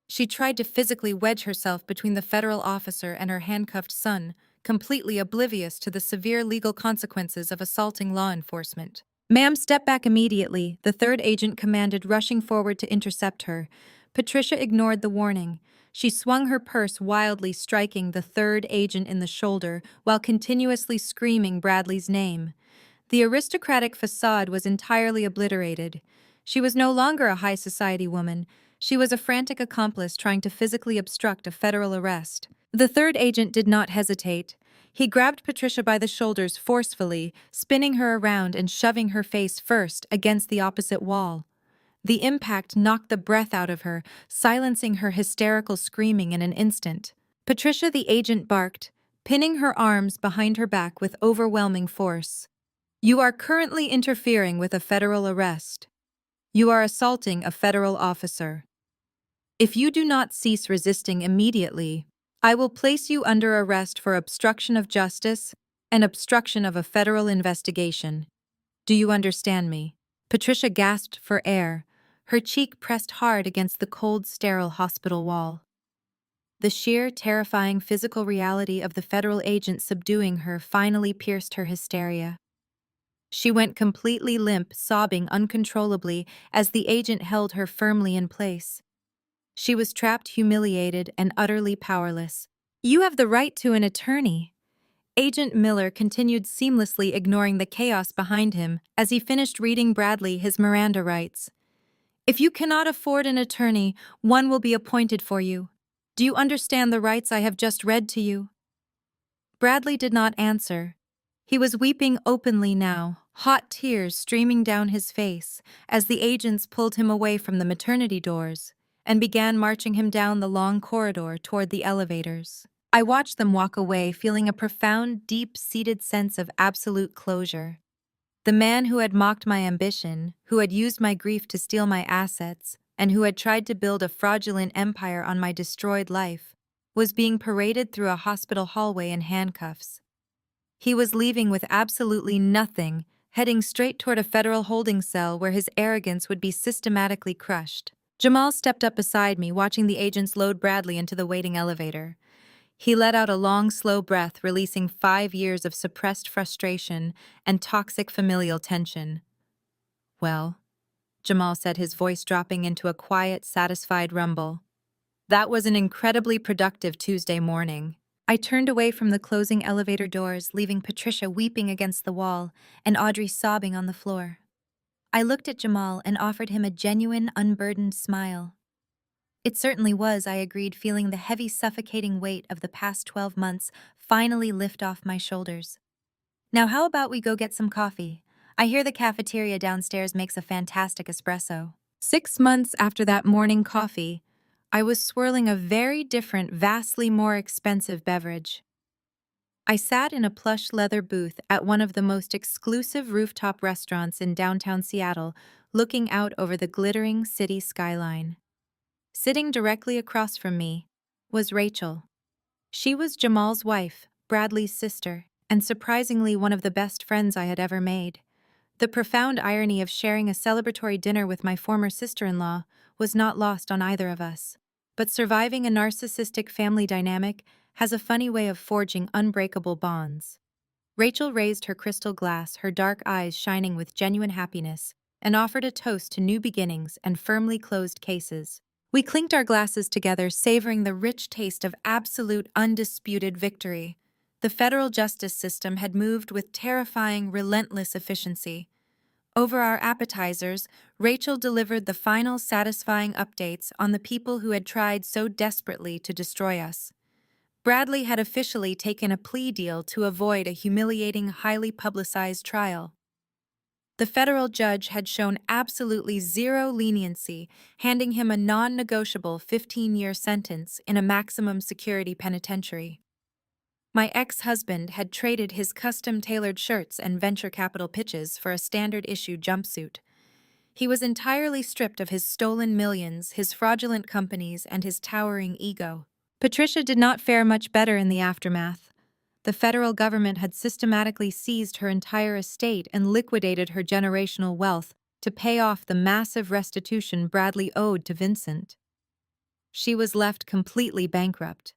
She tried to physically wedge herself between the federal officer and her handcuffed son, completely oblivious to the severe legal consequences of assaulting law enforcement. "Ma'am, step back immediately," the third agent commanded, rushing forward to intercept her. Patricia ignored the warning. She swung her purse wildly, striking the third agent in the shoulder while continuously screaming Bradley's name. The aristocratic facade was entirely obliterated. She was no longer a high society woman. She was a frantic accomplice trying to physically obstruct a federal arrest. The third agent did not hesitate. He grabbed Patricia by the shoulders forcefully, spinning her around and shoving her face first against the opposite wall. The impact knocked the breath out of her, silencing her hysterical screaming in an instant. "Patricia," the agent barked, pinning her arms behind her back with overwhelming force. "You are currently interfering with a federal arrest. You are assaulting a federal officer. If you do not cease resisting immediately, I will place you under arrest for obstruction of justice and obstruction of a federal investigation. Do you understand me?" Patricia gasped for air. her cheek pressed hard against the cold, sterile hospital wall. The sheer, terrifying physical reality of the federal agent subduing her finally pierced her hysteria. She went completely limp, sobbing uncontrollably as the agent held her firmly in place. She was trapped, humiliated, and utterly powerless. "You have the right to an attorney." Agent Miller continued, seamlessly ignoring the chaos behind him as he finished reading Bradley his Miranda rights. "If you cannot afford an attorney, one will be appointed for you. Do you understand the rights I have just read to you?" Bradley did not answer. He was weeping openly now, hot tears streaming down his face as the agents pulled him away from the maternity doors and began marching him down the long corridor toward the elevators. I watched them walk away, feeling a profound, deep-seated sense of absolute closure. The man who had mocked my ambition, who had used my grief to steal my assets, and who had tried to build a fraudulent empire on my destroyed life, was being paraded through a hospital hallway in handcuffs. He was leaving with absolutely nothing, heading straight toward a federal holding cell where his arrogance would be systematically crushed. Jamal stepped up beside me, watching the agents load Bradley into the waiting elevator. He let out a long, slow breath, releasing 5 years of suppressed frustration and toxic familial tension. "Well," Jamal said, his voice dropping into a quiet, satisfied rumble. "That was an incredibly productive Tuesday morning." I turned away from the closing elevator doors, leaving Patricia weeping against the wall and Audrey sobbing on the floor. I looked at Jamal and offered him a genuine, unburdened smile. "It certainly was," I agreed, feeling the heavy, suffocating weight of the past 12 months finally lift off my shoulders. "Now how about we go get some coffee? I hear the cafeteria downstairs makes a fantastic espresso." 6 months after that morning coffee, I was swirling a very different, vastly more expensive beverage. I sat in a plush leather booth at one of the most exclusive rooftop restaurants in downtown Seattle, looking out over the glittering city skyline. Sitting directly across from me was Rachel. She was Jamal's wife, Bradley's sister, and surprisingly one of the best friends I had ever made. The profound irony of sharing a celebratory dinner with my former sister-in-law was not lost on either of us. But surviving a narcissistic family dynamic has a funny way of forging unbreakable bonds. Rachel raised her crystal glass, her dark eyes shining with genuine happiness, and offered a toast to new beginnings and firmly closed cases. We clinked our glasses together, savoring the rich taste of absolute, undisputed victory. The federal justice system had moved with terrifying, relentless efficiency. Over our appetizers, Rachel delivered the final satisfying updates on the people who had tried so desperately to destroy us. Bradley had officially taken a plea deal to avoid a humiliating, highly publicized trial. The federal judge had shown absolutely zero leniency, handing him a non-negotiable 15-year sentence in a maximum security penitentiary. My ex-husband had traded his custom-tailored shirts and venture capital pitches for a standard-issue jumpsuit. He was entirely stripped of his stolen millions, his fraudulent companies, and his towering ego. Patricia did not fare much better in the aftermath. The federal government had systematically seized her entire estate and liquidated her generational wealth to pay off the massive restitution Bradley owed to Vincent. She was left completely bankrupt.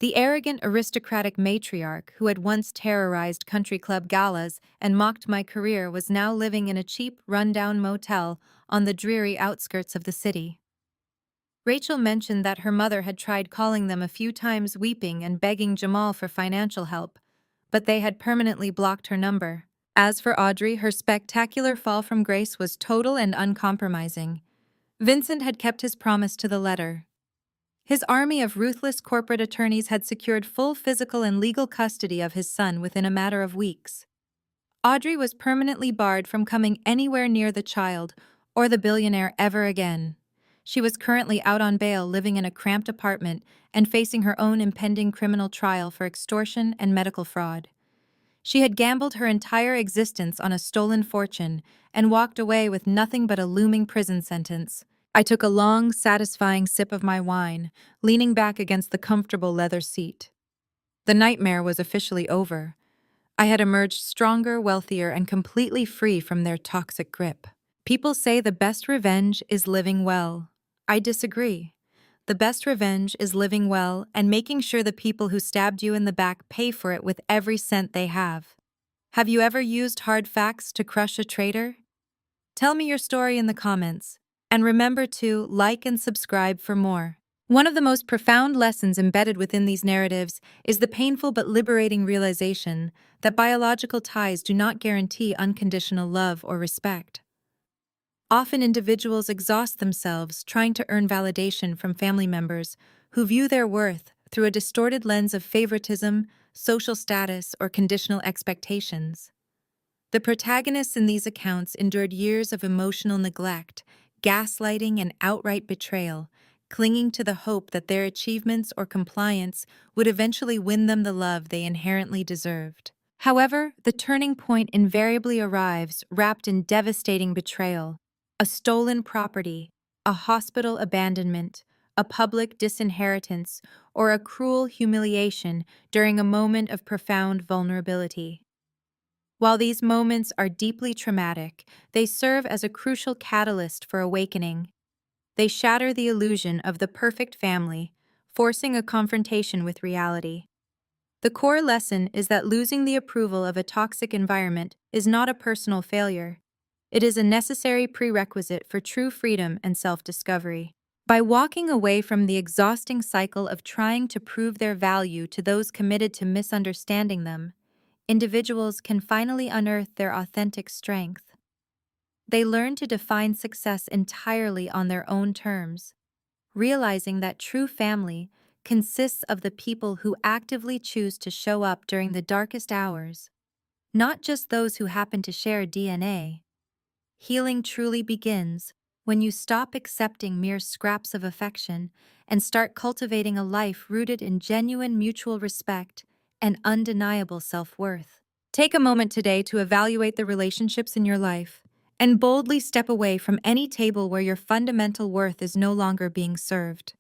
The arrogant, aristocratic matriarch who had once terrorized country club galas and mocked my career was now living in a cheap, run-down motel on the dreary outskirts of the city. Rachel mentioned that her mother had tried calling them a few times, weeping and begging Jamal for financial help, but they had permanently blocked her number. As for Audrey, her spectacular fall from grace was total and uncompromising. Vincent had kept his promise to the letter. His army of ruthless corporate attorneys had secured full physical and legal custody of his son within a matter of weeks. Audrey was permanently barred from coming anywhere near the child or the billionaire ever again. She was currently out on bail, living in a cramped apartment and facing her own impending criminal trial for extortion and medical fraud. She had gambled her entire existence on a stolen fortune and walked away with nothing but a looming prison sentence. I took a long, satisfying sip of my wine, leaning back against the comfortable leather seat. The nightmare was officially over. I had emerged stronger, wealthier, and completely free from their toxic grip. People say the best revenge is living well. I disagree. The best revenge is living well and making sure the people who stabbed you in the back pay for it with every cent they have. Have you ever used hard facts to crush a traitor? Tell me your story in the comments. And remember to like and subscribe for more. One of the most profound lessons embedded within these narratives is the painful but liberating realization that biological ties do not guarantee unconditional love or respect. Often individuals exhaust themselves trying to earn validation from family members who view their worth through a distorted lens of favoritism, social status, or conditional expectations. The protagonists in these accounts endured years of emotional neglect, gaslighting, and outright betrayal, clinging to the hope that their achievements or compliance would eventually win them the love they inherently deserved. However, the turning point invariably arrives wrapped in devastating betrayal: a stolen property, a hospital abandonment, a public disinheritance, or a cruel humiliation during a moment of profound vulnerability. While these moments are deeply traumatic, they serve as a crucial catalyst for awakening. They shatter the illusion of the perfect family, forcing a confrontation with reality. The core lesson is that losing the approval of a toxic environment is not a personal failure. It is a necessary prerequisite for true freedom and self-discovery. By walking away from the exhausting cycle of trying to prove their value to those committed to misunderstanding them, individuals can finally unearth their authentic strength. They learn to define success entirely on their own terms, realizing that true family consists of the people who actively choose to show up during the darkest hours, not just those who happen to share DNA. Healing truly begins when you stop accepting mere scraps of affection and start cultivating a life rooted in genuine mutual respect and undeniable self-worth. Take a moment today to evaluate the relationships in your life and boldly step away from any table where your fundamental worth is no longer being served.